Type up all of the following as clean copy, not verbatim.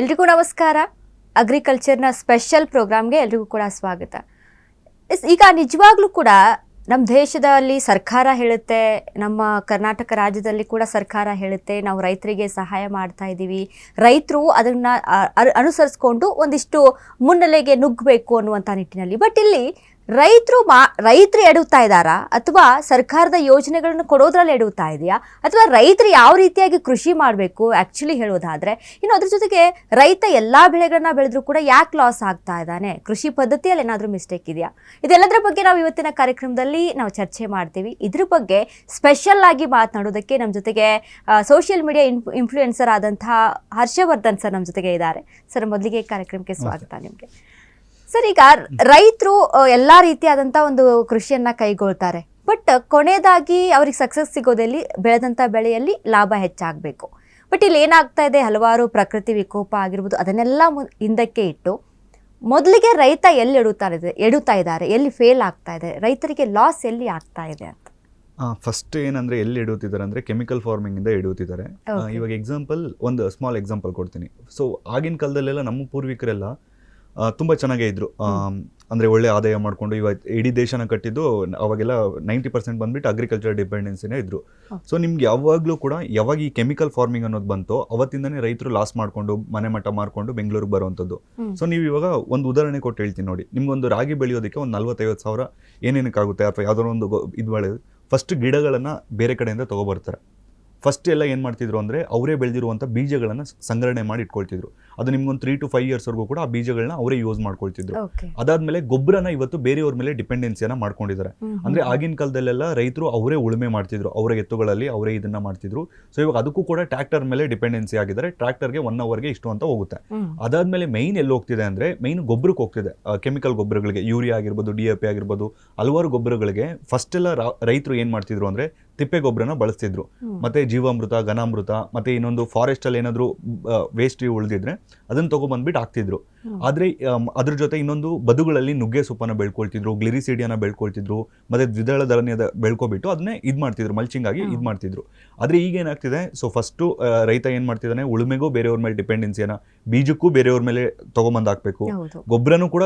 ಎಲ್ರಿಗೂ ನಮಸ್ಕಾರ. ಅಗ್ರಿಕಲ್ಚರ್ನ ಸ್ಪೆಷಲ್ ಪ್ರೋಗ್ರಾಮ್ಗೆ ಎಲ್ರಿಗೂ ಕೂಡ ಸ್ವಾಗತ. ಈಗ ನಿಜವಾಗ್ಲೂ ಕೂಡ ನಮ್ಮ ದೇಶದಲ್ಲಿ ಸರ್ಕಾರ ಹೇಳುತ್ತೆ, ನಮ್ಮ ಕರ್ನಾಟಕ ರಾಜ್ಯದಲ್ಲಿ ಕೂಡ ಸರ್ಕಾರ ಹೇಳುತ್ತೆ, ನಾವು ರೈತರಿಗೆ ಸಹಾಯ ಮಾಡ್ತಾ ಇದ್ದೀವಿ, ರೈತರು ಅದನ್ನು ಅನುಸರಿಸ್ಕೊಂಡು ಒಂದಿಷ್ಟು ಮುನ್ನೆಲೆಗೆ ನುಗ್ಗಬೇಕು ಅನ್ನುವಂಥ ನಿಟ್ಟಿನಲ್ಲಿ. ಬಟ್ ಇಲ್ಲಿ ರೈತರು ಎಡುತ್ತಾ ಇದ್ದಾರಾ ಅಥವಾ ಸರ್ಕಾರದ ಯೋಜನೆಗಳನ್ನು ಕೊಡೋದ್ರಲ್ಲಿ ಎಡುತ್ತಾ ಇದೆಯಾ ಅಥವಾ ರೈತರು ಯಾವ ರೀತಿಯಾಗಿ ಕೃಷಿ ಮಾಡಬೇಕು ಆ್ಯಕ್ಚುಲಿ ಹೇಳೋದಾದರೆ, ಇನ್ನು ಅದ್ರ ಜೊತೆಗೆ ರೈತ ಎಲ್ಲ ಬೆಳೆಗಳನ್ನ ಬೆಳೆದ್ರೂ ಕೂಡ ಯಾಕೆ ಲಾಸ್ ಆಗ್ತಾ ಇದ್ದಾನೆ, ಕೃಷಿ ಪದ್ಧತಿಯಲ್ಲಿ ಏನಾದರೂ ಮಿಸ್ಟೇಕ್ ಇದೆಯಾ, ಇದೆಲ್ಲದರ ಬಗ್ಗೆ ನಾವು ಇವತ್ತಿನ ಕಾರ್ಯಕ್ರಮದಲ್ಲಿ ನಾವು ಚರ್ಚೆ ಮಾಡ್ತೀವಿ. ಇದ್ರ ಬಗ್ಗೆ ಸ್ಪೆಷಲ್ ಆಗಿ ಮಾತನಾಡೋದಕ್ಕೆ ನಮ್ಮ ಜೊತೆಗೆ ಸೋಷಿಯಲ್ ಮೀಡಿಯಾ ಇನ್ಫ್ಲೂಯೆನ್ಸರ್ ಆದಂತಹ ಹರ್ಷವರ್ಧನ್ ಸರ್ ನಮ್ಮ ಜೊತೆಗೆ ಇದ್ದಾರೆ. ಸರ್, ಮೊದಲಿಗೆ ಕಾರ್ಯಕ್ರಮಕ್ಕೆ ಸ್ವಾಗತ ನಿಮಗೆ. ಸರ್, ಈಗ ರೈತರು ಎಲ್ಲ ರೀತಿಯಾದಂಥ ಒಂದು ಕೃಷಿಯನ್ನ ಕೈಗೊಳ್ತಾರೆ, ಬಟ್ ಕೊನೆಯದಾಗಿ ಅವ್ರಿಗೆ ಸಕ್ಸಸ್ ಸಿಗೋದಲ್ಲಿ ಬೆಳೆದಂಥ ಬೆಳೆಯಲ್ಲಿ ಲಾಭ ಹೆಚ್ಚಾಗಬೇಕು. ಬಟ್ ಇಲ್ಲಿ ಏನಾಗ್ತಾ ಇದೆ, ಹಲವಾರು ಪ್ರಕೃತಿ ವಿಕೋಪ ಆಗಿರ್ಬೋದು, ಅದನ್ನೆಲ್ಲ ಹಿಂದಕ್ಕೆ ಇಟ್ಟು ಮೊದಲಿಗೆ ರೈತ ಎಲ್ಲಿ ಎಡುತ್ತಾ ಇದ್ದಾರೆ, ಎಲ್ಲಿ ಫೇಲ್ ಆಗ್ತಾ ಇದೆ, ರೈತರಿಗೆ ಲಾಸ್ ಎಲ್ಲಿ ಆಗ್ತಾ ಇದೆ ಅಂತ. ಫಸ್ಟ್ ಏನಂದ್ರೆ ಎಲ್ಲಿ ಇಡುತ್ತಿದ್ದಾರೆ ಅಂದ್ರೆ ಕೆಮಿಕಲ್ ಫಾರ್ಮಿಂಗ್ ಇಂದ ಇಡುತ್ತಿದ್ದಾರೆ. ಇವಾಗ ಎಕ್ಸಾಂಪಲ್, ಒಂದು ಸ್ಮಾಲ್ ಎಕ್ಸಾಂಪಲ್ ಕೊಡ್ತೀನಿ. ಸೊ ಆಗಿನ ಕಾಲದಲ್ಲೆಲ್ಲ ನಮ್ಮ ಪೂರ್ವಿಕರೆಲ್ಲ ತುಂಬ ಚೆನ್ನಾಗೇ ಇದ್ರು. ಅಂದರೆ ಒಳ್ಳೆ ಆದಾಯ ಮಾಡಿಕೊಂಡು ಇವತ್ತು ಇಡೀ ದೇಶನ ಕಟ್ಟಿದ್ದು ಅವಾಗೆಲ್ಲ 90% ಬಂದ್ಬಿಟ್ಟು ಅಗ್ರಿಕಲ್ಚರ್ ಡಿಪೆಂಡೆನ್ಸಿನೇ ಇದ್ರು. ಸೊ ನಿಮ್ಗೆ ಯಾವಾಗಲೂ ಕೂಡ ಯಾವಾಗ ಈ ಕೆಮಿಕಲ್ ಫಾರ್ಮಿಂಗ್ ಅನ್ನೋದು ಬಂತೋ ಅವತ್ತಿಂದನೇ ರೈತರು ಲಾಸ್ ಮಾಡಿಕೊಂಡು ಮನೆ ಮಠ ಮಾಡಿಕೊಂಡು ಬೆಂಗಳೂರಿಗೆ ಬರುವಂಥದ್ದು. ಸೊ ನೀವು ಇವಾಗ ಒಂದು ಉದಾಹರಣೆ ಕೊಟ್ಟು ಹೇಳ್ತೀನಿ ನೋಡಿ. ನಿಮ್ಗೊಂದು ರಾಗಿ ಬೆಳೆಯೋದಕ್ಕೆ ಒಂದು 40-50 ಸಾವಿರ ಏನೇನಕ್ಕಾಗುತ್ತೆ, ಅಥವಾ ಯಾವ್ದಾದ್ರು ಒಂದು ಇದು ಬೆಳೆಯೋದು, ಫಸ್ಟ್ ಗಿಡಗಳನ್ನು ಬೇರೆ ಕಡೆಯಿಂದ ತೊಗೊಬರ್ತಾರೆ. ಫಸ್ಟ್ ಎಲ್ಲ ಏನು ಮಾಡ್ತಿದ್ರು ಅಂದರೆ ಅವರೇ ಬೆಳೆದಿರುವಂಥ ಬೀಜಗಳನ್ನು ಸಂಗ್ರಹಣೆ ಮಾಡಿ ಇಟ್ಕೊಳ್ತಿದ್ರು. ಅದು ನಿಮ್ಗೊಂದು 3 to 5 yearsವರೆಗೂ ಕೂಡ ಆ ಬೀಜಗಳನ್ನ ಅವರೇ ಯೂಸ್ ಮಾಡ್ಕೊಳ್ತಿದ್ರು. ಅದಾದ್ಮೇಲೆ ಗೊಬ್ಬರನ ಇವತ್ತು ಬೇರೆಯವ್ರ ಮೇಲೆ ಡಿಪೆಂಡೆನ್ಸಿಯನ್ನ ಮಾಡ್ಕೊಂಡಿದ್ದಾರೆ. ಅಂದ್ರೆ ಆಗಿನ ಕಾಲದಲ್ಲೆಲ್ಲ ರೈತರು ಅವರೇ ಉಳುಮೆ ಮಾಡ್ತಿದ್ರು, ಅವರ ಎತ್ತುಗಳಲ್ಲಿ ಅವರೇ ಇದನ್ನ ಮಾಡ್ತಿದ್ರು. ಸೊ ಇವಾಗ ಅದಕ್ಕೂ ಕೂಡ ಟ್ರ್ಯಾಕ್ಟರ್ ಮೇಲೆ ಡಿಪೆಂಡೆನ್ಸಿ ಆಗಿದ್ದಾರೆ. ಟ್ರ್ಯಾಕ್ಟರ್ಗೆ 1 hourಗೆ ಇಷ್ಟು ಅಂತ ಹೋಗುತ್ತೆ. ಅದಾದ್ಮೇಲೆ ಮೈನ್ ಎಲ್ಲಿ ಹೋಗ್ತಿದೆ ಅಂದ್ರೆ ಮೈನ್ ಗೊಬ್ಬರಕ್ಕೆ ಹೋಗ್ತಿದೆ. ಕೆಮಿಕಲ್ ಗೊಬ್ಬರಗಳಿಗೆ, ಯೂರಿಯಾ ಆಗಿರ್ಬೋದು, DAP ಆಗಿರ್ಬೋದು, ಹಲವಾರು ಗೊಬ್ಬರಗಳಿಗೆ ಫಸ್ಟ್ ಎಲ್ಲ ರೈತರು ಏನ್ ಮಾಡ್ತಿದ್ರು ಅಂದ್ರೆ ತಿಪ್ಪೆ ಗೊಬ್ಬರನ ಬಳಸ್ತಿದ್ರು. ಮತ್ತೆ ಜೀವಾಮೃತ, ಘನಾಮೃತ, ಮತ್ತೆ ಇನ್ನೊಂದು ಫಾರೆಸ್ಟ್ ಅಲ್ಲಿ ಏನಾದ್ರು ವೇಸ್ಟ್ ಉಳಿದಿದ್ರೆ ಅದನ್ನ ತಗೊಬಂದ್ಬಿಟ್ಟು ಹಾಕ್ತಿದ್ರು. ಆದ್ರೆ ಅದ್ರ ಜೊತೆ ಇನ್ನೊಂದು ಬದುಗಳಲ್ಲಿ ನುಗ್ಗೆ ಸೊಪ್ಪನ್ನ ಬೆಳ್ಕೊಳ್ತಿದ್ರು, ಗ್ಲಿರಿಸಿಡಿಯನ್ನ ಬೆಳ್ಕೊಳ್ತಿದ್ರು, ಮತ್ತೆ ದ್ವಿದಳ ಧಾನ್ಯದ ಬೆಳ್ಕೊಬಿಟ್ಟು ಅದನ್ನೇ ಇದ್ ಮಾಡ್ತಿದ್ರು, ಮಲ್ಚಿಂಗ್ ಆಗಿ ಇದ್ ಮಾಡ್ತಿದ್ರು. ಆದ್ರೆ ಈಗ ಏನಾಗ್ತಿದೆ, ಸೊ ಫಸ್ಟ್ ರೈತ ಏನ್ ಮಾಡ್ತಿದ್ದಾನೆ, ಉಳುಮೆಗೂ ಬೇರೆಯವ್ರ ಮೇಲೆ ಡಿಪೆಂಡೆನ್ಸಿಯನ್ನ, ಬೀಜಕ್ಕೂ ಬೇರೆಯವ್ರ ಮೇಲೆ ತಗೊಬಂದ್ ಹಾಕ್ಬೇಕು, ಗೊಬ್ಬರನೂ ಕೂಡ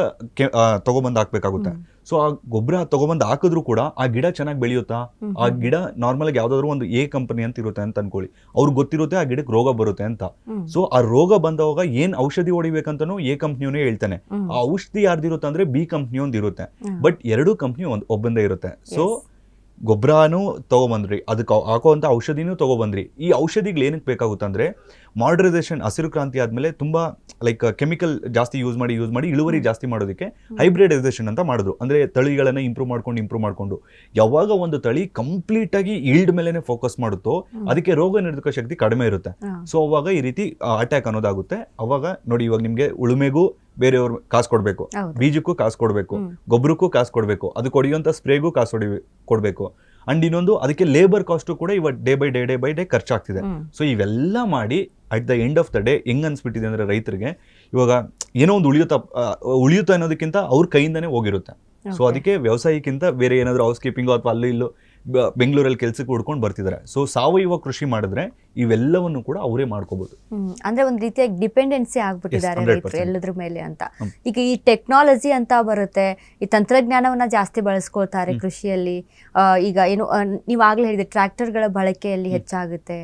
ತಗೊಬಂದ್ ಹಾಕ್ಬೇಕಾಗುತ್ತೆ. ಸೊ ಆ ಗೊಬ್ಬರ ತಗೊಬಂದ್ ಹಾಕಿದ್ರು ಕೂಡ ಆ ಗಿಡ ಚೆನ್ನಾಗಿ ಬೆಳೆಯುತ್ತಾ? ಆ ಗಿಡ ನಾರ್ಮಲ್ ಆಗಿ ಯಾವ್ದಾದ್ರು ಒಂದು ಎ ಕಂಪನಿ ಅಂತ ಇರುತ್ತೆ ಅಂತ ಅನ್ಕೊಳ್ಳಿ, ಅವ್ರಿಗೆ ಗೊತ್ತಿರುತ್ತೆ ಆ ಗಿಡಕ್ಕೆ ರೋಗ ಬರುತ್ತೆ ಅಂತ. ಸೊ ಆ ರೋಗ ಬಂದವಾಗ ಏನ್ ಔಷಧಿ ಹೊಡಿಬೇಕಂತನೂ ಎ ಕಂಪ್ನಿಯವನೇ ಹೇಳ್ತಾನೆ. ಆ ಔಷಧಿ ಯಾರ್ದಿರುತ್ತೆ ಅಂದ್ರೆ ಬಿ ಕಂಪ್ನಿ ಒಂದ್ ಇರುತ್ತೆ. ಬಟ್ 2 ಕಂಪ್ನಿ ಒಬ್ಬಂದೇ ಇರುತ್ತೆ. ಸೊ ಗೊಬ್ಬರನೂ ತಗೊಬಂದ್ರಿ, ಅದಕ್ಕೆ ಹಾಕುವಂಥ ಔಷಧಿನೂ ತಗೊಬಂದ್ರಿ. ಈ ಔಷಧಿಗಳು ಏನಕ್ಕೆ ಬೇಕಾಗುತ್ತೆ ಅಂದರೆ ಮಾಡ್ರೈಸೇಷನ್, ಹಸಿರು ಕ್ರಾಂತಿ ಆದಮೇಲೆ ತುಂಬ ಲೈಕ್ ಕೆಮಿಕಲ್ ಜಾಸ್ತಿ ಯೂಸ್ ಮಾಡಿ ಇಳುವರಿ ಜಾಸ್ತಿ ಮಾಡೋದಕ್ಕೆ ಹೈಬ್ರಿಡೈಸೇಷನ್ ಅಂತ ಮಾಡಿದ್ರು. ಅಂದರೆ ತಳಿಗಳನ್ನು ಇಂಪ್ರೂವ್ ಮಾಡ್ಕೊಂಡು ಯಾವಾಗ ಒಂದು ತಳಿ ಕಂಪ್ಲೀಟಾಗಿ ಈಲ್ಡ್ ಮೇಲೇ ಫೋಕಸ್ ಮಾಡುತ್ತೋ ಅದಕ್ಕೆ ರೋಗ ನಿರೋಧಕ ಶಕ್ತಿ ಕಡಿಮೆ ಇರುತ್ತೆ. ಸೊ ಅವಾಗ ಈ ರೀತಿ ಅಟ್ಯಾಕ್ ಅನ್ನೋದಾಗುತ್ತೆ. ಅವಾಗ ನೋಡಿ, ಇವಾಗ ನಿಮಗೆ ಉಳುಮೆಗೂ ಬೇರೆಯವ್ರ ಕಾಸು ಕೊಡಬೇಕು, ಬೀಜಕ್ಕೂ ಕಾಸು ಕೊಡಬೇಕು, ಗೊಬ್ಬರಕ್ಕೂ ಕಾಸು ಕೊಡಬೇಕು, ಅದಕ್ಕೆ ಹೊಡೆಯುವಂಥ ಸ್ಪ್ರೇಗೂ ಕಾಸು ಕೊಡಬೇಕು. ಅಂಡ್ ಇನ್ನೊಂದು ಅದಕ್ಕೆ ಲೇಬರ್ ಕಾಸ್ಟು ಕೂಡ ಇವಾಗ ಡೇ ಬೈ ಡೇ ಖರ್ಚಾಗ್ತಿದೆ. ಸೊ ಇವೆಲ್ಲ ಮಾಡಿ at the end of the day ಹೆಂಗ್ ಅನ್ಸ್ಬಿಟ್ಟಿದೆ ಅಂದ್ರೆ ರೈತರಿಗೆ ಇವಾಗ ಏನೋ ಒಂದು ಉಳಿಯುತ್ತಾ ಅನ್ನೋದಕ್ಕಿಂತ ಅವ್ರ ಕೈಯಿಂದನೇ ಹೋಗಿರುತ್ತೆ. ಸೊ ಅದಕ್ಕೆ ವ್ಯವಸಾಯಕ್ಕಿಂತ ಬೇರೆ ಏನಾದ್ರು ಹೌಸ್ ಕೀಪಿಂಗು ಅಥವಾ ಅಲ್ಲೂ ಇಲ್ಲೂ ಬೆಂಗಳೂರಲ್ಲಿ ಕೆಲ್ಸಕ್ಕೆ ಹುಡ್ಕೊಂಡು ಬರ್ತಿದ್ದಾರೆ. ಸೊ ಸಾವಯವ ಕೃಷಿ ಮಾಡಿದ್ರೆ ಇವೆಲ್ಲವನ್ನು ಕೂಡ ಅವರೇ ಮಾಡ್ಕೋಬಹುದು. ಅಂದ್ರೆ ಒಂದು ರೀತಿಯಾಗಿ ಡಿಪೆಂಡೆನ್ಸಿ ಆಗ್ಬಿಟ್ಟಿದ್ದಾರೆ ರೈತರು ಎಲ್ಲದ್ರ ಮೇಲೆ ಅಂತ. ಈಗ ಈ ಟೆಕ್ನಾಲಜಿ ಅಂತ ಬರುತ್ತೆ, ಈ ತಂತ್ರಜ್ಞಾನವನ್ನ ಜಾಸ್ತಿ ಬಳಸ್ಕೊಳ್ತಾರೆ ಕೃಷಿಯಲ್ಲಿ. ಈಗ ಏನು ನೀವಾಗ್ಲೇ ಹೇಳಿದೆ, ಟ್ರ್ಯಾಕ್ಟರ್ಗಳ ಬಳಕೆಯಲ್ಲಿ ಹೆಚ್ಚಾಗುತ್ತೆ.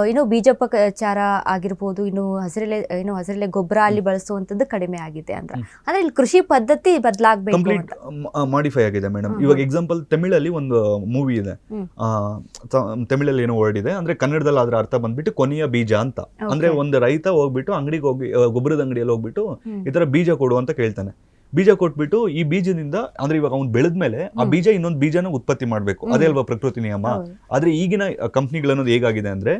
ಇನ್ನು ಬೀಜೋಪಚಾರ ಆಗಿರ್ಬೋದು, ಇನ್ನು ಹಸಿರೆಲೆ ಗೊಬ್ಬರ ಅಲ್ಲಿ ಬಳಸುವಂಥದ್ದು ಕಡಿಮೆ ಆಗಿದೆ ಅಂದ್ರೆ ಇಲ್ಲಿ ಕೃಷಿ ಪದ್ಧತಿ ಬದಲಾಗಬೇಕು, ಕಂಪ್ಲೀಟ್ ಮಾಡಿಫೈ ಆಗಿದೆ ಮೇಡಮ್. ಇವಾಗ ಎಕ್ಸಾಂಪಲ್, ತಮಿಳಲ್ಲಿ ಒಂದು ಮೂವಿ ಇದೆ, ತಮಿಳಲ್ಲಿ ಏನೋ ವರ್ಡ್ ಇದೆ, ಅಂದ್ರೆ ಕನ್ನಡದಲ್ಲಿ ಅದ್ರ ಅರ್ಥ ಬಂದ್ಬಿಟ್ಟು ಕೊನೆಯ ಬೀಜ ಅಂತ. ಅಂದ್ರೆ ಒಂದು ರೈತ ಹೋಗ್ಬಿಟ್ಟು ಅಂಗಡಿಗೆ ಹೋಗಿ, ಗೊಬ್ಬರದ ಅಂಗಡಿಯಲ್ಲಿ ಹೋಗ್ಬಿಟ್ಟು ಈ ತರ ಬೀಜ ಕೊಡು ಅಂತ ಕೇಳ್ತಾನೆ. ಬೀಜ ಕೊಟ್ಬಿಟ್ಟು ಈ ಬೀಜದಿಂದ, ಅಂದ್ರೆ ಇವಾಗ ಅವ್ನು ಬೆಳೆದ್ಮೇಲೆ ಆ ಬೀಜ ಇನ್ನೊಂದು ಬೀಜನ ಉತ್ಪತ್ತಿ ಮಾಡ್ಬೇಕು, ಅದೇ ಅಲ್ವಾ ಪ್ರಕೃತಿ ನಿಯಮ. ಆದ್ರೆ ಈಗಿನ ಕಂಪ್ನಿಗಳನ್ನೋದು ಹೇಗಾಗಿದೆ ಅಂದ್ರೆ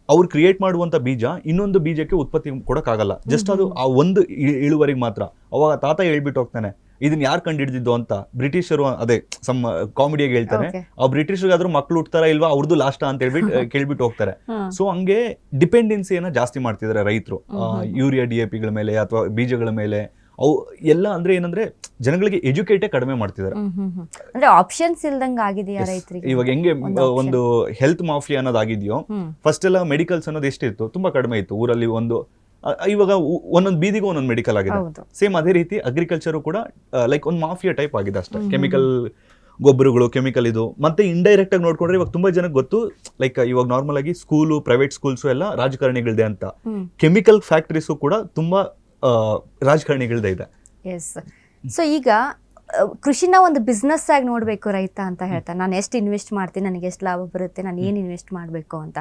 ಅವ್ರು ಕ್ರಿಯೇಟ್ ಮಾಡುವಂತ ಬೀಜ ಇನ್ನೊಂದು ಬೀಜಕ್ಕೆ ಉತ್ಪತ್ತಿ ಕೊಡಕ್ಕಾಗಲ್ಲ, ಜಸ್ಟ್ ಅದು ಆ ಒಂದು ಇಳುವರಿಗೆ ಮಾತ್ರ. ಅವಾಗ ತಾತ ಹೇಳ್ಬಿಟ್ಟು ಹೋಗ್ತಾನೆ, ಇದನ್ನ ಯಾರು ಕಂಡು ಹಿಡಿದಿದ್ದು ಅಂತ. ಬ್ರಿಟಿಷರು, ಅದೇ ಸಮ್ ಕಾಮಿಡಿಯಾಗಿ ಹೇಳ್ತಾನೆ, ಆ ಬ್ರಿಟಿಷರಿಗಾದ್ರೂ ಮಕ್ಳು ಹುಟ್ತಾರ ಇಲ್ವಾ, ಅವ್ರದ್ದು ಲಾಸ್ಟ್ ಅಂತ ಹೇಳ್ಬಿಟ್ಟು ಕೇಳ್ಬಿಟ್ಟು ಹೋಗ್ತಾರೆ. ಸೊ ಹಂಗೆ ಡಿಪೆಂಡೆನ್ಸಿಯನ್ನ ಜಾಸ್ತಿ ಮಾಡ್ತಿದ್ದಾರೆ ರೈತರು ಯೂರಿಯಾ DAPಗಳ ಮೇಲೆ ಅಥವಾ ಬೀಜಗಳ ಮೇಲೆ. ಅವು ಎಲ್ಲ ಅಂದ್ರೆ ಏನಂದ್ರೆ ಜನಗಳಿಗೆ ಎಜುಕೇಟೇ ಕಡಿಮೆ ಮಾಡ್ತಿದ್ದಾರೆ. ಅಂದ್ರೆ ಆಪ್ಷನ್ಸ್ ಇಲ್ದಂಗ ಆಗಿದೆಯಾ ರೈತರಿಗೆ? ಇವಾಗ ಹೆಂಗೆ ಒಂದು ಹೆಲ್ತ್ ಮಾಫಿಯಾ ಅನ್ನೋದಾಗಿದೆಯೋ, ಫಸ್ಟ್ ಎಲ್ಲ ಮೆಡಿಕಲ್ಸ್ ಅನ್ನೋದು ಎಷ್ಟಿತ್ತು, ತುಂಬಾ ಕಡಿಮೆ ಇತ್ತು ಊರಲ್ಲಿ. ಒಂದು ಇವಾಗ ಒಂದೊಂದು ಬೀದಿಗೂ ಒಂದೊಂದು ಮೆಡಿಕಲ್ ಆಗಿದೆ. ಹೌದು. ಸೇಮ್ ಅದೇ ರೀತಿ ಅಗ್ರಿಕಲ್ಚರು ಕೂಡ ಲೈಕ್ ಒಂದು ಮಾಫಿಯಾ ಟೈಪ್ ಆಗಿದೆ ಅಷ್ಟೇ. ಕೆಮಿಕಲ್ ಗೊಬ್ಬರಗಳು, ಕೆಮಿಕಲ್ ಇದು. ಮತ್ತೆ ಇಂಡೈರೆಕ್ಟ್ ಆಗಿ ನೋಡ್ಕೊಂಡ್ರೆ ಇವಾಗ ತುಂಬಾ ಜನಕ್ಕೆ ಗೊತ್ತು, ಲೈಕ್ ಇವಾಗ ನಾರ್ಮಲ್ ಆಗಿ ಸ್ಕೂಲು, ಪ್ರೈವೇಟ್ ಸ್ಕೂಲ್ಸು ಎಲ್ಲ ರಾಜಕಾರಣಿಗಳದೆ ಅಂತ. ಕೆಮಿಕಲ್ ಫ್ಯಾಕ್ಟ್ರೀಸು ಕೂಡ ತುಂಬಾ ರಾಜಕಾರಣಿಗಳದೇ ಇದೆ. ಎಸ್. ಸೊ ಈಗ ಕೃಷಿನ ಒಂದು ಬಿಸ್ನೆಸ್ ಆಗಿ ನೋಡಬೇಕು ರೈತ ಅಂತ ಹೇಳ್ತಾರೆ. ನಾನು ಎಷ್ಟು ಇನ್ವೆಸ್ಟ್ ಮಾಡ್ತೀನಿ, ನನಗೆ ಎಷ್ಟು ಲಾಭ ಬರುತ್ತೆ, ನಾನು ಏನು ಇನ್ವೆಸ್ಟ್ ಮಾಡಬೇಕು ಅಂತ.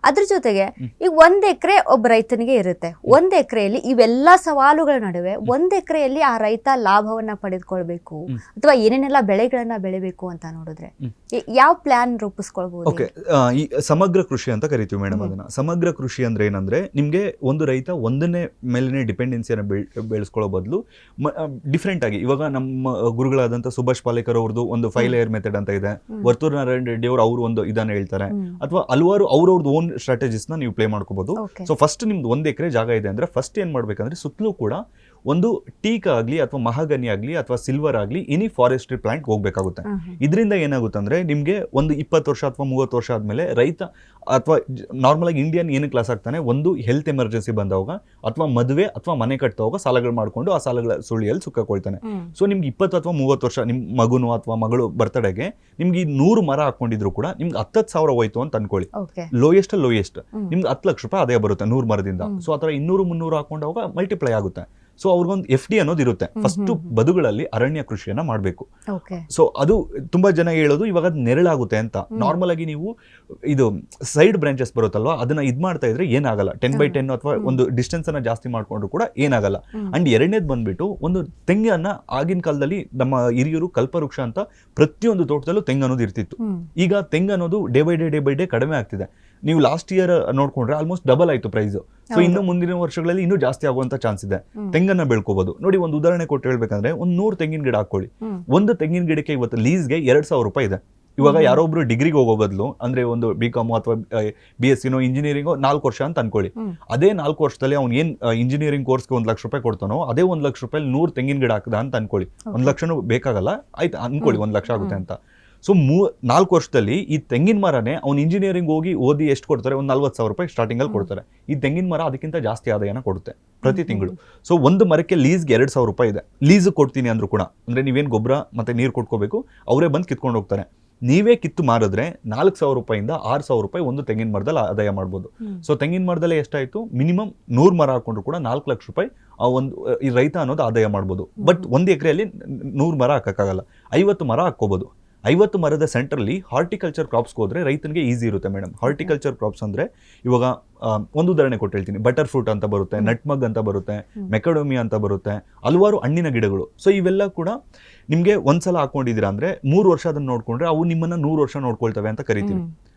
ಅದ್ರ ಜೊತೆಗೆ ಈಗ 1 ಎಕರೆ ಒಬ್ಬ ರೈತನಿಗೆ ಇರುತ್ತೆ. 1 ಎಕರೆಯಲ್ಲಿ ಇವೆಲ್ಲ ಸವಾಲುಗಳ ನಡುವೆ 1 ಎಕರೆಯಲ್ಲಿ ಆ ರೈತ ಲಾಭವನ್ನ ಪಡೆದುಕೊಳ್ಬೇಕು ಅಥವಾ ಏನೇನೆಲ್ಲ ಬೆಳೆಗಳನ್ನ ಬೆಳಿಬೇಕು ಅಂತ ನೋಡಿದ್ರೆ ಯಾವ ಪ್ಲಾನ್ ರೂಪಿಸ್ಕೊಳ್ಬಹುದು? ಓಕೆ, ಈ ಸಮಗ್ರ ಕೃಷಿ ಅಂತ ಕರಿತೀವಿ ಮೇಡಮ್ ಅದನ್ನ. ಸಮಗ್ರ ಕೃಷಿ ಅಂದ್ರೆ ಏನಂದ್ರೆ ನಿಮ್ಗೆ ಒಂದು ರೈತ ಒಂದನೇ ಮೇಲಿನ ಡಿಪೆಂಡೆನ್ಸಿಯನ್ನು ಬೆಳೆಸ್ಕೊಳ್ಳೋ ಬದಲು ಡಿಫ್ರೆಂಟ್ ಆಗಿ, ಇವಾಗ ನಮ್ಮ ಗುರುಗಳಾದಂಥ ಸುಭಾಷ್ ಪಾಲೇಕರ್ ಅವ್ರದ್ದು ಒಂದು 5 ಲೇಯರ್ ಮೆಥಡ್ ಅಂತ ಇದೆ. ವರ್ತೂರ್ ನಾರಾಯಣ ರೆಡ್ಡಿ ಅವರು ಒಂದು ಇದನ್ನ ಹೇಳ್ತಾರೆ. ಅಥವಾ ಹಲವಾರು ಅವ್ರವ್ರದ್ದು ಓನ್ ಸ್ಟ್ರಾಟಜೀಸ್ ನ ನೀವು ಪ್ಲೇ ಮಾಡ್ಕೋಬಹುದು. ಸೊ ಫಸ್ಟ್ ನಿಮ್ದು 1 ಎಕರೆ ಜಾಗ ಇದೆ ಅಂದ್ರೆ ಫಸ್ಟ್ ಏನ್ ಮಾಡ್ಬೇಕಂದ್ರೆ ಸುತ್ತಲೂ ಕೂಡ ಒಂದು ಟೀಕ್ ಆಗ್ಲಿ ಅಥವಾ ಮಹಾಗನಿ ಆಗ್ಲಿ ಅಥವಾ ಸಿಲ್ವರ್ ಆಗ್ಲಿ ಎನಿ ಫಾರೆಸ್ಟ್ರಿ ಪ್ಲಾಂಟ್ ಹೋಗ್ಬೇಕಾಗುತ್ತೆ. ಇದರಿಂದ ಏನಾಗುತ್ತೆ ಅಂದ್ರೆ ನಿಮ್ಗೆ ಒಂದು 20 ವರ್ಷ ಅಥವಾ 30 ವರ್ಷ ಆದ್ಮೇಲೆ ರೈತ ಅಥವಾ ನಾರ್ಮಲ್ ಆಗಿ ಇಂಡಿಯನ್ ಏನು ಕ್ಲಾಸ್ ಆಗ್ತಾನೆ, ಒಂದು ಹೆಲ್ತ್ ಎಮರ್ಜೆನ್ಸಿ ಬಂದವಾಗ ಅಥವಾ ಮದುವೆ ಅಥವಾ ಮನೆ ಕಟ್ಟೋವಾಗ ಸಾಲಗಳು ಮಾಡ್ಕೊಂಡು ಆ ಸಾಲಗಳ ಸುಳಿಯಲ್ಲಿ ಸುಕ್ಕಾಕೊಳ್ತಾನೆ. ಸೊ ನಿಮ್ಗೆ 20 ಅಥವಾ 30 ವರ್ಷ ನಿಮ್ ಮಗುನು ಅಥವಾ ಮಗಳು ಬರ್ತಡೆಗೆ ನಿಮ್ಗೆ 100 ಮರ ಹಾಕೊಂಡಿದ್ರು ಕೂಡ ನಿಮ್ಗೆ 10,000 ಹೋಯ್ತು ಅಂತ ಅನ್ಕೊಳ್ಳಿ. ಲೋಯೆಸ್ಟ್ ನಿಮ್ಗೆ 10 ಲಕ್ಷ ರೂಪಾಯಿ ಆದಾಯ ಬರುತ್ತೆ 100 ಮರದಿಂದ. ಸೊ ಆ ಥರ 200-300 ಹಾಕೊಂಡಾಗ ಮಲ್ಟಿಪ್ಲೈ ಆಗುತ್ತೆ. ಸೊ ಅವ್ರಿಗೊಂದು FD ಅನ್ನೋದು ಇರುತ್ತೆ. ಫಸ್ಟ್ ಬದುಗಳಲ್ಲಿ ಅರಣ್ಯ ಕೃಷಿಯನ್ನ ಮಾಡಬೇಕು. ಸೊ ಅದು ತುಂಬಾ ಜನ ಹೇಳೋದು ಇವಾಗ ನೆರಳಾಗುತ್ತೆ ಅಂತ. ನಾರ್ಮಲ್ ಆಗಿ ನೀವು ಇದು ಸೈಡ್ ಬ್ರಾಂಚಸ್ ಬರುತ್ತಲ್ವಾ, ಅದನ್ನ ಇದ್ ಮಾಡ್ತಾ ಇದ್ರೆ ಏನಾಗಲ್ಲ. 10x10 ಅಥವಾ ಒಂದು ಡಿಸ್ಟೆನ್ಸ್ ಅನ್ನ ಜಾಸ್ತಿ ಮಾಡ್ಕೊಂಡ್ರು ಕೂಡ ಏನಾಗಲ್ಲ. ಅಂಡ್ ಎರಡನೇದು ಬಂದ್ಬಿಟ್ಟು ಒಂದು ತೆಂಗನ್ನ ಆಗಿನ ಕಾಲದಲ್ಲಿ ನಮ್ಮ ಹಿರಿಯರು ಕಲ್ಪವೃಕ್ಷ ಅಂತ ಪ್ರತಿಯೊಂದು ತೋಟದಲ್ಲೂ ತೆಂಗು ಅನ್ನೋದು ಇರ್ತಿತ್ತು. ಈಗ ತೆಂಗು ಅನ್ನೋದು ಡೇ ಬೈ ಡೇ ಕಡಿಮೆ ಆಗ್ತಿದೆ. ನೀವು ಲಾಸ್ಟ್ ಇಯರ್ ನೋಡ್ಕೊಂಡ್ರೆ ಆಲ್ಮೋಸ್ಟ್ ಡಬಲ್ ಆಯ್ತು ಪ್ರೈಸ್. ಸೊ ಇನ್ನು ಮುಂದಿನ ವರ್ಷಗಳಲ್ಲಿ ಇನ್ನೂ ಜಾಸ್ತಿ ಆಗುವಂತ ಚಾನ್ಸ್ ಇದೆ. ತೆಂಗನ್ನ ಬೆಳ್ಕೋಬಹುದು. ನೋಡಿ, ಒಂದು ಉದಾಹರಣೆ ಕೊಟ್ಟು ಹೇಳ್ಬೇಕಂದ್ರೆ ಒಂದು 100 ತೆಂಗಿನ ಗಿಡ ಹಾಕೊಳ್ಳಿ. ಒಂದು ತೆಂಗಿನ ಗಿಡಕ್ಕೆ ಇವತ್ತು ಲೀಸ್ಗೆ 2,000 ರೂಪಾಯಿ ಇದೆ. ಇವಾಗ ಯಾರೊಬ್ರು ಡಿಗ್ರಿಗೆ ಹೋಗೋ ಬದಲು ಅಂದ್ರೆ ಒಂದು BCom ಅಥವಾ BSc ಇಂಜಿನಿಯರಿಂಗೋ 4 ವರ್ಷ ಅಂತ ಅನ್ಕೊಳ್ಳಿ. ಅದೇ 4 ವರ್ಷದಲ್ಲಿ ಅವ್ನು ಏನ್ ಇಂಜಿನಿಯರಿಂಗ್ ಕೋರ್ಸ್ಗೆ 1 ಲಕ್ಷ ರೂಪಾಯಿ ಕೊಡ್ತಾನೋ ಅದೇ 1 ಲಕ್ಷ ರೂಪಾಯಿ 100 ತೆಂಗಿನ ಗಿಡ ಹಾಕದ ಅಂತ ಅನ್ಕೊಳ್ಳಿ. 1 ಲಕ್ಷನೂ ಬೇಕಾಗಲ್ಲ, ಆಯ್ತು ಅನ್ಕೊಳ್ಳಿ 1 ಲಕ್ಷ ಆಗುತ್ತೆ ಅಂತ. ಸೊ 4 ವರ್ಷದಲ್ಲಿ ಈ ತೆಂಗಿನ ಮರನೇ ಅವ್ನು ಇಂಜಿನಿಯರಿಂಗ್ ಹೋಗಿ ಓದಿ ಎಷ್ಟು ಕೊಡ್ತಾರೆ, ಒಂದು 40,000 ರೂಪಾಯಿ ಸ್ಟಾರ್ಟಿಂಗ್ ಅಲ್ಲಿ ಕೊಡ್ತಾರೆ. ಈ ತೆಂಗಿನ ಮರ ಅದಕ್ಕಿಂತ ಜಾಸ್ತಿ ಆದಾಯನ ಕೊಡುತ್ತೆ ಪ್ರತಿ ತಿಂಗಳು. ಸೊ ಒಂದು ಮರಕ್ಕೆ ಲೀಸ್ಗೆ 2,000 ರೂಪಾಯಿ ಇದೆ. ಲೀಸ್ ಕೊಡ್ತೀನಿ ಅಂದ್ರೂ ಕೂಡ ಅಂದ್ರೆ ನೀವೇನ್ ಗೊಬ್ಬರ ಮತ್ತೆ ನೀರು ಕೊಟ್ಕೋಬೇಕು, ಅವರೇ ಬಂದು ಕಿತ್ಕೊಂಡು ಹೋಗ್ತಾರೆ. ನೀವೇ ಕಿತ್ತು ಮಾರಿದ್ರೆ 4,000 ರೂಪಾಯಿಂದ 6,000 ರೂಪಾಯಿ ಒಂದು ತೆಂಗಿನ ಮರದಲ್ಲಿ ಆದಾಯ ಮಾಡ್ಬೋದು. ಸೊ ತೆಂಗಿನ ಮರದಲ್ಲೇ ಎಷ್ಟಾಯ್ತು, ಮಿನಿಮಮ್ 100 ಮರ ಹಾಕೊಂಡ್ರು ಕೂಡ 4 ಲಕ್ಷ ರೂಪಾಯಿ ಆ ಒಂದು ಈ ರೈತ ಅನ್ನೋದು ಆದಾಯ ಮಾಡ್ಬೋದು. ಬಟ್ 1 ಎಕರೆಯಲ್ಲಿ 100 ಮರ ಹಾಕಕ್ಕಾಗಲ್ಲ, 50 ಮರ ಹಾಕೋಬಹುದು. 50 ಮರದ ಸೆಂಟ್ರಲ್ಲಿ ಹಾರ್ಟಿಕಲ್ಚರ್ ಕ್ರಾಪ್ಸ್ಗೆ ಹೋದ್ರೆ ರೈತನಿಗೆ ಈಸಿ ಇರುತ್ತೆ ಮೇಡಮ್. ಹಾರ್ಟಿಕಲ್ಚರ್ ಕ್ರಾಪ್ಸ್ ಅಂದ್ರೆ ಇವಾಗ ಒಂದು ಉದಾಹರಣೆ ಕೊಟ್ಟು ಹೇಳ್ತೀನಿ. ಬಟರ್ ಫ್ರೂಟ್ ಅಂತ ಬರುತ್ತೆ, ನಟ್ಮಗ್ ಅಂತ ಬರುತ್ತೆ, ಮೆಕಡೋಮಿಯಾ ಅಂತ ಬರುತ್ತೆ, ಹಲವಾರು ಹಣ್ಣಿನ ಗಿಡಗಳು. ಸೊ ಇವೆಲ್ಲ ಕೂಡ ನಿಮ್ಗೆ ಒಂದ್ಸಲ ಹಾಕೊಂಡಿದ್ದೀರಾ ಅಂದ್ರೆ 3 ವರ್ಷ ಅದನ್ನ ನೋಡ್ಕೊಂಡ್ರೆ ಅವು ನಿಮ್ಮನ್ನ 100 ವರ್ಷ ನೋಡ್ಕೊಳ್ತವೆ ಅಂತ ಕರಿತೀವಿ.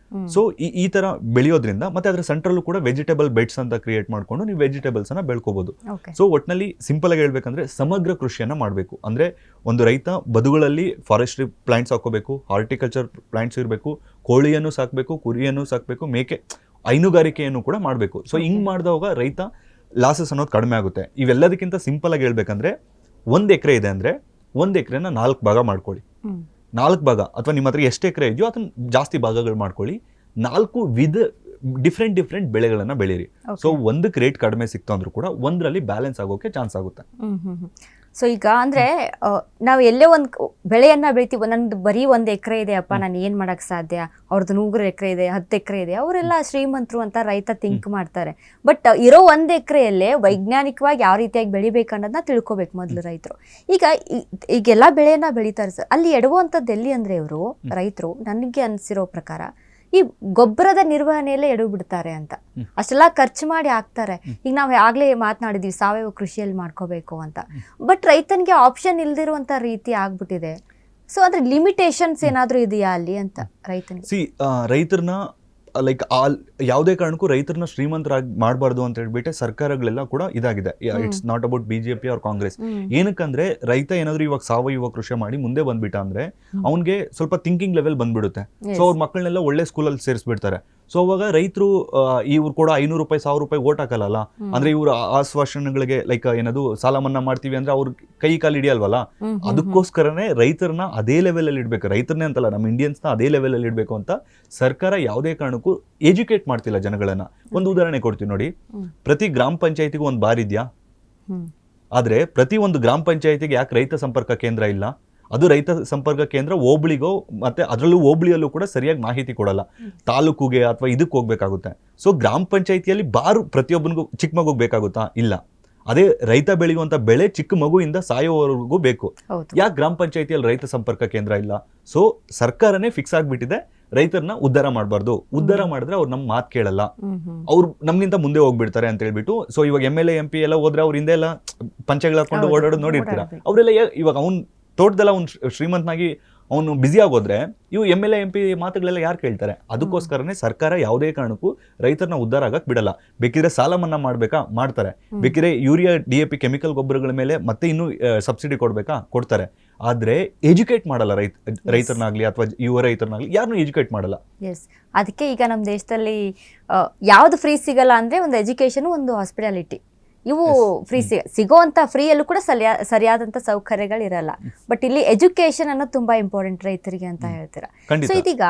ಸೊ ಈ ತರ ಬೆಳೆಯೋದ್ರಿಂದ ಮತ್ತೆ ಅದರ ಸೆಂಟ್ರಲ್ಲೂ ಕೂಡ ವೆಜಿಟೇಬಲ್ ಬೆಡ್ಸ್ ಅಂತ ಕ್ರಿಯೇಟ್ ಮಾಡ್ಕೊಂಡು ನೀವು ವೆಜಿಟೇಬಲ್ಸ್ ಅನ್ನ ಬೆಳ್ಕೋಬಹುದು. ಸೊ ಒಟ್ನಲ್ಲಿ ಸಿಂಪಲ್ ಆಗಿ ಹೇಳ್ಬೇಕಂದ್ರೆ ಸಮಗ್ರ ಕೃಷಿಯನ್ನ ಮಾಡಬೇಕು. ಅಂದ್ರೆ ಒಂದು ರೈತ ಬದುಗಳಲ್ಲಿ ಫಾರೆಸ್ಟ್ರಿ ಪ್ಲಾಂಟ್ಸ್ ಹಾಕೋಬೇಕು, ಹಾರ್ಟಿಕಲ್ಚರ್ ಪ್ಲಾಂಟ್ಸ್ ಇರಬೇಕು, ಕೋಳಿಯನ್ನು ಸಾಕಬೇಕು, ಕುರಿಯನ್ನು ಸಾಕಬೇಕು, ಮೇಕೆ ಹೈನುಗಾರಿಕೆಯನ್ನು ಕೂಡ ಮಾಡಬೇಕು. ಸೊ ಹಿಂಗ್ ಮಾಡಿದವಾಗ ರೈತ ಲಾಸಸ್ ಅನ್ನೋದು ಕಡಿಮೆ ಆಗುತ್ತೆ. ಇವೆಲ್ಲದಕ್ಕಿಂತ ಸಿಂಪಲ್ ಆಗಿ ಹೇಳ್ಬೇಕಂದ್ರೆ 1 ಎಕರೆ ಇದೆ ಅಂದ್ರೆ 1 ಎಕರೆನ 4 ಭಾಗ ಮಾಡ್ಕೊಳ್ಳಿ. 4 ಭಾಗ ಅಥವಾ ನಿಮ್ಮ ಹತ್ರ ಎಷ್ಟು ಎಕರೆ ಇದೆಯೋ ಅದನ್ನ ಜಾಸ್ತಿ ಭಾಗಗಳು ಮಾಡ್ಕೊಳ್ಳಿ. 4 ಡಿಫ್ರೆಂಟ್ ಬೆಳೆಗಳನ್ನ ಬೆಳೀರಿ. ಸೊ ಒಂದಕ್ಕೆ ರೇಟ್ ಕಡಿಮೆ ಸಿಕ್ತು ಅಂದ್ರೂ ಕೂಡ ಒಂದರಲ್ಲಿ ಬ್ಯಾಲೆನ್ಸ್ ಆಗೋಕೆ ಚಾನ್ಸ್ ಆಗುತ್ತೆ. ಸೊ ಈಗ ಅಂದ್ರೆ ನಾವು ಎಲ್ಲೇ ಒಂದು ಬೆಳೆಯನ್ನ ಬೆಳಿತೀವಿ, ನಂದು ಬರೀ 1 ಎಕರೆ ಇದೆ ಅಪ್ಪ, ನಾನು ಏನ್ ಮಾಡಕ್ ಸಾಧ್ಯ, ಅವ್ರದ್ದು 100 ಎಕರೆ ಇದೆ, 10 ಎಕರೆ ಇದೆ, ಅವರೆಲ್ಲ ಶ್ರೀಮಂತರು ಅಂತ ರೈತ ಥಿಂಕ್ ಮಾಡ್ತಾರೆ. ಬಟ್ ಇರೋ 1 ಎಕರೆಯಲ್ಲೇ ವೈಜ್ಞಾನಿಕವಾಗಿ ಯಾವ ರೀತಿಯಾಗಿ ಬೆಳಿಬೇಕು ಅನ್ನೋದನ್ನ ತಿಳ್ಕೊಬೇಕು ಮೊದಲು ರೈತರು. ಈಗೆಲ್ಲ ಬೆಳೆಯನ್ನ ಬೆಳಿತಾರೆ ಸರ್, ಅಲ್ಲಿ ಎಡುವಂಥದ್ದು ಎಲ್ಲಿ ಅಂದ್ರೆ ಇವರು ರೈತರು ನನಗೆ ಅನ್ಸಿರೋ ಪ್ರಕಾರ ಈ ಗೊಬ್ಬರದ ನಿರ್ವಹಣೆಯಲ್ಲೇ ಎಡು ಬಿಡ್ತಾರೆ ಅಂತ. ಅಷ್ಟೆಲ್ಲ ಖರ್ಚು ಮಾಡಿ ಹಾಕ್ತಾರೆ. ಈಗ ನಾವು ಆಗ್ಲೇ ಮಾತನಾಡಿದ್ವಿ ಸಾವಯವ ಕೃಷಿಯಲ್ಲಿ ಮಾಡ್ಕೋಬೇಕು ಅಂತ. ಬಟ್ ರೈತನಿಗೆ ಆಪ್ಷನ್ ಇಲ್ದಿರುವಂತ ರೀತಿ ಆಗ್ಬಿಟ್ಟಿದೆ. ಸೊ ಅಂದ್ರೆ ಲಿಮಿಟೇಷನ್ಸ್ ಏನಾದ್ರೂ ಇದೆಯಾ ಅಲ್ಲಿ ಅಂತ ರೈತನಿಗೆ? ರೈತರನ್ನ ಲೈಕ್ ಯಾವುದೇ ಕಾರಣಕ್ಕೂ ರೈತರನ್ನ ಶ್ರೀಮಂತರಾಗಿ ಮಾಡಬಾರ್ದು ಅಂತ ಹೇಳ್ಬಿಟ್ಟು ಸರ್ಕಾರಗಳೆಲ್ಲ ಕೂಡ ಇದಾಗಿದೆ. It's not about BJP or Congress. ಏನಕ್ಕಂದ್ರೆ ರೈತ ಏನಾದ್ರು ಇವಾಗ ಸಾವಯವ ಕೃಷಿ ಮಾಡಿ ಮುಂದೆ ಬಂದ್ಬಿಟ್ಟ ಅಂದ್ರೆ ಅವ್ನಿಗೆ ಸ್ವಲ್ಪ ಥಿಂಕಿಂಗ್ ಲೆವೆಲ್ ಬಂದ್ಬಿಡುತ್ತೆ. ಸೊ ಅವ್ರ ಮಕ್ಕಳನ್ನೆಲ್ಲ ಒಳ್ಳೆ ಸ್ಕೂಲಲ್ಲಿ ಸೇರಿಸ್ಬಿಡ್ತಾರೆ. ಸೊ ಅವಾಗ ರೈತರು ಇವ್ರು ಕೂಡ 500 ರೂಪಾಯಿ 1000 ರೂಪಾಯಿ ಓಟ್ ಹಾಕಲ್ಲ. ಅಂದ್ರೆ ಇವ್ರು ಆಶ್ವಾಸನೆಗಳಿಗೆ ಲೈಕ್ ಏನದು ಸಾಲ ಮನ್ನಾ ಮಾಡ್ತೀವಿ ಅಂದ್ರೆ ಅವ್ರ ಕೈ ಕಾಲು ಹಿಡಿಯಲ್ವಲ್ಲ. ಅದಕ್ಕೋಸ್ಕರನೇ ರೈತರನ್ನ ಅದೇ ಲೆವೆಲ್ ಅಲ್ಲಿ ಇಡ್ಬೇಕು, ರೈತರನ್ನೇ ಅಂತಲ್ಲ ನಮ್ಮ ಇಂಡಿಯನ್ಸ್ನ ಅದೇ ಲೆವೆಲ್ ಅಲ್ಲಿ ಇಡ್ಬೇಕು ಅಂತ ಸರ್ಕಾರ ಯಾವುದೇ ಕಾರಣಕ್ಕೂ ಎಜುಕೇಟ್ ಮಾಡ್ತಿಲ್ಲ ಜನಗಳನ್ನ. ಒಂದು ಉದಾಹರಣೆ ಕೊಡ್ತೀವಿ ನೋಡಿ, ಪ್ರತಿ ಗ್ರಾಮ ಪಂಚಾಯತಿಗೂ ಒಂದು ಬಾರ್ ಇದೆಯಾ? ಆದ್ರೆ ಪ್ರತಿ ಒಂದು ಗ್ರಾಮ ಪಂಚಾಯತಿಗೆ ಯಾಕೆ ರೈತ ಸಂಪರ್ಕ ಕೇಂದ್ರ ಇಲ್ಲ? ಅದು ರೈತ ಸಂಪರ್ಕ ಕೇಂದ್ರ ಹೋಬಳಿಗೋ ಮತ್ತೆ ಅದರಲ್ಲೂ ಹೋಬಳಿಯಲ್ಲೂ ಕೂಡ ಸರಿಯಾಗಿ ಮಾಹಿತಿ ಕೊಡಲ್ಲ, ತಾಲೂಕುಗೆ ಅಥವಾ ಇದಕ್ಕೆ ಹೋಗ್ಬೇಕಾಗುತ್ತೆ. ಸೊ ಗ್ರಾಮ ಪಂಚಾಯತಿಯಲ್ಲಿ ಬಾರು ಪ್ರತಿಯೊಬ್ಬನಿಗೂ ಚಿಕ್ಕ ಮಗುಗೆ ಬೇಕಾಗುತ್ತಾ? ಇಲ್ಲ. ಅದೇ ರೈತ ಬೆಳೆಯುವಂತ ಬೆಳೆ ಚಿಕ್ಕ ಮಗುವಿಂದ ಸಾಯೋವರೆಗೂ ಬೇಕು. ಯಾಕೆ ಗ್ರಾಮ ಪಂಚಾಯತಿಯಲ್ಲಿ ರೈತ ಸಂಪರ್ಕ ಕೇಂದ್ರ ಇಲ್ಲ? ಸೊ ಸರ್ಕಾರನೇ ಫಿಕ್ಸ್ ಆಗ್ಬಿಟ್ಟಿದೆ, ರೈತರನ್ನ ಉದ್ಧಾರ ಮಾಡಬಾರ್ದು, ಉದ್ಧಾರ ಮಾಡಿದ್ರೆ ಅವ್ರು ನಮ್ಮ ಮಾತು ಕೇಳಲ್ಲ, ಅವ್ರು ನಮ್ಗಿಂತ ಮುಂದೆ ಹೋಗ್ಬಿಡ್ತಾರೆ ಅಂತ ಹೇಳ್ಬಿಟ್ಟು. ಸೊ ಇವಾಗ MLA MP ಎಲ್ಲ ಹೋದ್ರೆ ಅವ್ರ ಹಿಂದೆ ಎಲ್ಲ ಪಂಚೆಗಳು ಹಾಕೊಂಡು ಓಡಾಡೋದು ನೋಡಿರ್ತೀರ. ಅವರೆಲ್ಲ ಇವಾಗ ಅವ್ನು ತೋಟದಲ್ಲ ಅವ್ನು ಶ್ರೀಮಂತನಾಗಿ ಅವನು ಬ್ಯುಸಿ ಆಗೋದ್ರೆ ಇವು MLA MP ಮಾತುಗಳೆಲ್ಲ ಯಾರು ಕೇಳ್ತಾರೆ? ಅದಕ್ಕೋಸ್ಕರನೇ ಸರ್ಕಾರ ಯಾವುದೇ ಕಾರಣಕ್ಕೂ ರೈತರನ್ನ ಉದ್ಧಾರ ಆಗಕ್ಕೆ ಬಿಡಲ್ಲ. ಬೇಕಿದ್ರೆ ಸಾಲ ಮನ್ನಾ ಮಾಡ್ಬೇಕಾ? ಮಾಡ್ತಾರೆ. ಬೇಕಿದ್ರೆ ಯೂರಿಯಾ DAP ಕೆಮಿಕಲ್ ಗೊಬ್ಬರಗಳ ಮೇಲೆ ಮತ್ತೆ ಇನ್ನೂ ಸಬ್ಸಿಡಿ ಕೊಡ್ಬೇಕಾ? ಕೊಡ್ತಾರೆ. ಆದ್ರೆ ಎಜುಕೇಟ್ ಮಾಡಲ್ಲ ರೈತರನ್ನಾಗ್ಲಿ ಅಥವಾ ಯುವ ರೈತರನ್ನಾಗ್ಲಿ ಯಾರನ್ನೂ ಎಜುಕೇಟ್ ಮಾಡಲ್ಲ. ಅದಕ್ಕೆ ಈಗ ನಮ್ಮ ದೇಶದಲ್ಲಿ ಯಾವ್ದು ಫ್ರೀ ಸಿಗಲ್ಲ ಅಂದ್ರೆ ಒಂದು ಎಜುಕೇಶನ್, ಒಂದು ಹಾಸ್ಪಿಟಾಲಿಟಿ, ಇವು ಫ್ರೀ ಸಿಗೋಂತ ಫ್ರೀಯಲ್ಲೂ ಕೂಡ ಸರಿಯಾದಂತ ಸೌಕರ್ಯಗಳು ಇರಲ್ಲ. ಬಟ್ ಇಲ್ಲಿ ಎಜುಕೇಶನ್ ಅನ್ನೋದು ತುಂಬಾ ಇಂಪಾರ್ಟೆಂಟ್ ರೈತರಿಗೆ ಅಂತ ಹೇಳ್ತೀರಾ. ಸೊ ಇದೀಗ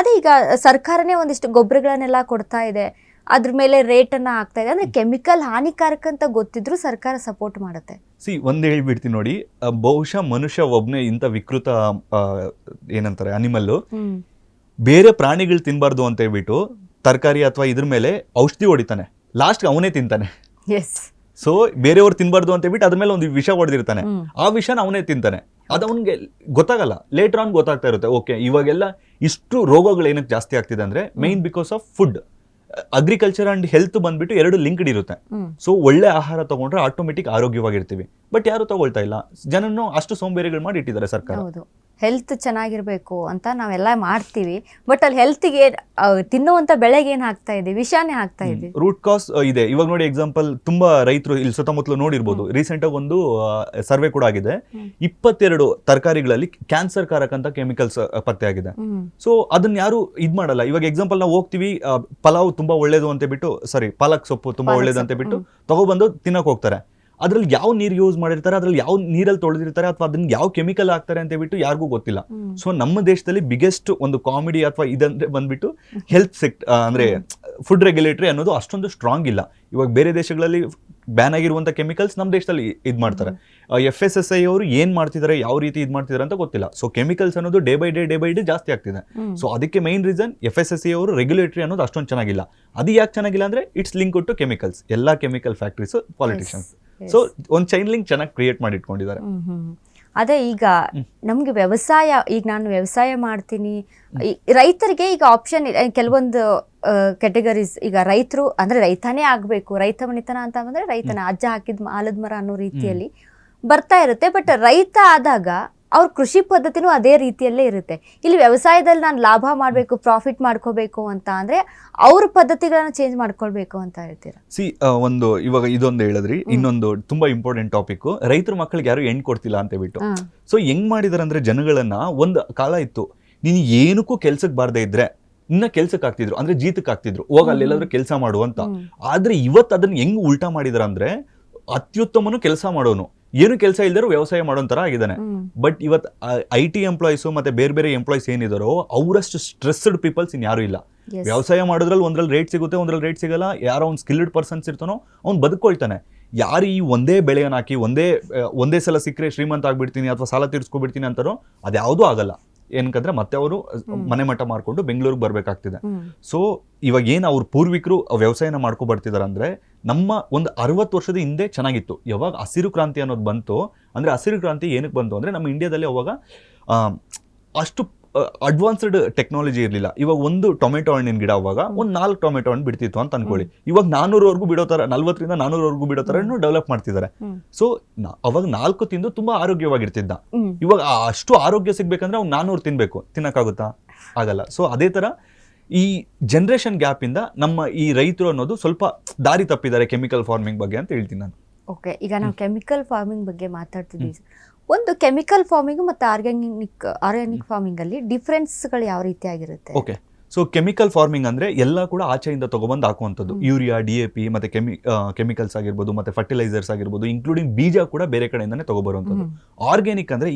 ಅದೇ ಈಗ ಸರ್ಕಾರನೇ ಒಂದಿಷ್ಟು ಗೊಬ್ಬರಗಳನ್ನೆಲ್ಲ ಕೊಡ್ತಾ ಇದೆ, ಅದ್ರ ಮೇಲೆ ರೇಟ್ ಅನ್ನ ಹಾಕ್ತಾ ಇದೆ. ಅಂದ್ರೆ ಕೆಮಿಕಲ್ ಹಾನಿಕಾರಕ ಅಂತ ಗೊತ್ತಿದ್ರು ಸರ್ಕಾರ ಸಪೋರ್ಟ್ ಮಾಡುತ್ತೆ. ಒಂದ್ ಹೇಳ್ಬಿಡ್ತೀನಿ ನೋಡಿ, ಬಹುಶಃ ಮನುಷ್ಯ ಒಬ್ನೇ ಇಂಥ ವಿಕೃತ ಏನಂತಾರೆ ಅನಿಮಲ್, ಬೇರೆ ಪ್ರಾಣಿಗಳು ತಿನ್ಬಾರ್ದು ಅಂತ ಹೇಳ್ಬಿಟ್ಟು ತರಕಾರಿ ಅಥವಾ ಇದ್ರ ಮೇಲೆ ಔಷಧಿ ಹೊಡಿತಾನೆ, ಲಾಸ್ಟ್ ಅವನೇ ತಿಂತಾನೆ. ಸೊ ಬೇರೆಯವ್ರು ತಿನ್ಬಾರ್ದು ಅಂತ ಹೇಳ್ಬಿಟ್ಟು ಅದ್ರ ಮೇಲೆ ಒಂದು ವಿಷ ಹೊಡೆದಿರ್ತಾನೆ, ಆ ವಿಷನ ಅವನೇ ತಿಂತಾನೆ. ಅದು ಅವನಿಗೆ ಗೊತ್ತಾಗಲ್ಲ, ಲೇಟರ್ ಆನ್ ಗೊತ್ತಾಗ್ತಾ ಇರುತ್ತೆ. ಓಕೆ, ಇವಾಗೆಲ್ಲ ಇಷ್ಟು ರೋಗಗಳು ಏನಕ್ಕೆ ಜಾಸ್ತಿ ಆಗ್ತಿದೆ ಅಂದ್ರೆ main because of food. Agriculture and health ಬಂದ್ಬಿಟ್ಟು ಎರಡು ಲಿಂಕ್ಡ್ ಇರುತ್ತೆ. ಸೊ ಒಳ್ಳೆ ಆಹಾರ ತಗೊಂಡ್ರೆ ಆಟೋಮೆಟಿಕ್ ಆರೋಗ್ಯವಾಗಿರ್ತೀವಿ. ಬಟ್ ಯಾರು ತಗೊಳ್ತಾ ಇಲ್ಲ, ಜನನು ಅಷ್ಟು ಸೋಂಬೇರಿಗಳು ಮಾಡಿ ಇಟ್ಟಿದ್ದಾರೆ ಸರ್ಕಾರ. ಹೆಲ್ತ್ ಚೆನ್ನಾಗಿರ್ಬೇಕು ಅಂತ ನಾವೆಲ್ಲ ಮಾಡ್ತೀವಿ, ಬಟ್ ಅಲ್ಲಿ ಹೆಲ್ತ್ಗೆ ತಿನ್ನುವಂತ ಬೆಳೆಗೆ ಏನ್ ಹಾಕ್ತಾ ಇದೆ? ವಿಷಾನೇ ಹಾಕ್ತಾ ಇದೆ. ರೂಟ್ ಕಾಸ್ ಇದೆ. ಇವಾಗ ನೋಡಿ ಎಕ್ಸಾಂಪಲ್, ತುಂಬಾ ರೈತರು ಇಲ್ಲಿ ಸುತ್ತಮುತ್ತಲು ನೋಡಿರ್ಬೋದು, ರೀಸೆಂಟ್ ಆಗಿ ಒಂದು ಸರ್ವೆ ಕೂಡ ಆಗಿದೆ. 22 ತರಕಾರಿಗಳಲ್ಲಿ ಕ್ಯಾನ್ಸರ್ ಕಾರಕ ಅಂತ ಕೆಮಿಕಲ್ಸ್ ಪತ್ತೆ ಆಗಿದೆ. ಸೊ ಅದನ್ನ ಯಾರು ಇದ್ ಮಾಡಲ್ಲ. ಇವಾಗ ಎಕ್ಸಾಂಪಲ್ ನಾವು ಹೋಗ್ತೀವಿ, ಪಲಾವ್ ತುಂಬಾ ಒಳ್ಳೇದು ಅಂತ ಬಿಟ್ಟು, ಪಾಲಕ್ ಸೊಪ್ಪು ತುಂಬಾ ಒಳ್ಳೇದು ಅಂತ ಬಿಟ್ಟು ತಗೊಬಂದು ತಿನ್ನಕ್ ಹೋಗ್ತಾರೆ. ಅದ್ರಲ್ಲಿ ಯಾವ ನೀರು ಯೂಸ್ ಮಾಡಿರ್ತಾರೆ, ಅದ್ರಲ್ಲಿ ಯಾವ ನೀರಲ್ಲಿ ತೊಳೆದಿರ್ತಾರೆ, ಅಥವಾ ಅದನ್ನ ಯಾವ ಕೆಮಿಕಲ್ ಹಾಕ್ತಾರೆ ಅಂತ ಹೇಳ್ಬಿಟ್ಟು ಯಾರಿಗೂ ಗೊತ್ತಿಲ್ಲ. ಸೊ ನಮ್ಮ ದೇಶದಲ್ಲಿ ಬಿಗ್ಗೆಸ್ಟ್ ಒಂದು ಕಾಮಿಡಿ ಅಥವಾ ಇದಂದ್ರೆ ಬಂದ್ಬಿಟ್ಟು ಹೆಲ್ತ್ ಅಂದ್ರೆ ಫುಡ್ ರೆಗ್ಯುಲೇಟರಿ ಅನ್ನೋದು ಅಷ್ಟೊಂದು ಸ್ಟ್ರಾಂಗ್ ಇಲ್ಲ. ಇವಾಗ ಬೇರೆ ದೇಶಗಳಲ್ಲಿ ಬ್ಯಾನ್ ಆಗಿರುವಂತ ಕೆಮಿಕಲ್ಸ್ ನಮ್ಮ ದೇಶದಲ್ಲಿ ಇದ್ ಮಾಡ್ತಾರೆ. FSSAI ಅವರು ಏನ್ ಮಾಡ್ತಿದ್ದಾರೆ, ಯಾವ ರೀತಿ ಇದ್ ಮಾಡ್ತಿದ್ದಾರೆ ಅಂತ ಗೊತ್ತಿಲ್ಲ. ಸೊ ಕೆಮಿಕಲ್ಸ್ ಅನ್ನೋದು ಡೇ ಬೈ ಡೇ ಜಾಸ್ತಿ ಆಗ್ತಿದೆ. ಸೊ ಅದಕ್ಕೆ ಮೈನ್ ರೀಸನ್ FSSAI ಅವರು ರೆಗ್ಯುಲೇಟರಿ ಅನ್ನೋದು ಅಷ್ಟೊಂದು ಚೆನ್ನಾಗಿಲ್ಲ. ಅದು ಯಾಕೆ ಚೆನ್ನಾಗಿಲ್ಲ ಅಂದ್ರೆ ಇಟ್ಸ್ ಲಿಂಕ್ ಟು ಕೆಮಿಕಲ್ಸ್. ಎಲ್ಲಾ ಕೆಮಿಕಲ್ ಫ್ಯಾಕ್ಟ್ರೀಸ್ ಪಾಲಿಟಿಷಿಯನ್ಸ್. ಸೊ ಒಂದು ಚೈನ್ ಲಿಂಕ್ ಚೆನ್ನಾಗಿ ಕ್ರಿಯೇಟ್ ಮಾಡಿ ಇಟ್ಕೊಂಡಿದ್ದಾರೆ. ಅದೇ ಈಗ ನಮ್ಗೆ ವ್ಯವಸಾಯ, ಈಗ ನಾನು ವ್ಯವಸಾಯ ಮಾಡ್ತೀನಿ, ರೈತರಿಗೆ ಈಗ ಆಪ್ಷನ್ ಕೆಲವೊಂದು ಕೆಟಗರೀಸ್, ಈಗ ರೈತರು ಅಂದ್ರೆ ರೈತನೇ ಆಗ್ಬೇಕು, ರೈತ ಮನಿತನ ಅಂತ ಬಂದ್ರೆ ರೈತನ ಅಜ್ಜ ಹಾಕಿದ ಆಲದ ಮರ ಅನ್ನೋ ರೀತಿಯಲ್ಲಿ ಬರ್ತಾ ಇರುತ್ತೆ. ಬಟ್ ರೈತ ಆದಾಗ ಅವ್ರ ಕೃಷಿ ಪದ್ಧತಿನೂ ಅದೇ ರೀತಿಯಲ್ಲೇ ಇರುತ್ತೆ. ಇಲ್ಲಿ ವ್ಯವಸಾಯದಲ್ಲಿ ನಾನು ಲಾಭ ಮಾಡಬೇಕು, ಪ್ರಾಫಿಟ್ ಮಾಡ್ಕೋಬೇಕು ಅಂತ ಅಂದ್ರೆ ಅವ್ರ ಪದ್ಧತಿಗಳನ್ನ ಚೇಂಜ್ ಮಾಡ್ಕೊಳ್ಬೇಕು ಅಂತ ಹೇಳ್ತೀರಾ? ಒಂದು ಇವಾಗ ಇದೊಂದು ಹೇಳಿದ್ರಿ, ಇನ್ನೊಂದು ತುಂಬಾ ಇಂಪಾರ್ಟೆಂಟ್ ಟಾಪಿಕ್, ರೈತರ ಮಕ್ಕಳಿಗೆ ಯಾರು ಹೆಣ್ಣು ಕೊಡ್ತಿಲ್ಲ ಅಂತ ಹೇಳ್ಬಿಟ್ಟು. ಸೊ ಹೆಂಗ್ ಮಾಡಿದಾರೆ ಅಂದ್ರೆ ಜನಗಳನ್ನ, ಒಂದು ಕಾಲ ಇತ್ತು ನೀನು ಏನಕ್ಕೂ ಕೆಲ್ಸಕ್ಕೆ ಬಾರ್ದೇ ಇದ್ರೆ ಇನ್ನ ಕೆಲ್ಸಕ್ಕೆ ಆಗ್ತಿದ್ರು, ಅಂದ್ರೆ ಜೀತಕ್ಕೆ ಆಗ್ತಿದ್ರು, ಹೋಗ ಅಲ್ಲೆಲ್ಲಾದ್ರೂ ಕೆಲಸ ಮಾಡುವಂತ. ಆದ್ರೆ ಇವತ್ತು ಅದನ್ನ ಹೆಂಗ್ ಉಲ್ಟಾ ಮಾಡಿದಾರ ಅಂದ್ರೆ ಅತ್ಯುತ್ತಮನು ಕೆಲಸ ಮಾಡೋನು, ಏನು ಕೆಲಸ ಇಲ್ದರೂ ವ್ಯವಸಾಯ ಮಾಡೋಂತರ ಆಗಿದ್ದಾನೆ. ಬಟ್ ಇವತ್ತು IT ಎಂಪ್ಲಾಯೀಸ್ ಮತ್ತೆ ಬೇರೆ ಬೇರೆ ಎಂಪ್ಲಾಯೀಸ್ ಏನಿದಾರೋ ಅವರಷ್ಟು ಸ್ಟ್ರೆಸ್ಡ್ ಪೀಪಲ್ಸ್ ಇನ್ಯಾರು ಇಲ್ಲ. ವ್ಯವಸಾಯ ಮಾಡೋದ್ರಲ್ಲಿ ಒಂದ್ರಲ್ಲಿ ರೇಟ್ ಸಿಗುತ್ತೆ, ಒಂದ್ರಲ್ಲಿ ರೇಟ್ ಸಿಗಲ್ಲ. ಯಾರೋ ಒಂದು ಸ್ಕಿಲ್ಡ್ ಪರ್ಸನ್ಸ್ ಇರ್ತಾನೋ ಅವ್ನು ಬದುಕೊಳ್ತಾನೆ. ಯಾರು ಈ ಒಂದೇ ಬೆಳೆಯನ್ನು ಹಾಕಿ ಒಂದೇ ಸಲ ಸಿಕ್ಕರೆ ಶ್ರೀಮಂತ ಆಗ್ಬಿಡ್ತೀನಿ ಅಥವಾ ಸಾಲ ತೀರ್ಸ್ಕೊಬಿಡ್ತೀನಿ ಅಂತಾರೋ ಅದ್ಯಾವುದೂ ಆಗಲ್ಲ. ಏನಕ್ಕಂದ್ರೆ ಮತ್ತೆ ಅವರು ಮನೆ ಮಠ ಮಾಡ್ಕೊಂಡು ಬೆಂಗಳೂರಿಗೆ ಬರ್ಬೇಕಾಗ್ತಿದೆ. ಸೊ ಇವಾಗ ಏನ್ ಅವ್ರ ಪೂರ್ವಿಕರು ವ್ಯವಸಾಯನ ಮಾಡ್ಕೊ ಬರ್ತಿದಾರೆ ಅಂದ್ರೆ ನಮ್ಮ ಒಂದು 60 ವರ್ಷದ ಹಿಂದೆ ಚೆನ್ನಾಗಿತ್ತು. ಯಾವಾಗ ಹಸಿರು ಕ್ರಾಂತಿ ಅನ್ನೋದು ಬಂತು, ಅಂದ್ರೆ ಹಸಿರು ಕ್ರಾಂತಿ ಏನಕ್ಕೆ ಬಂತು ಅಂದ್ರೆ ನಮ್ಮ ಇಂಡಿಯಾದಲ್ಲಿ ಅವಾಗ ಅಷ್ಟು ಅಡ್ವಾನ್ಸ್ಡ್ ಟೆಕ್ನಾಲಜಿ ಇರಲಿಲ್ಲ. ಇವಾಗ ಒಂದು ಟೊಮೆಟೊ ಹಣ್ಣಿನ ಗಿಡ ಅವಾಗ ಒಂದು 4 ಟೊಮೆಟೊ ಹಣ್ಣು ಬಿಡ್ತಿತ್ತು ಅಂತ ಅನ್ಕೊಳ್ಳಿ. ಇವಾಗ 400ವರೆಗೂ ಬಿಡೋ ತರ, 40ರಿಂದ 400ವರೆಗೂ ಬಿಡೋ ತರ ಡೆವಲಪ್ ಮಾಡ್ತಿದ್ದಾರೆ. ಸೊ ಅವಾಗ 4 ತಿಂದು ತುಂಬಾ ಆರೋಗ್ಯವಾಗಿರ್ತಿದ್ದ. ಇವಾಗ ಅಷ್ಟು ಆರೋಗ್ಯ ಸಿಗ್ಬೇಕಂದ್ರೆ ಅವ್ನು 400 ತಿನ್ಬೇಕು, ತಿನ್ನಕ್ಕಾಗುತ್ತಾ? ಆಗಲ್ಲ. ಸೊ ಅದೇ ತರ ಈ ಜನರೇಷನ್ ಗ್ಯಾಪ್ ಇಂದ ನಮ್ಮ ಈ ರೈತರು ಅನ್ನೋದು ಸ್ವಲ್ಪ ದಾರಿ ತಪ್ಪಿದ್ದಾರೆ ಕೆಮಿಕಲ್ ಫಾರ್ಮಿಂಗ್ ಬಗ್ಗೆ ಅಂತ ಹೇಳ್ತೀನಿ ನಾನು. ಓಕೆ, ಈಗ ನಾವು ಕೆಮಿಕಲ್ ಫಾರ್ಮಿಂಗ್ ಬಗ್ಗೆ ಮಾತಾಡ್ತಿದ್ದೀವಿ. ಒಂದು ಕೆಮಿಕಲ್ ಫಾರ್ಮಿಂಗ್ ಮತ್ತು ಆರ್ಗ್ಯಾನಿಕ್ ಫಾರ್ಮಿಂಗ್ ಅಲ್ಲಿ ಡಿಫ್ರೆನ್ಸ್ಗಳು ಯಾವ ರೀತಿ ಆಗಿರುತ್ತೆ? ಓಕೆ, ಸೊ ಕೆಮಿಕಲ್ ಫಾರ್ಮಿಂಗ್ ಅಂದ್ರೆ ಎಲ್ಲ ಕೂಡ ಆಚೆಯಿಂದ ತಗೊಬಂದು ಹಾಕುವಂಥದ್ದು. ಯೂರಿಯಾ, DAP ಮತ್ತೆ ಕೆಮಿಕಲ್ಸ್ ಆಗಿರ್ಬೋದು, ಮತ್ತೆ ಫರ್ಟಿಲೈಸರ್ಸ್ ಆಗಿರ್ಬೋದು, ಇನ್ಕ್ಲೂಡಿಂಗ್ ಬೀಜ ಕೂಡ ಬೇರೆ ಕಡೆಯಿಂದಾನೆ ತಗೊಬರುವಂಥದ್ದು. ಆರ್ಗ್ಯಾನಿಕ್ ಅಂದ್ರೆ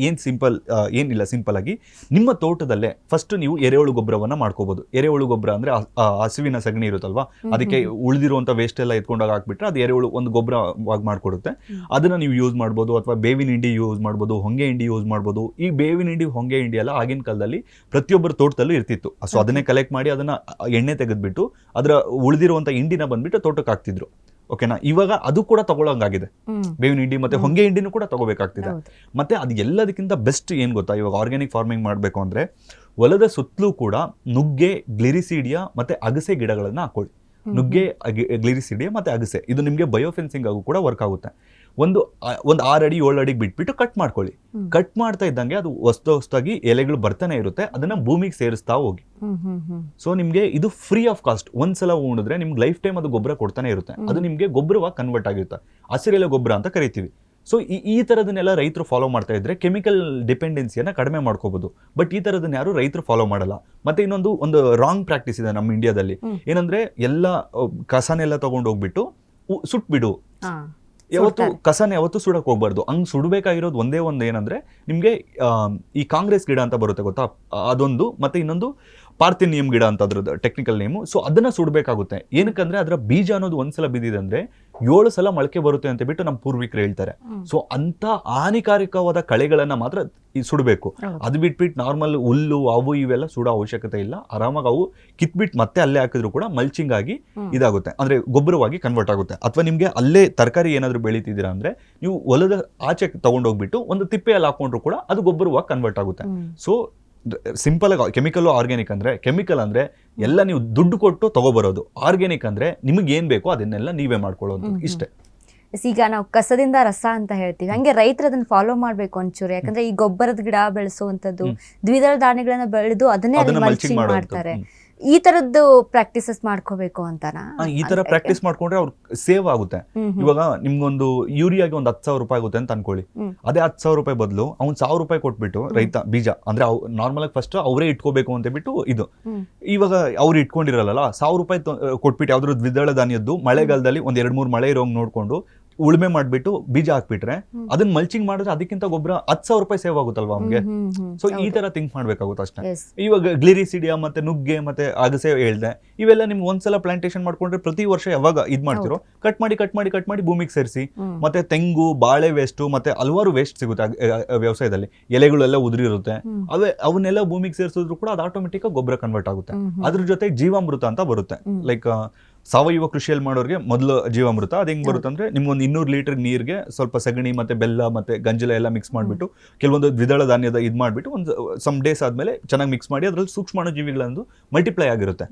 ಏನಿಲ್ಲ, ಸಿಂಪಲ್ ಆಗಿ ನಿಮ್ಮ ತೋಟದಲ್ಲೇ ಫಸ್ಟ್ ನೀವು ಎರೆಹುಳು ಗೊಬ್ಬರವನ್ನ ಮಾಡ್ಕೋಬಹುದು. ಎರೆಹುಳು ಗೊಬ್ಬರ ಅಂದ್ರೆ ಹಸುವಿನ ಸಗಣಿ ಇರುತ್ತಲ್ವಾ, ಅದಕ್ಕೆ ಉಳಿದಿರುವಂತ ವೇಸ್ಟ್ ಎಲ್ಲ ಎತ್ಕೊಂಡಾಗ ಹಾಕ್ಬಿಟ್ರೆ ಅದು ಎರೆಹುಳು ಒಂದು ಗೊಬ್ಬರವಾಗಿ ಮಾಡ್ಕೊಡುತ್ತೆ. ಅದನ್ನ ನೀವು ಯೂಸ್ ಮಾಡ್ಬೋದು, ಅಥವಾ ಬೇವಿನ ಹಿಂಡಿ ಯೂಸ್ ಮಾಡ್ಬೋದು, ಹೊಂಗೆ ಹಿಂಡಿ ಯೂಸ್ ಮಾಡ್ಬೋದು. ಈ ಬೇವಿನ ಹಿಂಡಿ, ಹೊಂಗೆ ಹಿಂಡಿ ಎಲ್ಲ ಆಗಿನ ಕಾಲದಲ್ಲಿ ಪ್ರತಿಯೊಬ್ಬರ ತೋಟದಲ್ಲೂ ಇರ್ತಿತ್ತು. ಸೊ ಅದನ್ನೇ ಕಲೆಕ್ಟ್ ಮಾಡಿ ಅದನ್ನ ಎಣ್ಣೆ ತೆಗೆದ್ಬಿಟ್ಟು ಅದರ ಉಳಿದಿರುವಂತ ಹಿಂಡಿನ ಬಂದ್ಬಿಟ್ಟು ತೋಟಕ್ಕೆ ಹಾಕ್ತಿದ್ರು. ಓಕೆನಾ, ಇವಾಗ ಅದು ಕೂಡ ತಗೊಳ್ಳಂಗಾಗಿದೆ. ಬೇವಿನ ಹಿಂಡಿ ಮತ್ತೆ ಹೊಂಗೆ ಹಿಂಡಿನೂ ಕೂಡ ತಗೋಬೇಕಾಗ್ತಿದೆ. ಮತ್ತೆ ಅದು ಎಲ್ಲದಕ್ಕಿಂತ ಬೆಸ್ಟ್ ಏನ್ ಗೊತ್ತಾ, ಇವಾಗ ಆರ್ಗ್ಯಾನಿಕ್ ಫಾರ್ಮಿಂಗ್ ಮಾಡಬೇಕು ಅಂದ್ರೆ ಹೊಲದ ಸುತ್ತಲೂ ಕೂಡ ನುಗ್ಗೆ, ಗ್ಲಿರಿಸೀಡಿಯಾ ಮತ್ತೆ ಅಗಸೆ ಗಿಡಗಳನ್ನ ಹಾಕೊಳ್ಳಿ. ನುಗ್ಗೆ, ಗ್ಲಿರಿಸೀಡಿಯಾ ಮತ್ತೆ ಅಗಸೆ, ಇದು ನಿಮಗೆ ಬಯೋಫೆನ್ಸಿಂಗ್ ಆಗು ಕೂಡ ವರ್ಕ್ ಆಗುತ್ತೆ. ಒಂದು 6 ಅಡಿ 7 ಅಡಿಗೆ ಬಿಟ್ಬಿಟ್ಟು ಕಟ್ ಮಾಡ್ಕೊಳ್ಳಿ. ಕಟ್ ಮಾಡ್ತಾ ಇದ್ದಂಗೆ ಅದು ಹೊಸದಾಗಿ ಎಲೆಗಳು ಬರ್ತಾನೆ ಇರುತ್ತೆ, ಅದನ್ನ ಭೂಮಿಗೆ ಸೇರಿಸ್ತಾ ಹೋಗಿ. ಸೊ ನಿಮ್ಗೆ ಇದು ಫ್ರೀ ಆಫ್ ಕಾಸ್ಟ್. ಒಂದ್ಸಲ ಉಣಿದ್ರೆ ನಿಮ್ಗೆ ಲೈಫ್ ಟೈಮ್ ಅದು ಗೊಬ್ಬರ ಕೊಡ್ತಾನೆ ಇರುತ್ತೆ. ಅದು ನಿಮ್ಗೆ ಗೊಬ್ಬರವಾಗಿ ಕನ್ವರ್ಟ್ ಆಗಿರುತ್ತೆ. ಹಸಿರೆಲೆ ಗೊಬ್ಬರ ಅಂತ ಕರಿತೀವಿ. ಸೊ ಈ ತರದನ್ನೆಲ್ಲ ರೈತರು ಫಾಲೋ ಮಾಡ್ತಾ ಇದ್ರೆ ಕೆಮಿಕಲ್ ಡಿಪೆಂಡೆನ್ಸಿಯನ್ನ ಕಡಿಮೆ ಮಾಡ್ಕೋಬಹುದು. ಬಟ್ ಈ ತರದನ್ನ ಯಾರು ರೈತರು ಫಾಲೋ ಮಾಡಲ್ಲ. ಮತ್ತೆ ಒಂದು ರಾಂಗ್ ಪ್ರಾಕ್ಟೀಸ್ ಇದೆ ನಮ್ಮ ಇಂಡಿಯಾದಲ್ಲಿ. ಏನಂದ್ರೆ ಎಲ್ಲ ಕಸನೆಲ್ಲ ತಗೊಂಡು ಹೋಗ್ಬಿಟ್ಟು ಸುಟ್ಬಿಡು. ಕಸನ ಯಾವತ್ತು ಸುಡಕ್ ಹೋಗ್ಬಾರ್ದು. ಹಂಗ್ ಸುಡಬೇಕಾಗಿರೋದು ಒಂದೇ ಏನಂದ್ರೆ ನಿಮ್ಗೆ ಈ ಕಾಂಗ್ರೆಸ್ ಗಿಡ ಅಂತ ಬರುತ್ತೆ ಗೊತ್ತಾ, ಅದೊಂದು, ಮತ್ತೆ ಇನ್ನೊಂದು ಪಾರ್ಥೇನಿಯಂ ಗಿಡ ಅಂತ ಅದ್ರದ್ದು ಟೆಕ್ನಿಕಲ್ ನೇಮು. ಸೊ ಅದನ್ನ ಸುಡಬೇಕಾಗುತ್ತೆ. ಏನಕ್ಕಂದ್ರೆ ಅದರ ಬೀಜ ಅನ್ನೋದು ಒಂದ್ಸಲ ಬಿದ್ದಿದೆ ಅಂದ್ರೆ 7 ಸಲ ಮೊಳಕೆ ಬರುತ್ತೆ ಅಂತ ಬಿಟ್ಟು ನಮ್ಮ ಪೂರ್ವಿಕರು ಹೇಳ್ತಾರೆ. ಸೊ ಅಂತ ಹಾನಿಕಾರಕವಾದ ಕಳೆಗಳನ್ನ ಮಾತ್ರ ಸುಡಬೇಕು. ಅದು ಬಿಟ್ಬಿಟ್ಟು ನಾರ್ಮಲ್ ಹುಲ್ಲು ಅವು ಇವೆಲ್ಲ ಸುಡೋ ಅವಶ್ಯಕತೆ ಇಲ್ಲ. ಆರಾಮಾಗಿ ಅವು ಕಿತ್ಬಿಟ್ಟು ಮತ್ತೆ ಅಲ್ಲೇ ಹಾಕಿದ್ರು ಕೂಡ ಮಲ್ಚಿಂಗ್ ಆಗಿ ಇದಾಗುತ್ತೆ, ಅಂದ್ರೆ ಗೊಬ್ಬರವಾಗಿ ಕನ್ವರ್ಟ್ ಆಗುತ್ತೆ. ಅಥವಾ ನಿಮ್ಗೆ ಅಲ್ಲೇ ತರಕಾರಿ ಏನಾದ್ರು ಬೆಳೀತಿದ್ದೀರಾ ಅಂದ್ರೆ ನೀವು ಹೊಲದ ಆಚೆ ತಗೊಂಡೋಗ್ಬಿಟ್ಟು ಒಂದು ತಿಪ್ಪೆಯಲ್ಲಿ ಹಾಕೊಂಡ್ರು ಕೂಡ ಅದು ಗೊಬ್ಬರವಾಗಿ ಕನ್ವರ್ಟ್ ಆಗುತ್ತೆ. ಸೊ ಸಿಂಪಲ್ ಆಗಿ ಕೆಮಿಕಲ್, ಆರ್ಗ್ಯಾನಿಕ್ ಅಂದ್ರೆ ಕೆಮಿಕಲ್ ಅಂದ್ರೆ ಎಲ್ಲ ನೀವು ದುಡ್ಡು ಕೊಟ್ಟು ತಗೋಬರೋದು. ಆರ್ಗ್ಯಾನಿಕ್ ಅಂದ್ರೆ ನಿಮಗೆ ಏನ್ ಬೇಕೋ ಅದನ್ನೆಲ್ಲ ನೀವೇ ಮಾಡ್ಕೊಳ್ಳೋದು, ಇಷ್ಟೇ. ಈಗ ನಾವು ಕಸದಿಂದ ರಸ ಅಂತ ಹೇಳ್ತೀವಿ, ಹಂಗೆ ರೈತರು ಅದನ್ನ ಫಾಲೋ ಮಾಡ್ಬೇಕು ಒಂಚೂರು. ಯಾಕಂದ್ರೆ ಈ ಗೊಬ್ಬರದ ಗಿಡ ಬೆಳೆಸುವಂತದ್ದು, ದ್ವಿದಳ ಧಾನ್ಯಗಳನ್ನ ಬೆಳೆದು ಅದನ್ನೇ ಮಲ್ಚಿಂಗ್ ಮಾಡ್ತಾರೆ. ಈ ತರದ್ದು ಪ್ರಾಕ್ಟೀಸಸ್ ಮಾಡ್ಕೋಬೇಕು ಅಂತಾನ? ಈ ತರ ಪ್ರಾಕ್ಟೀಸ್ ಮಾಡ್ಕೊಂಡ್ರೆ ಅವ್ರು ಸೇವ್ ಆಗುತ್ತೆ. ಇವಾಗ ನಿಮ್ಗೊಂದು ಯೂರಿಯಾಗೆ ಒಂದು 10,000 ರೂಪಾಯಿ ಆಗುತ್ತೆ ಅಂತ ಅನ್ಕೊಳ್ಳಿ. ಅದೇ 10,000 ರೂಪಾಯಿ ಬದಲು ಅವ್ನು 1,000 ರೂಪಾಯಿ ಕೊಟ್ಬಿಟ್ಟು ರೈತ ಬೀಜ ಅಂದ್ರೆ ನಾರ್ಮಲ್ ಆಗಿ ಫಸ್ಟ್ ಅವರೇ ಇಟ್ಕೋಬೇಕು ಅಂತ ಬಿಟ್ಟು ಇದು. ಇವಾಗ ಅವ್ರು ಇಟ್ಕೊಂಡಿರಲ್ಲ, 1,000 ರೂಪಾಯಿ ಕೊಟ್ಬಿಟ್ಟು ಯಾವ್ದಾದ್ರು ದ್ವಿದಳ ಧಾನ್ಯದ್ದು ಮಳೆಗಾಲದಲ್ಲಿ ಒಂದ್ 2-3 ಮಳೆ ಇರೋಂಗ್ ನೋಡ್ಕೊಂಡು ಉಳುಮೆ ಮಾಡ್ಬಿಟ್ಟು ಬೀಜ ಹಾಕ್ಬಿಟ್ರೆ ಅದನ್ನ ಮಲ್ಚಿಂಗ್ ಮಾಡಿದ್ರೆ ಅದಕ್ಕಿಂತ ಗೊಬ್ಬರ 10,000 ರೂಪಾಯಿ ಸೇವ್ ಆಗುತ್ತಲ್ವಾ ಅವ್ನಿಗೆ. ಸೊ ಈ ತರ ಥಿಂಕ್ ಮಾಡ್ಬೇಕಾಗುತ್ತೆ ಅಷ್ಟೇ. ಇವಾಗ ಗ್ಲಿರಿಸಿಡಿಯಾ ಮತ್ತೆ ನುಗ್ಗೆ ಮತ್ತೆ ಅಗಸೆ ಹೇಳ್ದೆ, ಇವೆಲ್ಲ ನಿಮ್ಗೆ ಒಂದ್ಸಲ ಪ್ಲಾಂಟೇಶನ್ ಮಾಡ್ಕೊಂಡ್ರೆ ಪ್ರತಿ ವರ್ಷ ಯಾವಾಗ ಇದ್ ಮಾಡ್ತಿರೋ ಕಟ್ ಮಾಡಿ ಭೂಮಿಗೆ ಸೇರಿಸಿ. ಮತ್ತೆ ತೆಂಗು, ಬಾಳೆ ವೇಸ್ಟ್ ಮತ್ತೆ ಹಲವಾರು ವೇಸ್ಟ್ ಸಿಗುತ್ತೆ ವ್ಯವಸಾಯದಲ್ಲಿ. ಎಲೆಗಳೆಲ್ಲ ಉದುರಿರುತ್ತೆ, ಅವನ್ನೆಲ್ಲ ಭೂಮಿಗೆ ಸೇರಿಸಿದ್ರು ಕೂಡ ಅದು ಆಟೋಮೆಟಿಕ್ ಆಗಿ ಗೊಬ್ಬರ ಕನ್ವರ್ಟ್ ಆಗುತ್ತೆ. ಅದ್ರ ಜೊತೆ ಜೀವಾಮೃತ ಅಂತ ಬರುತ್ತೆ. ಲೈಕ್ ಸಾವಯವ ಕೃಷಿಯಲ್ಲಿ ಮಾಡೋರಿಗೆ ಮೊದಲು ಜೀವಾಮೃತ ಅದು ಹೆಂಗ್ ಬರುತ್ತೆ ಅಂದ್ರೆ ನಿಮ್ಗೊಂದು 200 ಲೀಟರ್ ನೀರಿಗೆ ಸ್ವಲ್ಪ ಸಗಣಿ ಮತ್ತೆ ಬೆಲ್ಲ ಮತ್ತೆ ಗಂಜಲ ಎಲ್ಲ ಮಿಕ್ಸ್ ಮಾಡ್ಬಿಟ್ಟು ಕೆಲವೊಂದು ದ್ವಿದಳ ಧಾನ್ಯದ ಇದ್ ಮಾಡ್ಬಿಟ್ಟು ಒಂದು ಸಮ್ ಡೇಸ್ ಆದ್ಮೇಲೆ ಚೆನ್ನಾಗಿ ಮಿಕ್ಸ್ ಮಾಡಿ ಅದ್ರಲ್ಲಿ ಸೂಕ್ಷ್ಮಾಣು ಜೀವಿಗಳಂದು ಮಲ್ಟಿಪ್ಲೈ ಆಗಿರುತ್ತೆ.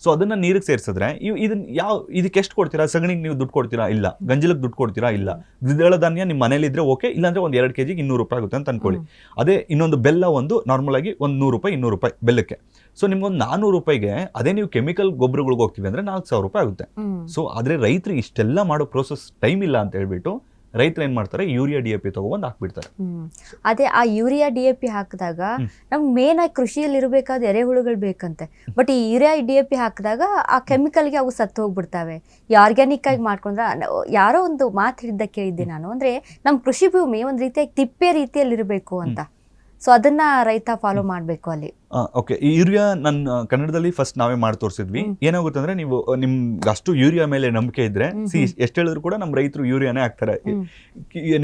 ಸೊ ಅದನ್ನ ನೀರಿಗೆ ಸೇರಿಸಿದ್ರೆ ಇದನ್ನ ಇದಕ್ಕೆ ಎಷ್ಟು ಕೊಡ್ತೀರಾ? ಸಗಣಿಗೆ ನೀವು ದುಡ್ಡು ಕೊಡ್ತೀರಾ? ಇಲ್ಲ. ಗಂಜಲಕ್ಕೆ ದುಡ್ಡು ಕೊಡ್ತೀರಾ? ಇಲ್ಲ. ದ್ವಿದಳ ಧಾನ್ಯ ನಿಮ್ಮ ಮನೇಲಿ ಇದ್ರೆ ಓಕೆ, ಇಲ್ಲಾಂದ್ರೆ ಒಂದು 2 kg 200 ರೂಪಾಯಿ ಆಗುತ್ತೆ ಅಂತ ಅನ್ಕೊಳ್ಳಿ. ಅದೇ ಇನ್ನೊಂದು ಬೆಲ್ಲ ಒಂದು ನಾರ್ಮಲ್ ಆಗಿ ಒಂದು 100 ರೂಪಾಯಿ 200 ರೂಪಾಯಿ ಬೆಲ್ಲಕ್ಕೆ. ಸೊ ನಿಮ್ಗೊಂದು 400 ರೂಪಾಯಿಗೆ ಅದೇ ನೀವು ಕೆಮಿಕಲ್ ಗೊಬ್ಬರಗಳಿಗೆ ಹೋಗ್ತೀವಿ ಅಂದ್ರೆ 4,000 ರೂಪಾಯಿ ಆಗುತ್ತೆ. ಸೊ ಆದ್ರೆ ರೈತರಿಗೆ ಇಷ್ಟೆಲ್ಲ ಮಾಡೋ ಪ್ರೋಸೆಸ್ ಟೈಮ್ ಇಲ್ಲ ಅಂತ ಹೇಳ್ಬಿಟ್ಟು ರೈತರು ಏನ್ ಮಾಡ್ತಾರೆ, ಯೂರಿಯಾ DAP ತಗೊಂಡು ಹಾಕ್ಬಿಡ್ತಾರೆ. ಅದೇ ಆ ಯೂರಿಯಾ DAP ಹಾಕಿದಾಗ ನಮ್ಗೆ ಮೇನ್ ಆಗಿ ಕೃಷಿಯಲ್ಲಿ ಇರಬೇಕಾದ ಎರೆಹುಳುಗಳು ಬೇಕಂತೆ. ಬಟ್ ಈ ಯೂರಿಯಾ DAP ಹಾಕಿದಾಗ ಆ ಕೆಮಿಕಲ್ಗೆ ಅವು ಸತ್ತು ಹೋಗ್ಬಿಡ್ತಾವೆ. ಈ ಆರ್ಗ್ಯಾನಿಕ್ ಆಗಿ ಮಾಡ್ಕೊಂಡ್ರೆ, ಯಾರೋ ಒಂದು ಮಾತು ಹಿಡಿದ ಕೇಳಿದ್ದೆ ನಾನು, ಅಂದ್ರೆ ನಮ್ ಕೃಷಿ ಭೂಮಿ ಒಂದ್ ರೀತಿಯಾಗಿ ತಿಪ್ಪೆ ರೀತಿಯಲ್ಲಿ ಇರಬೇಕು ಅಂತ. ಸೊ ಅದನ್ನ ರೈತ ಫಾಲೋ ಮಾಡ್ಬೇಕು ಅಲ್ಲಿ. ಓಕೆ, ಈ ಯೂರಿಯಾ ನನ್ನ ಕನ್ನಡದಲ್ಲಿ ಫಸ್ಟ್ ನಾವೇ ಮಾಡಿ ತೋರಿಸಿದ್ವಿ. ಏನಾಗುತ್ತೆ ಅಂದ್ರೆ ನೀವು ನಿಮ್ಗೆ ಅಷ್ಟು ಯೂರಿಯಾ ಮೇಲೆ ನಂಬಿಕೆ ಇದ್ರೆ ಎಷ್ಟು ಹೇಳಿದ್ರು ಕೂಡ ನಮ್ಮ ರೈತರು ಯೂರಿಯಾನೇ ಹಾಕ್ತಾರೆ.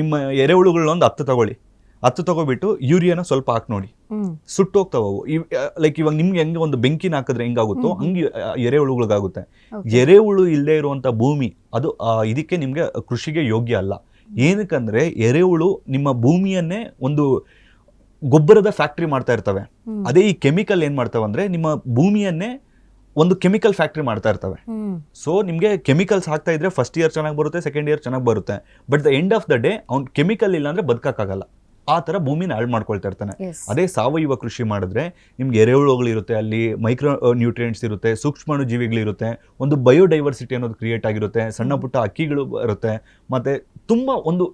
ನಿಮ್ಮ ಎರೆಹುಳುಗಳನ್ನ ಒಂದು 10 ತಗೊಳ್ಳಿ, 10 ತಗೋಬಿಟ್ಟು ಯೂರಿಯಾನ ಸ್ವಲ್ಪ ಹಾಕಿ ನೋಡಿ, ಸುಟ್ಟು ಹೋಗ್ತಾವ ಅವು. ಲೈಕ್ ಇವಾಗ ನಿಮ್ಗೆ ಹೆಂಗೆ ಒಂದು ಬೆಂಕಿನ ಹಾಕಿದ್ರೆ ಹೆಂಗಾಗುತ್ತೋ ಹಂಗೆ ಎರೆಹುಳುಗಳಿಗಾಗುತ್ತೆ. ಎರೆಹುಳು ಇಲ್ಲದೆ ಇರುವಂತ ಭೂಮಿ ಅದು ಇದಕ್ಕೆ ನಿಮ್ಗೆ ಕೃಷಿಗೆ ಯೋಗ್ಯ ಅಲ್ಲ. ಏನಕ್ಕಂದ್ರೆ ಎರೆಹುಳು ನಿಮ್ಮ ಭೂಮಿಯನ್ನೇ ಒಂದು ಗೊಬ್ಬರದ ಫ್ಯಾಕ್ಟ್ರಿ ಮಾಡ್ತಾ ಇರ್ತವೆ. ಅದೇ ಈ ಕೆಮಿಕಲ್ ಏನ್ ಮಾಡ್ತಾವೆ ಅಂದ್ರೆ ನಿಮ್ಮ ಭೂಮಿಯನ್ನೇ ಒಂದು ಕೆಮಿಕಲ್ ಫ್ಯಾಕ್ಟ್ರಿ ಮಾಡ್ತಾ ಇರ್ತವೆ. ಸೊ ನಿಮ್ಗೆ ಕೆಮಿಕಲ್ಸ್ ಹಾಕ್ತಾ ಇದ್ರೆ ಫಸ್ಟ್ ಇಯರ್ ಚೆನ್ನಾಗಿ ಬರುತ್ತೆ, ಸೆಕೆಂಡ್ ಇಯರ್ ಚೆನ್ನಾಗಿ ಬರುತ್ತೆ. But the end of the day ಅವ್ನು ಕೆಮಿಕಲ್ ಇಲ್ಲ ಅಂದ್ರೆ ಬದುಕಕ್ಕಾಗಲ್ಲ. ಆ ತರ ಭೂಮಿನ ಹಾಳು ಮಾಡ್ಕೊಳ್ತಾ ಇರ್ತಾನೆ. Yes. ಅದೇ ಸಾವಯವ ಕೃಷಿ ಮಾಡಿದ್ರೆ ನಿಮ್ಗೆ ಎರೆಹುಳುಗಳಿರುತ್ತೆ, ಅಲ್ಲಿ ಮೈಕ್ರೋ ನ್ಯೂಟ್ರಿಯೆಂಟ್ಸ್ ಇರುತ್ತೆ, ಸೂಕ್ಷ್ಮಾಣು ಜೀವಿಗಳಿರುತ್ತೆ, ಒಂದು ಬಯೋಡೈವರ್ಸಿಟಿ ಅನ್ನೋದು ಕ್ರಿಯೇಟ್ ಆಗಿರುತ್ತೆ, ಸಣ್ಣ ಪುಟ್ಟ ಅಕ್ಕಿಗಳು ಬರುತ್ತೆ, ಮತ್ತೆ ತುಂಬಾ ಒಂದು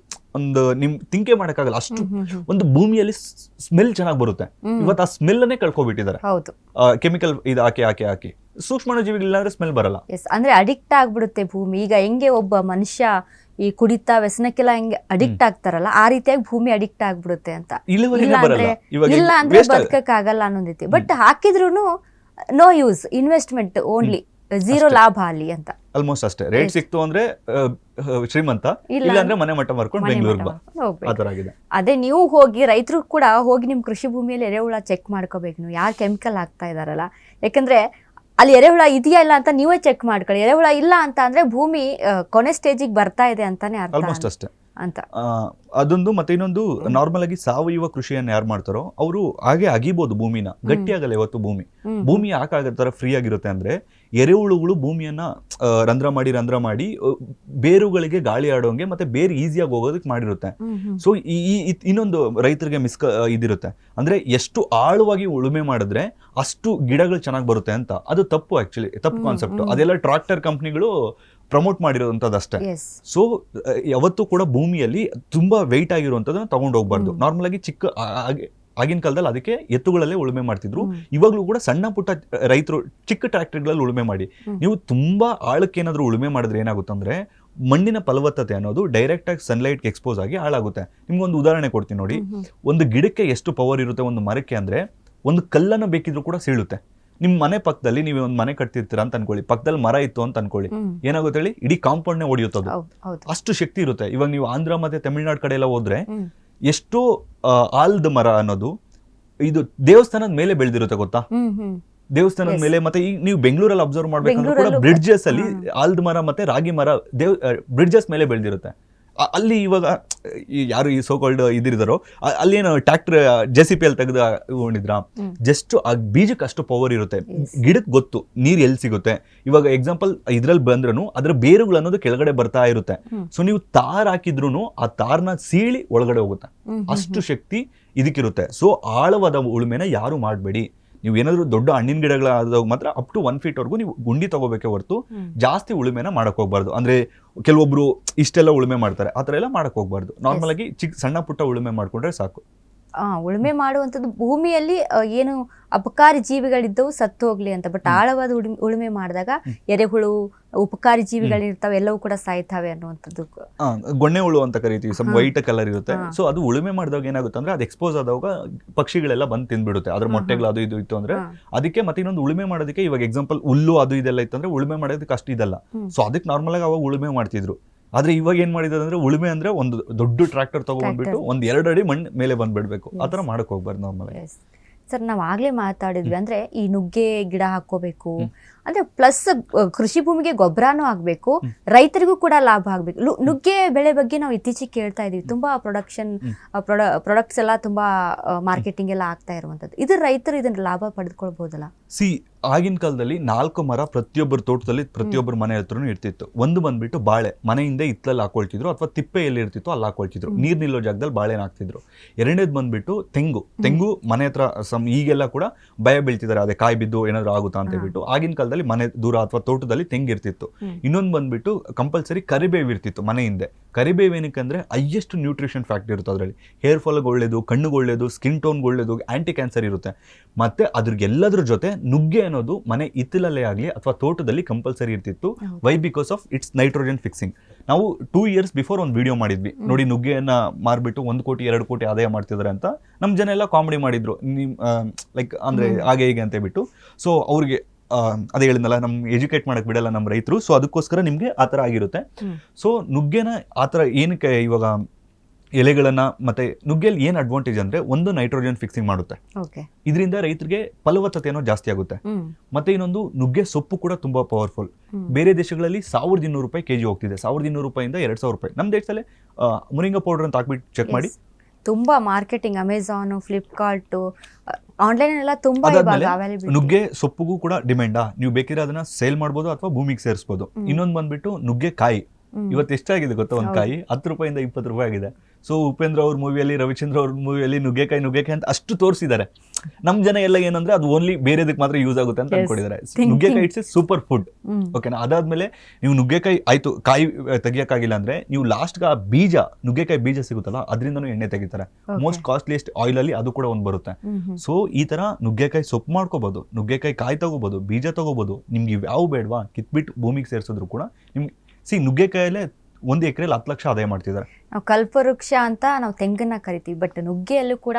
ನಿಮ್ ತಿಂಕೆ ಮಾಡಕ್ಕಾಗಲ್ಲ ಅಷ್ಟು ಒಂದು ಭೂಮಿಯಲ್ಲಿ ಸ್ಮೆಲ್ ಚೆನ್ನಾಗಿ ಬರುತ್ತೆ. ಇವತ್ತು ಆ ಸ್ಮೆಲ್ ಅನ್ನೇ ಕಳ್ಕೊಬಿಟ್ಟಿದ್ದಾರೆ, ಹೌದು, ಕೆಮಿಕಲ್ ಇದು ಹಾಕಿ ಸೂಕ್ಷ್ಮಾಣು ಜೀವಿಗಳಿಲ್ಲ ಅಂದ್ರೆ ಸ್ಮೆಲ್ ಬರಲ್ಲ. ಎಸ್, ಅಂದ್ರೆ ಅಡಿಕ್ಟ್ ಆಗ್ಬಿಡುತ್ತೆ ಭೂಮಿ. ಈಗ ಹೆಂಗೆ ಒಬ್ಬ ಮನುಷ್ಯ ಈ ಕುಡಿತಾ ವ್ಯಸನಕ್ಕೆಲ್ಲ ಹೆಂಗೆ ಅಡಿಕ್ಟ್ ಆಗ್ತಾರಲ್ಲ, ಆ ರೀತಿಯಾಗಿ ಭೂಮಿ ಅಡಿಕ್ಟ್ ಆಗ್ಬಿಡುತ್ತೆ ಅಂತ. ಇಲ್ಲ ಅಂದ್ರೆ ಬದುಕಕ್ಕಾಗಲ್ಲ ಅನ್ನೋದೈತಿ. ಬಟ್ ಹಾಕಿದ್ರು no use, investment only, zero ಲಾಭ ಅಲ್ಲಿ ಅಂತ. ಆಲ್ಮೋಸ್ಟ್ ಅಷ್ಟೇ. ರೇಟ್ ಸಿಕ್ತು ಅಂದ್ರೆ ಶ್ರೀಮಂತ, ಇಲ್ಲ ಅಂದ್ರೆ ಮನೆ ಮಟ್ಟ ಮಾರ್ಕೊಂಡು ಬೆಂಗಳೂರಿಗೆ ಆತರ ಆಗಿದೆ. ಅದೇ ನೀವು ಹೋಗಿ, ರೈತರು ಕೂಡ ಹೋಗಿ ನಿಮ್ ಕೃಷಿ ಭೂಮಿಯಲ್ಲಿ ಎರೆಹುಳ ಚೆಕ್ ಮಾಡ್ಕೋಬೇಕು, ನೀವು ಯಾರು ಕೆಮಿಕಲ್ ಹಾಕ್ತಾ ಇದಾರಲ್ಲ. ಯಾಕಂದ್ರೆ ಅಲ್ಲಿ ಎರೆಹುಳ ಇದೆಯಾ ಇಲ್ಲ ಅಂತ ನೀವೇ ಚೆಕ್ ಮಾಡ್ಕೊಳ್ಳಿ. ಎರೆಹುಳ ಇಲ್ಲ ಅಂತ ಅಂದ್ರೆ ಭೂಮಿ ಕೊನೆ ಸ್ಟೇಜಿಗೆ ಬರ್ತಾ ಇದೆ ಅಂತಾನೆ ಅರ್ಥ. ಆಲ್ಮೋಸ್ಟ್ ಅಷ್ಟೇ ಅಂತ ಅದೊಂದು. ಮತ್ತೆ ಇನ್ನೊಂದು, ನಾರ್ಮಲ್ ಆಗಿ ಸಾವಯವ ಕೃಷಿಯನ್ನು ಯಾರು ಮಾಡ್ತಾರೋ ಅವರು ಹಾಗೆ ಅಗಿಬಹುದು ಭೂಮಿನ, ಗಟ್ಟಿ ಆಗಲ್ಲ. ಇವತ್ತು ಭೂಮಿ ಯಾಕಾಗತ್ತರ ಫ್ರೀ ಆಗಿರುತ್ತೆ ಅಂದ್ರೆ ಎರೆಹುಳುಗಳು ಭೂಮಿಯನ್ನ ರಂಧ್ರ ಮಾಡಿ ಬೇರುಗಳಿಗೆ ಗಾಳಿ ಆಡೋಂಗೆ ಮತ್ತೆ ಬೇರು ಈಸಿಯಾಗಿ ಹೋಗೋದಕ್ಕೆ ಮಾಡಿರುತ್ತೆ. ಸೊ ಇನ್ನೊಂದು ರೈತರಿಗೆ ಇದಿರುತ್ತೆ ಅಂದ್ರೆ ಎಷ್ಟು ಆಳವಾಗಿ ಉಳುಮೆ ಮಾಡಿದ್ರೆ ಅಷ್ಟು ಗಿಡಗಳು ಚೆನ್ನಾಗಿ ಬರುತ್ತೆ ಅಂತ. ಅದು ತಪ್ಪು, ಆಕ್ಚುಲಿ ತಪ್ಪು ಕಾನ್ಸೆಪ್ಟ್. ಅದೆಲ್ಲ ಟ್ರಾಕ್ಟರ್ ಕಂಪ್ನಿಗಳು ಪ್ರಮೋಟ್ ಮಾಡಿರೋಂಥದ್ದು ಅಷ್ಟೇ. ಸೊ ಯಾವತ್ತೂ ಕೂಡ ಭೂಮಿಯಲ್ಲಿ ತುಂಬಾ ವೆಯ್ಟ್ ಆಗಿರುವಂಥದ್ದನ್ನ ತಗೊಂಡು ಹೋಗ್ಬಾರ್ದು. ನಾರ್ಮಲ್ ಆಗಿ ಆಗಿನ ಕಾಲದಲ್ಲಿ ಅದಕ್ಕೆ ಎತ್ತುಗಳಲ್ಲೇ ಉಳುಮೆ ಮಾಡ್ತಿದ್ರು. ಇವಾಗ್ಲೂ ಕೂಡ ಸಣ್ಣ ಪುಟ್ಟ ರೈತರು ಚಿಕ್ಕ ಟ್ರ್ಯಾಕ್ಟರ್ಗಳಲ್ಲಿ ಉಳುಮೆ ಮಾಡಿ, ನೀವು ತುಂಬಾ ಆಳಕ್ಕೆ ಏನಾದ್ರು ಉಳುಮೆ ಮಾಡಿದ್ರೆ ಏನಾಗುತ್ತಂದ್ರೆ ಮಣ್ಣಿನ ಫಲವತ್ತತೆ ಅನ್ನೋದು ಡೈರೆಕ್ಟ್ ಆಗಿ ಸನ್ಲೈಟ್ಗೆ ಎಕ್ಸ್ಪೋಸ್ ಆಗಿ ಹಾಳಾಗುತ್ತೆ. ನಿಮ್ಗೊಂದು ಉದಾಹರಣೆ ಕೊಡ್ತೀನಿ ನೋಡಿ. ಒಂದು ಗಿಡಕ್ಕೆ ಎಷ್ಟು ಪವರ್ ಇರುತ್ತೆ ಒಂದು ಮರಕ್ಕೆ ಅಂದ್ರೆ, ಒಂದು ಕಲ್ಲನ್ನು ಬೇಕಿದ್ರು ಕೂಡ ಸೀಳುತ್ತೆ. ನಿಮ್ ಮನೆ ಪಕ್ಕದಲ್ಲಿ ನೀವು ಒಂದು ಮನೆ ಕಟ್ತಿರ್ತೀರಾ ಅಂತ ಅನ್ಕೊಳ್ಳಿ, ಪಕ್ಕದಲ್ಲಿ ಮರ ಇತ್ತು ಅಂತ ಅನ್ಕೊಳ್ಳಿ, ಏನಾಗುತ್ತೆ ಹೇಳಿ, ಇಡೀ ಕಾಂಪೌಂಡ್ನೇ ಹೊಡೆಯುತ್ತದು. ಅಷ್ಟು ಶಕ್ತಿ ಇರುತ್ತೆ. ಇವಾಗ ನೀವು ಆಂಧ್ರ ಮತ್ತೆ ತಮಿಳ್ನಾಡು ಕಡೆ ಎಲ್ಲ ಹೋದ್ರೆ ಎಷ್ಟೋ ಆಲ್ದ ಮರ ಅನ್ನೋದು ಇದು ದೇವಸ್ಥಾನದ ಮೇಲೆ ಬೆಳೆದಿರುತ್ತೆ, ಗೊತ್ತಾ? ದೇವಸ್ಥಾನದ ಮೇಲೆ. ಮತ್ತೆ ಈಗ ನೀವು ಬೆಂಗಳೂರಲ್ಲಿ ಅಬ್ಸರ್ವ್ ಮಾಡ್ಬೇಕಂದ್ರೆ ಕೂಡ ಬ್ರಿಡ್ಜಸ್ ಅಲ್ಲಿ ಆಲ್ದ ಮರ ಮತ್ತೆ ರಾಗಿ ಮರ ಬ್ರಿಡ್ಜಸ್ ಮೇಲೆ ಬೆಳೆದಿರುತ್ತೆ. ಅಲ್ಲಿ ಇವಾಗ ಯಾರು ಈ ಸೋಕಾಲ್ಡ್ ಇದಿರಿದಾರೋ ಅಲ್ಲಿ ಏನು ಟ್ರ್ಯಾಕ್ಟರ್ JCP ಅಲ್ಲಿ ತೆಗೆದುಕೊಂಡಿದ್ರ, ಜಸ್ಟ್ ಆ ಬೀಜಕ್ಕೆ ಅಷ್ಟು ಪವರ್ ಇರುತ್ತೆ. ಗಿಡಕ್ಕೆ ಗೊತ್ತು ನೀರ್ ಎಲ್ಲಿ ಸಿಗುತ್ತೆ. ಇವಾಗ ಎಕ್ಸಾಂಪಲ್ ಇದ್ರಲ್ಲಿ ಬಂದ್ರೂ ಅದ್ರ ಬೇರುಗಳು ಅನ್ನೋದು ಕೆಳಗಡೆ ಬರ್ತಾ ಇರುತ್ತೆ. ಸೊ ನೀವು ತಾರ್ ಹಾಕಿದ್ರು ಆ ತಾರ್ನ ಸೀಳಿ ಒಳಗಡೆ ಹೋಗುತ್ತೆ, ಅಷ್ಟು ಶಕ್ತಿ ಇದಕ್ಕಿರುತ್ತೆ. ಸೊ ಆಳವಾದ ಉಳುಮೆನ ಯಾರು ಮಾಡಬೇಡಿ. ನೀವು ಏನಾದ್ರು ದೊಡ್ಡ ಹಣ್ಣಿನ ಗಿಡಗಳಾದಾಗ ಮಾತ್ರ ಅಪ್ ಟು 1 feet ವರ್ಗೂ ನೀವು ಗುಂಡಿ ತಗೋಬೇಕೆ ಹೊರತು ಜಾಸ್ತಿ ಉಳುಮೆನ ಮಾಡಕ್ ಹೋಗ್ಬಾರ್ದು. ಅಂದ್ರೆ ಕೆಲವೊಬ್ರು ಇಷ್ಟೆಲ್ಲ ಉಳುಮೆ ಮಾಡ್ತಾರೆ, ಆತರ ಎಲ್ಲ ಮಾಡಕ್ ಹೋಗ್ಬಾರ್ದು. ನಾರ್ಮಲ್ ಆಗಿ ಸಣ್ಣ ಪುಟ್ಟ ಉಳುಮೆ ಮಾಡ್ಕೊಂಡ್ರೆ ಸಾಕು. ಉಳುಮೆ ಮಾಡುವಂಥದ್ದು ಭೂಮಿಯಲ್ಲಿ ಏನು ಅಪಕಾರಿ ಜೀವಿಗಳಿದ್ದವು ಸತ್ತು ಹೋಗ್ಲಿ ಅಂತ. ಬಟ್ ಆಳವಾದ ಉಳುಮೆ ಮಾಡಿದಾಗ ಎರೆಹುಳು, ಉಪಕಾರಿ ಜೀವಿಗಳಿರ್ತಾವೆ, ಎಲ್ಲವೂ ಕೂಡ ಸಾಯ್ತಾವೆ ಅನ್ನುವಂಥದ್ದು. ಗೊಣ್ಣೆ ಹುಳು ಅಂತ ಕರಿತೀವಿ, ಸ್ವಲ್ಪ ವೈಟ್ ಕಲರ್ ಇರುತ್ತೆ. ಸೊ ಅದು ಉಳುಮೆ ಮಾಡಿದಾಗ ಏನಾಗುತ್ತೆ ಅಂದ್ರೆ ಅದು ಎಕ್ಸ್ಪೋಸ್ ಆದಾಗ ಪಕ್ಷಿಗಳೆಲ್ಲ ಬಂದು ತಿಂದ್ಬಿಡುತ್ತೆ, ಅದ್ರ ಮೊಟ್ಟೆಗಳು ಅದು ಇದು ಇತ್ತು ಅಂದ್ರೆ. ಅದಕ್ಕೆ ಮತ್ತೆ ಇನ್ನೊಂದು ಉಳುಮೆ ಮಾಡೋದಕ್ಕೆ, ಇವಾಗ ಎಕ್ಸಾಂಪಲ್ ಹುಲ್ಲು ಅದು ಇದೆಲ್ಲ ಇತ್ತು ಅಂದ್ರೆ ಉಳುಮೆ ಮಾಡೋದಕ್ಕೆ ಅಷ್ಟು ಇದಲ್ಲ. ಸೊ ಅದಕ್ಕೆ ನಾರ್ಮಲ್ ಆಗಿ ಅವಾಗ ಉಳುಮೆ ಮಾಡ್ತಿದ್ರು. ಆದ್ರೆ ಇವಾಗ ಏನ್ ಮಾಡಿದ್ರೆ ಅಂದ್ರೆ ಉಳುಮೆ ಅಂದ್ರೆ ಒಂದು ದೊಡ್ಡ ಟ್ರ್ಯಾಕ್ಟರ್ ತಗೊಂಡ್ಬಿಟ್ಟು 1-2 ಅಡಿ ಮಣ್ಣು ಮೇಲೆ ಬಂದ್ಬಿಡ್ಬೇಕು. ಆತರ ಮಾಡಕ್ ಹೋಗ್ಬಾರ್ದು ನಾರ್ಮಲ್. ಸರ್, ನಾವು ಆಗ್ಲೇ ಮಾತಾಡಿದ್ವಿ ಅಂದ್ರೆ ಈ ನುಗ್ಗೆ ಗಿಡ ಹಾಕೋಬೇಕು ಅಂದ್ರೆ ಪ್ಲಸ್ ಕೃಷಿ ಭೂಮಿಗೆ ಗೊಬ್ಬರನೂ ಆಗ್ಬೇಕು, ರೈತರಿಗೂ ಕೂಡ ಲಾಭ ಆಗ್ಬೇಕು. ನುಗ್ಗೆ ಬೆಳೆ ಬಗ್ಗೆ ನಾವು ಇತ್ತೀಚೆಗೆ ಕೇಳ್ತಾ ಇದೀವಿ, ತುಂಬಾ ಪ್ರಾಡಕ್ಟ್ಸ್ ಎಲ್ಲ ತುಂಬಾ ಮಾರ್ಕೆಟಿಂಗ್ ಎಲ್ಲ ಆಗ್ತಾ ಇರುವಂತದ್ದು. ಇದು ರೈತರು ಇದನ್ನ ಲಾಭ ಪಡೆದುಕೊಳ್ಬಹುದಲ್ಲ? ಆಗಿನ ಕಾಲದಲ್ಲಿ 4 ಮರ ಪ್ರತಿಯೊಬ್ಬರ ತೋಟದಲ್ಲಿ ಪ್ರತಿಯೊಬ್ಬರ ಮನೆ ಹತ್ರನೂ ಇರ್ತಿತ್ತು. ಒಂದು ಬಂದ್ಬಿಟ್ಟು ಬಾಳೆ, ಮನೆಯಿಂದ ಇತ್ತಲ್ಲಿ ಹಾಕೊಳ್ತಿದ್ರು, ಅಥವಾ ತಿಪ್ಪೆ ಎಲ್ಲಿ ಇರ್ತಿತ್ತು ಅಲ್ಲಿ ಹಾಕೊಳ್ತಿದ್ರು, ನೀರ್ ನಿಲ್ಲೋ ಜಾಗದಲ್ಲಿ ಬಾಳೆನ ಹಾಕ್ತಿದ್ರು. ಎರಡನೇದು ಬಂದ್ಬಿಟ್ಟು ತೆಂಗು ಮನೆ ಹತ್ರ. ಈಗೆಲ್ಲ ಕೂಡ ಭಯ ಬೀಳ್ತಿದ್ದಾರೆ, ಅದೇ ಕಾಯಿ ಬಿದ್ದು ಏನಾದ್ರು ಆಗುತ್ತಾ ಅಂತ ಹೇಳ್ಬಿಟ್ಟು. ಆಗಿನ ಕಾಲದಲ್ಲಿ ಮನೆ ದೂರ ಅಥವಾ ತೋಟದಲ್ಲಿ ತೆಂಗಿರ್ತಿತ್ತು. ಇನ್ನೊಂದು ಬಂದ್ಬಿಟ್ಟು ಕಂಪಲ್ಸರಿ ಕರಿಬೇವು ಇರ್ತಿತ್ತು ಮನೆ ಹಿಂದೆ. ಕರಿಬೇವು ಏನಕ್ಕೆ ಅಂದ್ರೆ ಹೈಯೆಸ್ಟ್ ನ್ಯೂಟ್ರಿಷನ್ ಫ್ಯಾಕ್ಟರ್ ಇರುತ್ತೆ ಅದರಲ್ಲಿ. ಹೇರ್ ಫಾಲ್ಗೆ ಒಳ್ಳೇದು, ಕಣ್ಣುಗೆ ಒಳ್ಳೇದು, ಸ್ಕಿನ್ ಟೋನ್ಗೆ ಒಳ್ಳೇದು, ಆಂಟಿ ಕ್ಯಾನ್ಸರ್ ಇರುತ್ತೆ. ಮತ್ತೆ ಅದ್ರಿಗೆಲ್ಲದ್ರ ಜೊತೆ ನುಗ್ಗೆ ಅನ್ನೋದು ಮನೆ ಹಿತ್ತಲಲ್ಲೇ ಆಗಲಿ ಅಥವಾ ತೋಟದಲ್ಲಿ ಕಂಪಲ್ಸರಿ ಇರ್ತಿತ್ತು. Why? Because of its nitrogen fixing. ನಾವು 2 years ಬಿಫೋರ್ ಒಂದು ವಿಡಿಯೋ ಮಾಡಿದ್ವಿ ನೋಡಿ, ನುಗ್ಗೆಯನ್ನ ಮಾರ್ಬಿಟ್ಟು 1 ಕೋಟಿ 2 ಕೋಟಿ ಆದಾಯ ಮಾಡ್ತಿದ್ದಾರೆ ಅಂತ. ನಮ್ ಜನ ಎಲ್ಲ ಕಾಮಿಡಿ ಮಾಡಿದ್ರು, ಲೈಕ್ ಅಂದ್ರೆ ಹಾಗೆ ಹೀಗೆ ಅಂತ ಹೇಳ್ಬಿಟ್ಟು. ಸೊ ಅವ್ರಿಗೆ ಅದೇ ಹೇಳಿದ್ನಲ್ಲ, ನಮ್ ಎಜುಕೇಟ್ ಮಾಡಕ್ ಬಿಡಲ್ಲ ನಮ್ಮ ರೈತರು. ಸೊ ಅದಕ್ಕೋಸ್ಕರ ನಿಮ್ಗೆ ಆತರ ಆಗಿರುತ್ತೆ. ಸೊ ನುಗ್ಗೆನ ಆತರ ಏನಕ್ಕೆ ಇವಾಗ ಎಲೆಗಳನ್ನ, ಮತ್ತೆ ನುಗ್ಗೆಯಲ್ಲಿ ಏನ್ ಅಡ್ವಾಂಟೇಜ್ ಅಂದ್ರೆ, ಒಂದು ನೈಟ್ರೋಜನ್ ಫಿಕ್ಸಿಂಗ್ ಮಾಡುತ್ತೆ, ಇದರಿಂದ ರೈತರಿಗೆ ಫಲವತ್ತತೆ ಅನ್ನೋ ಜಾಸ್ತಿ ಆಗುತ್ತೆ. ಮತ್ತೆ ಇನ್ನೊಂದು, ನುಗ್ಗೆ ಸೊಪ್ಪು ಕೂಡ ತುಂಬಾ ಪವರ್ಫುಲ್. ಬೇರೆ ದೇಶಗಳಲ್ಲಿ 1200 ರೂಪಾಯಿ ಕೆಜಿ ಹೋಗ್ತಿದೆ, 1200 ರೂಪಾಯಿಂದ 2000 ರೂಪಾಯಿ. ನಮ್ ದೇಶದಲ್ಲಿ ಮುರಿಂಗಾ ಪೌಡರ್ ಅಂತ ಹಾಕ್ಬಿಟ್ಟು ಚೆಕ್ ಮಾಡಿ. ತುಂಬಾ ಮಾರ್ಕೆಟಿಂಗ್, ಅಮೆಝಾನ್, ಫ್ಲಿಪ್ಕಾರ್ಟ್, ಆನ್ಲೈನ್ ಎಲ್ಲ ತುಂಬಾ ಅವೈಲೇಬಲ್. ನುಗ್ಗೆ ಸೊಪ್ಪುಗೂ ಕೂಡ ಡಿಮ್ಯಾಂಡಾ, ನೀವು ಬೇಕಿದ್ರೆ ಅದನ್ನ ಸೇಲ್ ಮಾಡ್ಬೋದು ಅಥವಾ ಭೂಮಿಗೆ ಸೇರಿಸಬಹುದು. ಇನ್ನೊಂದು ಬಂದ್ಬಿಟ್ಟು ನುಗ್ಗೆ ಕಾಯಿ. ಇವತ್ತು ಎಷ್ಟಾಗಿದೆ ಗೊತ್ತಾ, ಒಂದು ಕಾಯಿ 10 ರೂಪಾಯಿಂದ 20 ರೂಪಾಯಿ ಆಗಿದೆ. ಸೊ ಉಪೇಂದ್ರ ಅವ್ರ ಮೂವಿಯಲ್ಲಿ, ರವಿಚಂದ್ರ ಅವ್ರ ಮೂವಿಯಲ್ಲಿ ನುಗ್ಗೆಕಾಯಿ ಅಂತ ಅಷ್ಟು ತೋರಿಸಿದ್ದಾರೆ. ನಮ್ ಜನ ಎಲ್ಲ ಏನಂದ್ರೆ ಅದು ಓನ್ಲಿ ಬೇರೆದಕ್ಕೆ ಮಾತ್ರ ಯೂಸ್ ಆಗುತ್ತೆ ಅಂತ ಅನ್ಕೊಂಡಿದ್ದಾರೆ. ನುಗ್ಗೆಕಾಯಿ ಇಟ್ಸ್ ಎ ಸೂಪರ್ ಫುಡ್. ಓಕೆನಾ, ಅದಾದ್ಮೇಲೆ ನೀವು ನುಗ್ಗೆಕಾಯಿ ಆಯ್ತು, ಕಾಯಿ ತೆಗಿಯಕ್ಕಾಗಿಲ್ಲ ಅಂದ್ರೆ ನೀವು ಲಾಸ್ಟ್ ಆ ಬೀಜ, ನುಗ್ಗೆಕಾಯಿ ಬೀಜ ಸಿಗುತ್ತಲ್ಲ ಅದರಿಂದನೂ ಎಣ್ಣೆ ತೆಗಿತಾರೆ. ಮೋಸ್ಟ್ ಕಾಸ್ಟ್ಲಿಯೆಸ್ಟ್ ಆಯಿಲ್ ಅಲ್ಲಿ ಅದು ಕೂಡ ಒಂದು ಬರುತ್ತೆ. ಸೊ ಈ ತರ ನುಗ್ಗೆಕಾಯಿ ಸೊಪ್ಪು ಮಾಡ್ಕೋಬಹುದು, ನುಗ್ಗೆಕಾಯಿ ಕಾಯಿ ತಗೋಬಹುದು, ಬೀಜ ತಗೋಬಹುದು. ನಿಮ್ಗೆ ಯಾವ ಬೇಡವಾ ಕಿತ್ಬಿಟ್ಟು ಭೂಮಿಗೆ ಸೇರಿಸಿದ್ರು ಕೂಡ ನಿಮ್ಗೆ ನುಗ್ಗೆಕಾಯಲ್ಲೇ 1 ಎಕರೆಲಿ 10 ಲಕ್ಷ ಆದಾಯ ಮಾಡ್ತಿದ್ದಾರೆ. ನಾವು ಕಲ್ಪವೃಕ್ಷ ಅಂತ ನಾವು ತೆಂಗನ್ನ ಕರಿತೀವಿ, ಬಟ್ ನುಗ್ಗೆಯಲ್ಲೂ ಕೂಡ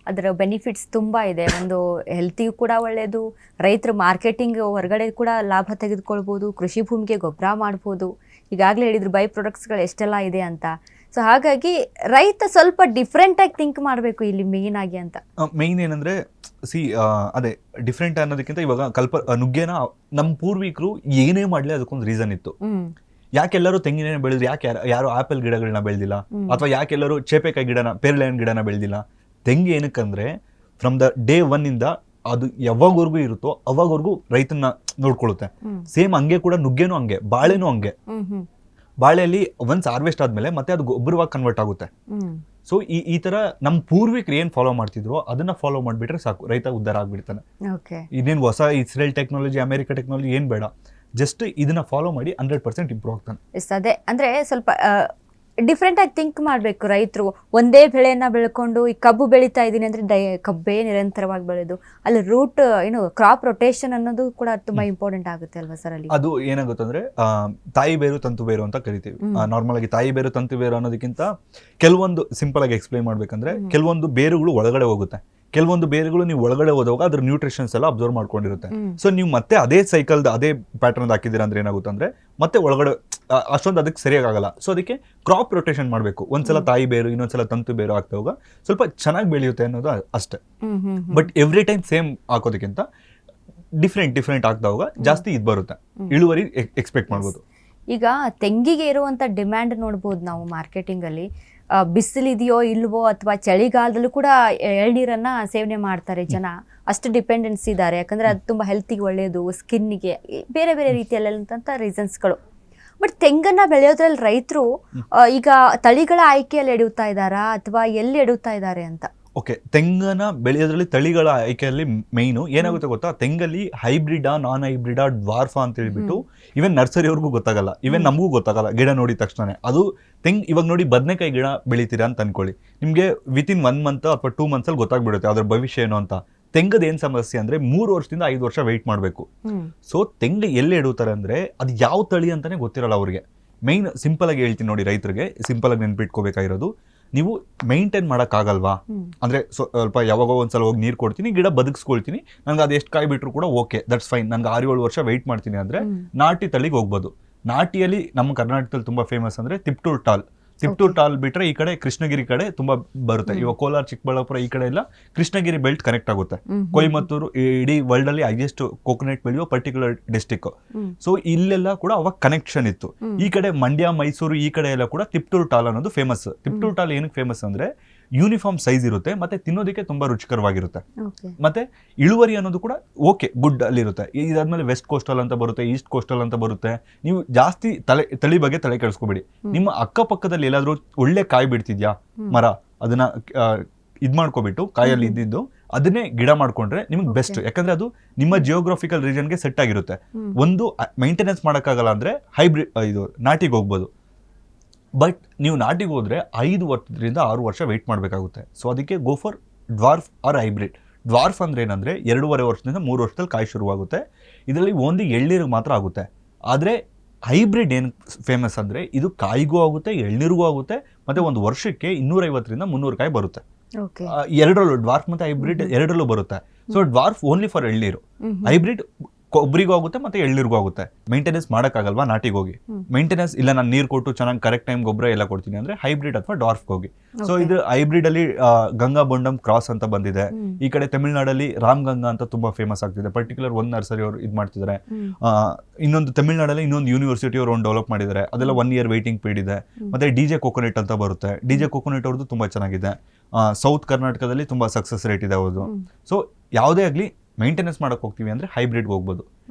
ಅದರ ಬೆನಿಫಿಟ್ಸ್ ತುಂಬ ಇದೆ. ಒಂದು ಹೆಲ್ತಿಗೂ ಕೂಡ ಒಳ್ಳೆಯದು, ರೈತರು ಮಾರ್ಕೆಟಿಂಗ್ ಹೊರಗಡೆ ಕೂಡ ಲಾಭ ತೆಗೆದುಕೊಳ್ಬೋದು, ಕೃಷಿ ಭೂಮಿಗೆ ಗೊಬ್ಬರ ಮಾಡ್ಬೋದು. ಈಗಾಗಲೇ ಹೇಳಿದ್ರು ಬೈ ಪ್ರಾಡಕ್ಟ್ಸ್ಗಳು ಎಷ್ಟೆಲ್ಲ ಇದೆ ಅಂತ. ಸೊ ಹಾಗಾಗಿ ರೈತ ಸ್ವಲ್ಪ ಡಿಫ್ರೆಂಟಾಗಿ ಥಿಂಕ್ ಮಾಡಬೇಕು ಇಲ್ಲಿ ಮೇಯ್ನ್ ಆಗಿ ಅಂತ. ಮೇಯ್ನ್ ಏನಂದ್ರೆ ಅದೇ ಡಿಫ್ರೆಂಟ್ ಅನ್ನೋದಕ್ಕಿಂತ ಇವಾಗ ನುಗ್ಗೆನ ನಮ್ಮ ಪೂರ್ವಿಕರು ಏನೇ ಮಾಡಲಿ ಅದಕ್ಕೊಂದು ರೀಸನ್ ಇತ್ತು. ಯಾಕೆಲ್ಲರೂ ತೆಂಗಿನ ಬೆಳೆದ್ರು, ಯಾರು ಆಪಲ್ ಗಿಡಗಳನ್ನ ಬೆಳೆದಿಲ್ಲ, ಅಥವಾ ಯಾಕೆಲ್ಲರೂ ಚೇಪೆಕಾಯಿ ಗಿಡನ, ಪೇರ್ಲೆಹಣ್ಣು ಗಿಡನ ಬೆಳೆದಿಲ್ಲ? ತೆಂಗು ಏನಕ್ಕಂದ್ರೆ ಫ್ರಮ್ ದ ಡೇ 1 ಇಂದ ಅದು ಯಾವಾಗವರೆಗೂ ಇರುತ್ತೋ ಅವಾಗವರೆಗೂ ರೈತನ ನೋಡ್ಕೊಳ್ಳುತ್ತೆ. ಸೇಮ್ ಹಂಗೆ ಕೂಡ ನುಗ್ಗೆನೂ ಹಂಗೆ, ಬಾಳೆನೂ ಹಂಗೆ. ಬಾಳೆಯಲ್ಲಿ ಒನ್ಸ್ ಹಾರ್ವೆಸ್ಟ್ ಆದ್ಮೇಲೆ ಮತ್ತೆ ಅದು ಗೊಬ್ಬರವಾಗಿ ಕನ್ವರ್ಟ್ ಆಗುತ್ತೆ. ಸೊ ಈ ತರ ನಮ್ಮ ಪೂರ್ವಿಕರು ಏನ್ ಫಾಲೋ ಮಾಡ್ತಿದ್ರು ಅದನ್ನ ಫಾಲೋ ಮಾಡ್ಬಿಟ್ರೆ ಸಾಕು, ರೈತ ಉದ್ಧಾರ ಆಗ್ಬಿಡ್ತಾನೆ. ಇನ್ನೇನು ಹೊಸ ಇಸ್ರೇಲ್ ಟೆಕ್ನಾಲಜಿ, ಅಮೆರಿಕ ಟೆಕ್ನಾಲಜಿ ಏನ್ ಬೇಡ, ಜಸ್ಟ್ ಇದನ್ನ ಫಾಲೋ ಮಾಡಿ 100% ಇಂಪ್ರೂವ್ ಆಗ್ತಾನೆ. ಅದೇ ಅಂದ್ರೆ ಸ್ವಲ್ಪ ಡಿಫ್ರೆಂಟ್ ಆಗಿ ಥಿಂಕ್ ಮಾಡಬೇಕು ರೈತರು. ಒಂದೇ ಬೆಳೆಯನ್ನ ಬೆಳ್ಕೊಂಡು ಈ ಕಬ್ಬು ಬೆಳೀತಾ ಇದ್ದೀನಿ ಅಂದ್ರೆ ಕಬ್ಬೇ ನಿರಂತರವಾಗಿ ಬೆಳೆದು ಅಲ್ಲಿ ರೂಟ್ ಕ್ರಾಪ್ ರೊಟೇಷನ್ ಅನ್ನೋದು ಕೂಡ ತುಂಬಾ ಇಂಪಾರ್ಟೆಂಟ್ ಆಗುತ್ತೆ ಅಲ್ವಾ ಸರ್? ಅಲ್ಲಿ ಅದು ಏನಾಗುತ್ತೆ ಅಂದ್ರೆ ತಾಯಿ ಬೇರು ತಂತು ಬೇರು ಅಂತ ಕರಿತೀವಿ. ನಾರ್ಮಲ್ ಆಗಿ ತಾಯಿ ಬೇರು ತಂತು ಬೇರು ಅನ್ನೋದಕ್ಕಿಂತ ಕೆಲವೊಂದು ಸಿಂಪಲ್ ಆಗಿ ಎಕ್ಸ್ಪ್ಲೈನ್ ಮಾಡ್ಬೇಕಂದ್ರೆ ಕೆಲವೊಂದು ಬೇರುಗಳು ಒಳಗಡೆ ಹೋಗುತ್ತೆ, ಕೆಲವೊಂದು ಬೇರುಗಳು ನೀವು ಒಳಗಡೆ ಹೋದಾಗ ಅದ್ರ ನ್ಯೂಟ್ರಿಷನ್ಸ್ ಎಲ್ಲ ಅಬ್ಸರ್ವ್ ಮಾಡ್ಕೊಂಡಿರುತ್ತೆ. ಸೊ ನೀವು ಮತ್ತೆ ಅದೇ ಸೈಕಲ್ ಅದೇ ಪ್ಯಾಟರ್ನ್ ಹಾಕಿದ್ದೀರಾ ಅಂದ್ರೆ ಏನಾಗುತ್ತೆ ಅಂದ್ರೆ ಮತ್ತೆ ಒಳಗಡೆ ಅಷ್ಟೊಂದು ಅದಕ್ಕೆ ಸರಿಯಾಗಲ್ಲ. ಸೊ ಅದಕ್ಕೆ ಕ್ರಾಪ್ ರೊಟೇಷನ್ ಮಾಡಬೇಕು. ಒಂದ್ಸಲ ತಾಯಿ ಬೇರು, ಇನ್ನೊಂದ್ಸಲ ತಂತು ಬೇರು ಆಗ್ತಾ ಹೋಗ ಸ್ವಲ್ಪ ಚೆನ್ನಾಗಿ ಬೆಳೆಯುತ್ತೆ ಅನ್ನೋದು ಅಷ್ಟೇ. ಬಟ್ ಎವ್ರಿ ಟೈಮ್ ಸೇಮ್ ಹಾಕೋದಕ್ಕಿಂತ ಡಿಫ್ರೆಂಟ್ ಆಗ್ತಾ ಹೋಗ ಜಾಸ್ತಿ ಇದು ಬರುತ್ತೆ, ಇಳುವರಿ ಎಕ್ಸ್ಪೆಕ್ಟ್ ಮಾಡ್ಬೋದು. ಈಗ ತೆಂಗಿಗೆ ಇರುವಂತ ಡಿಮ್ಯಾಂಡ್ ನೋಡ್ಬೋದು ನಾವು ಮಾರ್ಕೆಟಿಂಗ್ ಅಲ್ಲಿ. ಬಿಸಿಲಿದೆಯೋ ಇಲ್ವೋ ಅಥವಾ ಚಳಿಗಾಲದಲ್ಲೂ ಕೂಡ ಎಳ್ನೀರನ್ನ ಸೇವನೆ ಮಾಡ್ತಾರೆ ಜನ, ಅಷ್ಟು ಡಿಪೆಂಡೆನ್ಸಿ ಇದ್ದಾರೆ. ಯಾಕಂದ್ರೆ ಅದು ತುಂಬಾ ಹೆಲ್ತಿಗೆ ಒಳ್ಳೆಯದು, ಸ್ಕಿನ್ನಿಗೆ, ಬೇರೆ ಬೇರೆ ರೀತಿಯಲ್ಲಂತ ರೀಸನ್ಸ್ಗಳು. ಬಟ್ ತೆಂಗನ್ನ ಬೆಳೆಯೋದ್ರಲ್ಲಿ ರೈತರು ಈಗ ತಳಿಗಳ ಆಯ್ಕೆಯಲ್ಲಿ ಎಡುತ್ತಾ ಇದ್ದಾರಾ ಅಥವಾ ಎಲ್ಲಿ ಎಡುತ್ತಾ ಇದ್ದಾರೆ ಅಂತ? ಓಕೆ, ತೆಂಗನ್ನ ಬೆಳೆಯೋದ್ರಲ್ಲಿ ತಳಿಗಳ ಆಯ್ಕೆಯಲ್ಲಿ ಮೇಯ್ನು ಏನಾಗುತ್ತೆ ಗೊತ್ತಾ, ತೆಂಗಲ್ಲಿ ಹೈಬ್ರಿಡಾ, ನಾನ್ ಹೈಬ್ರಿಡಾ, ಡ್ವಾರ್ಫಾ ಅಂತ ಹೇಳ್ಬಿಟ್ಟು ಇವನ್ ನರ್ಸರಿಯವ್ರಿಗೂ ಗೊತ್ತಾಗಲ್ಲ, ಇವನ್ ನಮಗೂ ಗೊತ್ತಾಗಲ್ಲ ಗಿಡ ನೋಡಿದ ತಕ್ಷಣ. ಅದು ಇವಾಗ ನೋಡಿ ಬದನೆಕಾಯಿ ಗಿಡ ಬೆಳಿತೀರಾ ಅಂತ ಅನ್ಕೊಳ್ಳಿ, ನಿಮ್ಗೆ ವಿತಿನ್ 1 ಮಂತ್ ಅಥವಾ 2 ಮಂತ್ಸ್ ಅಲ್ಲಿ ಗೊತ್ತಾಗ್ಬಿಡುತ್ತೆ ಅದ್ರ ಭವಿಷ್ಯ ಏನು ಅಂತ. ತೆಂಗದ ಏನ್ ಸಮಸ್ಯೆ ಅಂದ್ರೆ 3 ವರ್ಷದಿಂದ 5 ವರ್ಷ ವೆಯ್ಟ್ ಮಾಡ್ಬೇಕು. ಸೊ ತೆಂಗು ಎಲ್ಲಿ ಇಡುತ್ತಾರೆ ಅಂದ್ರೆ ಅದು ಯಾವ ತಳಿ ಅಂತಾನೆ ಗೊತ್ತಿರಲ್ಲ ಅವ್ರಿಗೆ. ಮೈನ್ ಸಿಂಪಲ್ ಆಗಿ ಹೇಳ್ತೀನಿ ನೋಡಿ, ರೈತರಿಗೆ ಸಿಂಪಲ್ ಆಗಿ ನೆನ್ಪಿಟ್ಕೋಬೇಕಾಗಿರೋದು, ನೀವು ಮೇಂಟೈನ್ ಮಾಡೋಕ್ಕಾಗಲ್ವಾ ಅಂದ್ರೆ ಸ್ವಲ್ಪ ಯಾವಾಗೋ ಒಂದ್ಸಲ ಹೋಗಿ ನೀರು ಕೊಡ್ತೀನಿ, ಗಿಡ ಬದುಕಿಸ್ಕೊಳ್ತೀನಿ, ನಂಗೆ ಅದು ಎಷ್ಟು ಕಾಯಿ ಬಿಟ್ಟರು ಕೂಡ ಓಕೆ, ದಟ್ಸ್ ಫೈನ್, ನಂಗೆ 6-7 ವರ್ಷ ವೆಯ್ಟ್ ಮಾಡ್ತೀನಿ ಅಂದ್ರೆ ನಾಟಿ ತಳಿಗೆ ಹೋಗ್ಬೋದು. ನಾಟಿಯಲ್ಲಿ ನಮ್ಮ ಕರ್ನಾಟಕದಲ್ಲಿ ತುಂಬಾ ಫೇಮಸ್ ಅಂದ್ರೆ ತಿಪ್ಟೂರ್ ಟಾಲ್ ಬಿಟ್ರೆ ಈ ಕಡೆ ಕೃಷ್ಣಗಿರಿ ಕಡೆ ತುಂಬಾ ಬರುತ್ತೆ. ಇವಾಗ ಕೋಲಾರ, ಚಿಕ್ಕಬಳ್ಳಾಪುರ ಈ ಕಡೆ ಎಲ್ಲ ಕೃಷ್ಣಗಿರಿ ಬೆಲ್ಟ್ ಕನೆಕ್ಟ್ ಆಗುತ್ತೆ. ಕೊಯಮತ್ತೂರು ಇಡೀ ವರ್ಲ್ಡ್ ಅಲ್ಲಿ ಹೈಯೆಸ್ಟ್ ಕೋಕೋನಟ್ ಬೆಳೆಯುವ ಪರ್ಟಿಕ್ಯುಲರ್ ಡಿಸ್ಟಿಕ್. ಸೊ ಇಲ್ಲೆಲ್ಲ ಕೂಡ ಅವಾಗ ಕನೆಕ್ಷನ್ ಇತ್ತು. ಈ ಕಡೆ ಮಂಡ್ಯ, ಮೈಸೂರು ಈ ಕಡೆ ಎಲ್ಲ ಕೂಡ ತಿಪ್ಟೂರ್ ಟಾಲ್ ಅನ್ನೋದು ಫೇಮಸ್. ತಿಪ್ಟೂರ್ ಟಾಲ್ ಏನಕ್ಕೆ ಫೇಮಸ್ ಅಂದ್ರೆ ಯೂನಿಫಾರ್ಮ್ ಸೈಜ್ ಇರುತ್ತೆ, ಮತ್ತೆ ತಿನ್ನೋದಕ್ಕೆ ತುಂಬಾ ರುಚಿಕರವಾಗಿರುತ್ತೆ, ಮತ್ತೆ ಇಳುವರಿ ಅನ್ನೋದು ಕೂಡ ಓಕೆ ಗುಡ್ ಅಲ್ಲಿರುತ್ತೆ. ಇದಾದ್ಮೇಲೆ ವೆಸ್ಟ್ ಕೋಸ್ಟಲ್ ಅಂತ ಬರುತ್ತೆ, ಈಸ್ಟ್ ಕೋಸ್ಟಲ್ ಅಂತ ಬರುತ್ತೆ. ನೀವು ಜಾಸ್ತಿ ತಳಿ ಬಗ್ಗೆ ತಲೆ ಕೆಡಿಸ್ಕೋಬೇಡಿ. ನಿಮ್ಮ ಅಕ್ಕಪಕ್ಕದಲ್ಲಿ ಎಲ್ಲಾದ್ರೂ ಒಳ್ಳೆ ಕಾಯಿ ಬಿಡ್ತಿದ್ಯಾ ಮರ, ಅದನ್ನ ಇದ್ ಮಾಡ್ಕೊಬಿಟ್ಟು ಕಾಯಲ್ಲಿ ಇದ್ದಿದ್ದು ಅದನ್ನೇ ಗಿಡ ಮಾಡ್ಕೊಂಡ್ರೆ ನಿಮ್ಗೆ ಬೆಸ್ಟ್. ಯಾಕಂದ್ರೆ ಅದು ನಿಮ್ಮ ಜಿಯೋಗ್ರಫಿಕಲ್ ರೀಜನ್ಗೆ ಸೆಟ್ ಆಗಿರುತ್ತೆ. ಒಂದು ಮೈಂಟೆನೆನ್ಸ್ ಮಾಡೋಕ್ಕಾಗಲ್ಲ ಅಂದ್ರೆ ಇದು ನಾಟಿಗೆ ಹೋಗ್ಬೋದು. ಬಟ್ ನೀವು ನಾಟಿಗೆ ಹೋದ್ರೆ 5 ವರ್ಷದಿಂದ 6 ವರ್ಷ ವೆಯ್ಟ್ ಮಾಡಬೇಕಾಗುತ್ತೆ. ಸೊ ಅದಕ್ಕೆ go for dwarf or hybrid. Dwarf ಅಂದ್ರೆ ಏನಂದ್ರೆ 2.5 ವರ್ಷದಿಂದ 3 ವರ್ಷದಲ್ಲಿ ಕಾಯಿ ಶುರುವಾಗುತ್ತೆ. ಇದರಲ್ಲಿ ಓನ್ಲಿ ಎಳ್ನೀರಿಗೆ ಮಾತ್ರ ಆಗುತ್ತೆ. ಆದರೆ ಹೈಬ್ರಿಡ್ ಏನು ಫೇಮಸ್ ಅಂದ್ರೆ ಇದು ಕಾಯಿಗೂ ಆಗುತ್ತೆ, ಎಳ್ನೀರಿಗೂ ಆಗುತ್ತೆ, ಮತ್ತೆ ಒಂದು ವರ್ಷಕ್ಕೆ 250ರಿಂದ 300 ಕಾಯಿ ಬರುತ್ತೆ. ಎರಡರಲ್ಲೂ ಡ್ವಾರ್ಫ್ ಮತ್ತೆ ಹೈಬ್ರಿಡ್ ಎರಡರಲ್ಲೂ ಬರುತ್ತೆ. ಸೊ ಡ್ವಾರ್ಫ್ ಓನ್ಲಿ ಫಾರ್ ಎಳ್ನೀರು, ಹೈಬ್ರಿಡ್ ಕೊಬ್ಬರಿಗೂ ಆಗುತ್ತೆ ಮತ್ತೆ ಎಳ್ನೀರಿಗೂ ಆಗುತ್ತೆ. ಮೇಂಟೆನೆನ್ಸ್ ಮಾಡೋಕ್ಕಾಗಲ್ವಾ ನಾಟಿಗೆ ಹೋಗಿ, ಮೇಂಟೆನೆನ್ಸ್ ಇಲ್ಲ ನಾನು ನೀರು ಕೊಟ್ಟು ಚೆನ್ನಾಗಿ ಕರೆಕ್ಟ್ ಟೈಮ್ ಗೊಬ್ಬರ ಎಲ್ಲ ಕೊಡ್ತೀನಿ ಅಂದ್ರೆ ಹೈಬ್ರಿಡ್ ಅಥವಾ ಡ್ವಾರ್ಫ್ ಹೋಗಿ. ಸೊ ಇದು ಹೈಬ್ರಿಡ್ ಅಲ್ಲಿ ಗಂಗಾ ಬೊಂಡಮ್ ಕ್ರಾಸ್ ಅಂತ ಬಂದಿದೆ. ಈ ಕಡೆ ತಮಿಳ್ನಾಡಲ್ಲಿ ರಾಮ್ ಗಂಗಾ ಅಂತ ತುಂಬಾ ಫೇಮಸ್ ಆಗ್ತಿದೆ. ಪರ್ಟಿಕ್ಯುಲರ್ ಒಂದು ನರ್ಸರಿ ಅವರು ಇದು ಮಾಡ್ತಿದ್ದಾರೆ. ಇನ್ನೊಂದು ತಮಿಳ್ನಾಡಲ್ಲಿ ಇನ್ನೊಂದು ಯೂನಿವರ್ಸಿಟಿ ಅವರು ಒಂದು ಡೆವಲಪ್ ಮಾಡಿದ್ದಾರೆ. ಅದೆಲ್ಲ 1 year ವೇಟಿಂಗ್ ಪೀರಿಯಡ್ ಇದೆ. ಮತ್ತೆ DJ ಕೋಕೋನಟ್ ಅಂತ ಬರುತ್ತೆ. DJ ಕೋಕೋನಟ್ ಅವ್ರದ್ದು ತುಂಬಾ ಚೆನ್ನಾಗಿದೆ. ಸೌತ್ ಕರ್ನಾಟಕದಲ್ಲಿ ತುಂಬಾ ಸಕ್ಸಸ್ ರೇಟ್ ಇದೆ ಅವ್ರದ್ದು. ಸೊ ಯಾವುದೇ ಆಗ್ಲಿ ಮೇಂಟೆನೆನ್ಸ್ ಮಾಡಕ್ ಹೋಗ್ತೀವಿ ಅಂದ್ರೆ ಹೈಬ್ರಿಡ್ ಹೋಗ್ಬೋದು.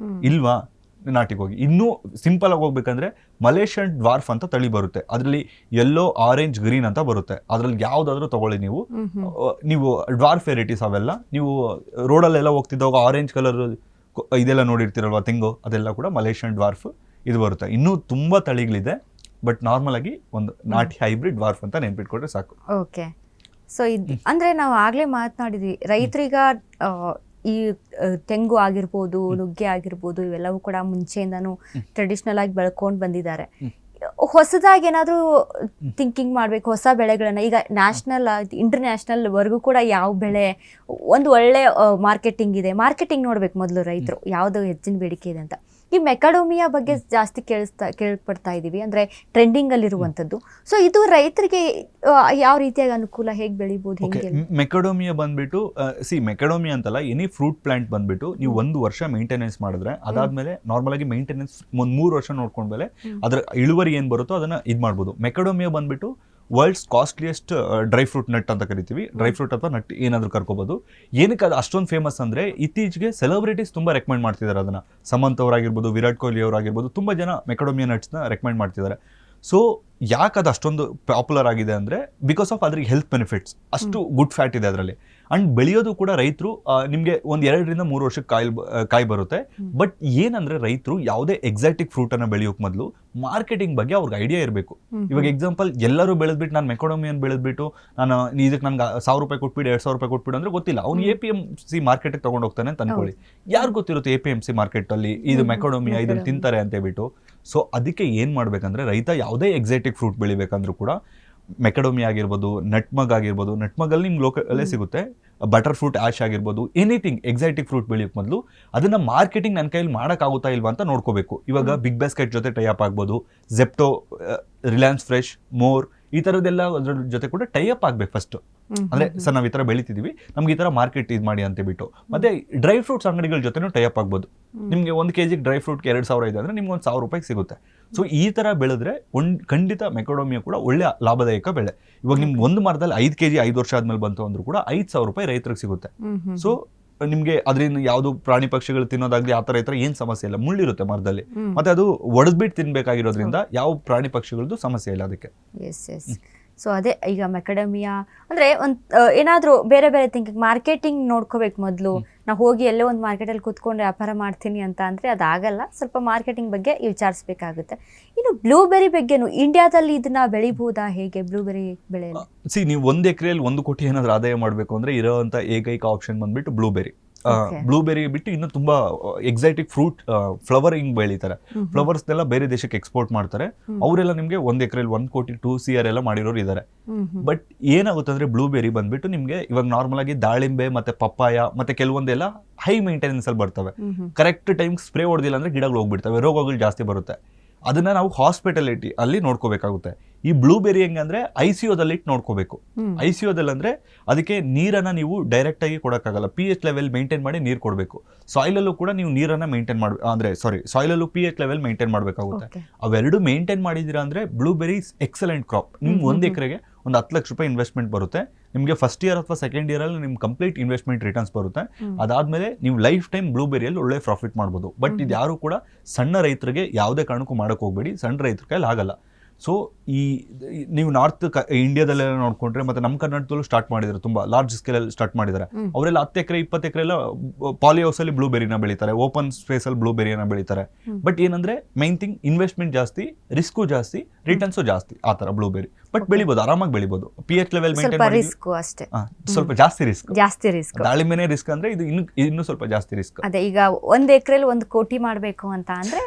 ಇಲ್ವಾ ನಾಟಿಗೆ ಹೋಗಿ. ಇನ್ನೂ ಸಿಂಪಲ್ ಆಗಿ ಹೋಗ್ಬೇಕಂದ್ರೆ ಮಲೇಷಿಯನ್ ಡ್ವಾರ್ಫ್ ಅಂತ ತಳಿ ಬರುತ್ತೆ, ಅದರಲ್ಲಿ ಯೆಲ್ಲೋ, ಆರೆಂಜ್, ಗ್ರೀನ್ ಅಂತ ಬರುತ್ತೆ. ಅದ್ರಲ್ಲಿ ಯಾವ್ದಾದ್ರು ತಗೊಳ್ಳಿ ನೀವು ಡ್ವಾರ್ಫ್ ವೆರೈಟೀಸ್ ಅವೆಲ್ಲ ನೀವು ರೋಡಲ್ಲೆಲ್ಲ ಹೋಗ್ತಿದ್ದಾಗ ಆರೆಂಜ್ ಕಲರ್ ಇದೆಲ್ಲ ನೋಡಿರ್ತೀರಲ್ವಾ ತೆಂಗು, ಅದೆಲ್ಲ ಕೂಡ ಮಲೇಷಿಯನ್ ಡ್ವಾರ್ಫ್ ಇದು ಬರುತ್ತೆ. ಇನ್ನೂ ತುಂಬಾ ತಳಿಗಳಿದೆ, ಬಟ್ ನಾರ್ಮಲ್ ಆಗಿ ಒಂದು ನಾಟಿ ಹೈಬ್ರಿಡ್ ಡ್ವಾರ್ಫ್ ಅಂತ ನೆನ್ಪಿಟ್ಕೊಂಡ್ರೆ ಸಾಕು. ಓಕೆ. ಸೊ ಇದು ಅಂದರೆ ನಾವು ಆಗಲೇ ಮಾತನಾಡಿದ್ವಿ, ರೈತರಿಗ ಈ ತೆಂಗು ಆಗಿರ್ಬೋದು, ನುಗ್ಗೆ ಆಗಿರ್ಬೋದು, ಇವೆಲ್ಲವೂ ಕೂಡ ಮುಂಚೆಯಿಂದನೂ ಟ್ರೆಡಿಷ್ನಲ್ ಆಗಿ ಬೆಳ್ಕೊಂಡು ಬಂದಿದ್ದಾರೆ. ಹೊಸದಾಗಿ ಏನಾದರೂ ಥಿಂಕಿಂಗ್ ಮಾಡಬೇಕು ಹೊಸ ಬೆಳೆಗಳನ್ನ, ಈಗ ನ್ಯಾಷನಲ್ ಇಂಟರ್ನ್ಯಾಷನಲ್ ವರ್ಗೂ ಕೂಡ ಯಾವ ಬೆಳೆ ಒಂದು ಒಳ್ಳೆ ಮಾರ್ಕೆಟಿಂಗ್ ಇದೆ, ಮಾರ್ಕೆಟಿಂಗ್ ನೋಡ್ಬೇಕು ಮೊದಲು ರೈತರು ಯಾವುದು ಹೆಚ್ಚಿನ ಬೇಡಿಕೆ ಇದೆ ಅಂತ. ಈ ಮೆಕಾಡೋಮಿಯಾ ಬಗ್ಗೆ ಜಾಸ್ತಿ ಕೇಳ್ಪಡ್ತಾ ಇದ್ದೀವಿ, ಅಂದರೆ ಟ್ರೆಂಡಿಂಗಲ್ಲಿರುವಂಥದ್ದು. ಸೊ ಇದು ರೈತರಿಗೆ ಯಾವ ರೀತಿಯಾಗಿ ಅನುಕೂಲ, ಹೇಗೆ ಬೆಳಿಬೋದು, ಹೇಗೆ? ಮೆಕಾಡೋಮಿಯಾ ಬಂದ್ಬಿಟ್ಟು ಮೆಕಾಡೋಮಿಯಾ ಅಂತಲ್ಲ, ಎನಿ ಫ್ರೂಟ್ ಪ್ಲಾಂಟ್ ಬಂದ್ಬಿಟ್ಟು ನೀವು 1 ವರ್ಷ ಮೇಂಟೆನೆನ್ಸ್ ಮಾಡಿದ್ರೆ ಅದಾದ್ಮೇಲೆ ನಾರ್ಮಲ್ ಆಗಿ ಮೇಂಟೆನೆನ್ಸ್ 3 ವರ್ಷ ನೋಡ್ಕೊಂಡ್ಮೇಲೆ ಅದರ ಇಳುವರಿ ಏನ್ ಬರುತ್ತೋ ಅದನ್ನ ಇದು ಮಾಡ್ಬೋದು. ಮೆಕಾಡೋಮಿಯಾ ಬಂದ್ಬಿಟ್ಟು world's costliest dry fruit nut ಅಂತ ಕರಿತೀವಿ. ಡ್ರೈ ಫ್ರೂಟ್ ಅಥವಾ ನಟ್ ಏನಾದರೂ ಕರ್ಕೋಬಹುದು. ಏನಕ್ಕೆ ಅದು ಅಷ್ಟೊಂದು ಫೇಮಸ್ ಅಂದ್ರೆ ಇತ್ತೀಚೆಗೆ ಸೆಲೆಬ್ರಿಟೀಸ್ ತುಂಬಾ ರೆಕಮೆಂಡ್ ಮಾಡ್ತಿದ್ದಾರೆ ಅದನ್ನ. ಸಮಂತ್ ಅವರಾಗಿರ್ಬೋದು, ವಿರಾಟ್ ಕೊಹ್ಲಿ ಅವರಾಗಿರ್ಬೋದು, ತುಂಬಾ ಜನ ಮೆಕಾಡೋಮಿಯಾ ನಟ್ಸ್ನ ರೆಕಮೆಂಡ್ ಮಾಡ್ತಿದ್ದಾರೆ. ಸೊ ಯಾಕೆ ಅದು ಅಷ್ಟೊಂದು ಪಾಪ್ಯುಲರ್ ಆಗಿದೆ ಅಂದರೆ ಬಿಕಾಸ್ ಆಫ್ ಅದ್ರಿಗೆ ಹೆಲ್ತ್ ಬೆನಿಫಿಟ್ಸ್, ಅಷ್ಟು ಗುಡ್ ಫ್ಯಾಟ್ ಇದೆ ಅದರಲ್ಲಿ. ಅಂಡ್ ಬೆಳೆಯೋದು ಕೂಡ ರೈತರು ನಿಮಗೆ ಒಂದು 2 ರಿಂದ 3 ವರ್ಷಕ್ಕೆ ಕಾಯಿ ಬರುತ್ತೆ. ಬಟ್ ಏನಂದ್ರೆ ರೈತರು ಯಾವುದೇ ಎಕ್ಸಾಟಿಕ್ ಫ್ರೂಟ್ ಅನ್ನ ಬೆಳೆಯೋಕೆ ಮೊದಲು ಮಾರ್ಕೆಟಿಂಗ್ ಬಗ್ಗೆ ಅವ್ರಿಗೆ ಐಡಿಯಾ ಇರಬೇಕು. ಇವಾಗ ಎಕ್ಸಾಂಪಲ್ ಎಲ್ಲರೂ ಬೆಳೆದ್ಬಿಟ್ಟು ನಾನು ಮೆಕಾಡೋಮಿಯನ್ ಬೆಳೆದ್ಬಿಟ್ಟು ನಾನು ಇದಕ್ಕೆ ನನ್ಗೆ 1000 ರೂಪಾಯಿ ಕೊಟ್ಬಿಟ್ಟು 2000 ರೂಪಾಯಿ ಕೊಟ್ಬಿಟ್ಟು ಅಂದ್ರೆ ಗೊತ್ತಿಲ್ಲ, ಅವ್ನು APMC ಮಾರ್ಕೆಟ್ಗೆ ತಗೊಂಡು ಹೋಗ್ತಾನೆ ಅಂತ ಅನ್ಕೊಳ್ಳಿ. ಯಾರು ಗೊತ್ತಿರುತ್ತೆ APMC ಮಾರ್ಕೆಟ್ ಅಲ್ಲಿ ಇದು ಮೆಕಾಡೋಮಿಯಾ ಇದನ್ನ ತಿಂತಾರೆ ಅಂತ ಹೇಳ್ಬಿಟ್ಟು. ಸೊ ಅದಕ್ಕೆ ಏನ್ ಮಾಡ್ಬೇಕಂದ್ರೆ ರೈತ ಯಾವುದೇ ಎಕ್ಸಾಟಿಕ್ ಫ್ರೂಟ್ ಬೆಳಿಬೇಕಂದ್ರೂ ಕೂಡ ಮೆಕಾಡೋಮಿಯಾ ಆಗಿರ್ಬೋದು, ನಟ್ಮಗ್ ಆಗಿರ್ಬೋದು, ನಟ್ಮಗಲ್ಲಿ ನಿಮ್ಗೆ ಲೋಕಲ್ಲೇ ಸಿಗುತ್ತೆ, ಬಟರ್ ಫ್ರೂಟ್ ಆಶ್ ಆಗಿರ್ಬೋದು, ಎನಿಥಿಂಗ್ ಎಕ್ಸಾಟಿಕ್ ಫ್ರೂಟ್ ಬೆಳೆಯೋಕೆ ಮೊದಲು ಅದನ್ನ ಮಾರ್ಕೆಟಿಂಗ್ ನನ್ನ ಕೈಯಲ್ಲಿ ಮಾಡೋಕ್ಕಾಗುತ್ತಾ ಇಲ್ವಾ ಅಂತ ನೋಡ್ಕೋಬೇಕು. ಇವಾಗ ಬಿಗ್ ಬಾಸ್ಕೆಟ್ ಜೊತೆ ಟೈ ಅಪ್ ಆಗ್ಬೋದು, ಜೆಪ್ಟೋ, ರಿಲಯನ್ಸ್ ಫ್ರೆಶ್, ಮೋರ್, ಈ ಥರದ್ದೆಲ್ಲ ಅದ್ರ ಜೊತೆ ಕೂಡ ಟೈ ಅಪ್ ಆಗ್ಬೇಕು ಫಸ್ಟ್. ಅಂದ್ರೆ ಸರ್ ನಾವು ಈ ತರ ಬೆಳಿತಿದೀವಿ, ನಮ್ಗೆ ಈ ತರ ಮಾರ್ಕೆಟ್ ಇದು ಮಾಡಿ ಅಂತ ಬಿಟ್ಟು. ಮತ್ತೆ ಡ್ರೈ ಫ್ರೂಟ್ಸ್ ಅಂಗಡಿಗಳ ಜೊತೆನೂ ಟೈ ಅಪ್ ಆಗ್ಬೋದು. ನಿಮ್ಗೆ 1 kg ಡ್ರೈ ಫ್ರೂಟ್ಗೆ 2000 ಇದೆ ಅಂದ್ರೆ ನಿಮ್ಗೆ 1000 ರೂಪಾಯಿಗೆ ಸಿಗುತ್ತೆ. ಸೊ ಈ ತರ ಬೆಳೆದ್ರೆ ಖಂಡಿತ ಮೆಕಾಡೋಮಿಯಾ ಕೂಡ ಒಳ್ಳೆ ಲಾಭದಾಯಕ ಬೆಳೆ. ಇವಾಗ ನಿಮ್ಗೆ ಒಂದು ಮರದಲ್ಲಿ 5 kg 5 ವರ್ಷ ಆದ್ಮೇಲೆ ಬಂತು ಅಂದ್ರೂ ಕೂಡ 5000 ರೂಪಾಯಿ ರೈತರಿಗೆ ಸಿಗುತ್ತೆ. ಸೊ ನಿಮ್ಗೆ ಅದರಿಂದ ಯಾವ್ದು ಪ್ರಾಣಿ ಪಕ್ಷಿಗಳು ತಿನ್ನೋದಾಗ್ಲಿ ಆ ತರ ಏನ್ ಸಮಸ್ಯೆ ಇಲ್ಲ, ಮುಳ್ಳಿರುತ್ತೆ ಮರದಲ್ಲಿ, ಮತ್ತೆ ಅದು ಒಡೆದ್ಬಿಟ್ಟು ತಿನ್ಬೇಕಾಗಿರೋದ್ರಿಂದ ಯಾವ ಪ್ರಾಣಿ ಪಕ್ಷಿಗಳದ್ದು ಸಮಸ್ಯೆ ಇಲ್ಲ ಅದಕ್ಕೆ. ಸೊ ಅದೇ ಈಗ ಮೆಕಾಡಮಿಯಾ ಅಂದರೆ ಒಂದು ಏನಾದರೂ ಬೇರೆ ಬೇರೆ ಥಿಂಕಿಂಗ್, ಮಾರ್ಕೆಟಿಂಗ್ ನೋಡ್ಕೋಬೇಕು ಮೊದಲು. ನಾವು ಹೋಗಿ ಎಲ್ಲೋ ಒಂದು ಮಾರ್ಕೆಟಲ್ಲಿ ಕೂತ್ಕೊಂಡು ವ್ಯಾಪಾರ ಮಾಡ್ತೀನಿ ಅಂತ ಅಂದರೆ ಅದಾಗಲ್ಲ, ಸ್ವಲ್ಪ ಮಾರ್ಕೆಟಿಂಗ್ ಬಗ್ಗೆ ವಿಚಾರಿಸ್ಬೇಕಾಗುತ್ತೆ. ಇನ್ನು ಬ್ಲೂಬೆರಿ ಬಗ್ಗೆನು ಇಂಡಿಯಾದಲ್ಲಿ ಇದನ್ನ ಬೆಳಿಬಹುದಾ, ಹೇಗೆ ಬ್ಲೂಬೆರಿ ಬೆಳೆಯಲು? ನೀವು 1 ಎಕರೆಯಲ್ಲಿ 1 ಕೋಟಿ ಏನಾದರೂ ಆದಾಯ ಮಾಡಬೇಕು ಅಂದ್ರೆ ಇರೋವಂಥ ಏಕೈಕ ಆಪ್ಷನ್ ಬಂದ್ಬಿಟ್ಟು ಬ್ಲೂಬೆರಿ. ಬ್ಲೂಬೆರಿ ಬಿಟ್ಟು ಇನ್ನು ತುಂಬಾ ಎಕ್ಸಾಟಿಕ್ ಫ್ರೂಟ್ ಫ್ಲವರಿಂಗ್ ಬೆಳೀತಾರೆ. ಫ್ಲವರ್ಸ್ನೆಲ್ಲ ಬೇರೆ ದೇಶಕ್ಕೆ ಎಕ್ಸ್ಪೋರ್ಟ್ ಮಾಡ್ತಾರೆ. ಅವರೆಲ್ಲ ನಿಮ್ಗೆ 1 ಎಕರೆಯಲ್ಲಿ 1 ಕೋಟಿ 2 CR ಎಲ್ಲ ಮಾಡಿರೋರು ಇದ್ದಾರೆ. ಬಟ್ ಏನಾಗುತ್ತೆ ಅಂದ್ರೆ ಬ್ಲೂಬೆರಿ ಬಂದ್ಬಿಟ್ಟು ನಿಮ್ಗೆ ಇವಾಗ ನಾರ್ಮಲ್ ಆಗಿ ದಾಳಿಂಬೆ ಮತ್ತೆ ಪಪ್ಪಾಯ ಮತ್ತೆ ಕೆಲವೊಂದೆಲ್ಲ ಹೈ ಮೇಂಟೆನೆನ್ಸ್ ಅಲ್ಲಿ ಬರ್ತವೆ. ಕರೆಕ್ಟ್ ಟೈಮ್ ಸ್ಪ್ರೇ ಹೊಡೆದಿಲ್ಲ ಅಂದ್ರೆ ಗಿಡಗಳು ಹೋಗ್ಬಿಡ್ತವೆ, ರೋಗಗಳು ಜಾಸ್ತಿ ಬರುತ್ತೆ. ಅದನ್ನ ನಾವು ಹಾಸ್ಪಿಟಾಲಿಟಿ ಅಲ್ಲಿ ನೋಡ್ಕೋಬೇಕಾಗುತ್ತೆ. ಈ ಬ್ಲೂಬೆರಿ ಹೆಂಗಂದ್ರೆ ICUದಲ್ಲಿ ಇಟ್ಟು ನೋಡ್ಕೋಬೇಕು. ICUದಲ್ಲಿ ಅಂದ್ರೆ ಅದಕ್ಕೆ ನೀರನ್ನ ನೀವು ಡೈರೆಕ್ಟ್ ಆಗಿ ಕೊಡಕ್ಕಾಗಲ್ಲ, pH ಲೆವೆಲ್ ಮೇಂಟೈನ್ ಮಾಡಿ ನೀರು ಕೊಡಬೇಕು. ಸಾಯಿಲಲ್ಲೂ ಕೂಡ ನೀವು ನೀರನ್ನ ಮೇಂಟೈನ್ ಸಾಯಿಲಲ್ಲೂ pH ಲೆವೆಲ್ ಮೇಂಟೈನ್ ಮಾಡಬೇಕಾಗುತ್ತೆ. ಅವೆರಡು ಮೇಂಟೈನ್ ಮಾಡಿದೀರಾ ಅಂದ್ರೆ ಬ್ಲೂಬೆರಿ ಎಕ್ಸಲೆಂಟ್ ಕ್ರಾಪ್. ನಿಮ್ಗೆ 1 ಎಕರೆಗೆ ಒಂದು 10 ಲಕ್ಷ ರೂಪಾಯಿ ಇನ್ವೆಸ್ಟ್ಮೆಂಟ್ ಬರುತ್ತೆ. ನಿಮಗೆ ಫಸ್ಟ್ ಇಯರ್ ಅಥವಾ ಸೆಕೆಂಡ್ ಇಯರ್ ಅಲ್ಲಿ ನಿಮ್ಗೆ ಕಂಪ್ಲೀಟ್ ಇನ್ವೆಸ್ಟ್ಮೆಂಟ್ ರಿಟರ್ನ್ಸ್ ಬರುತ್ತೆ. ಅದಾದ್ಮೇಲೆ ನೀವು ಲೈಫ್ ಟೈಮ್ ಬ್ಲೂಬೆರಿಯಲ್ಲಿ ಒಳ್ಳೆ ಪ್ರಾಫಿಟ್ ಮಾಡ್ಬೋದು. ಬಟ್ ಇದು ಯಾರು ಕೂಡ ಸಣ್ಣ ರೈತರಿಗೆ ಯಾವುದೇ ಕಾರಣಕ್ಕೂ ಮಾಡಕ್ ಹೋಗ್ಬೇಡಿ, ಸಣ್ಣ ರೈತರ ಕೈಲಿ ಆಗಲ್ಲ. ಸೊ ನೀವು ನಾರ್ತ್ ಇಂಡಿಯಾದಲ್ಲೆಲ್ಲ ನೋಡ್ಕೊಂಡ್ರೆ ಮತ್ತೆ ನಮ್ಮ ಕರ್ನಾಟಕದಲ್ಲೂ ಸ್ಟಾರ್ಟ್ ಮಾಡಿದ್ದಾರೆ, ತುಂಬಾ ಲಾರ್ಜ್ ಸ್ಕೇಲಲ್ಲಿ ಸ್ಟಾರ್ಟ್ ಮಾಡಿದ್ದಾರೆ. ಅವರೆಲ್ಲ 10 ಎಕರೆ 20 ಎಕರೆ ಎಲ್ಲ ಪಾಲಿ ಹೌಸ್ ಅಲ್ಲಿ ಬ್ಲೂಬೆರಿನ ಬೆಳೀತಾರೆ, ಓಪನ್ ಸ್ಪೇಸ್ ಅಲ್ಲಿ ಬ್ಲೂಬೆರಿನ ಬೆಳೀತಾರೆ. ಬಟ್ ಏನಂದ್ರೆ ಮೈನ್ ಥಿಂಗ್ ಇನ್ವೆಸ್ಟ್ಮೆಂಟ್ ಜಾಸ್ತಿ, ರಿಸ್ಕು ಜಾಸ್ತಿ, ರಿಟರ್ನ್ಸು ಜಾಸ್ತಿ ಆ ತರ ಬ್ಲೂಬೆರಿ. ಬಟ್ ಬೆಳಿಬೋದು, ಆರಾಮಾಗಿ ಬೆಳಿಬೋದು. pH ಲೆವೆಲ್ ಮೇಂಟೈನ್ ಮಾಡಿ ಸ್ವಲ್ಪ ಜಾಸ್ತಿ ರಿಸ್ಕ್. ದಾಳಿಂಬೆನೇ ರಿಸ್ಕ್ ಅಂದ್ರೆ ಇದು ಇನ್ನು ಸ್ವಲ್ಪ ಜಾಸ್ತಿ ರಿಸ್ಕ್. ಅದೇ ಈಗ 1 ಎಕರೆಯಲ್ಲಿ 1 ಕೋಟಿ ಮಾಡಬೇಕು ಅಂತ ಅಂದ್ರೆ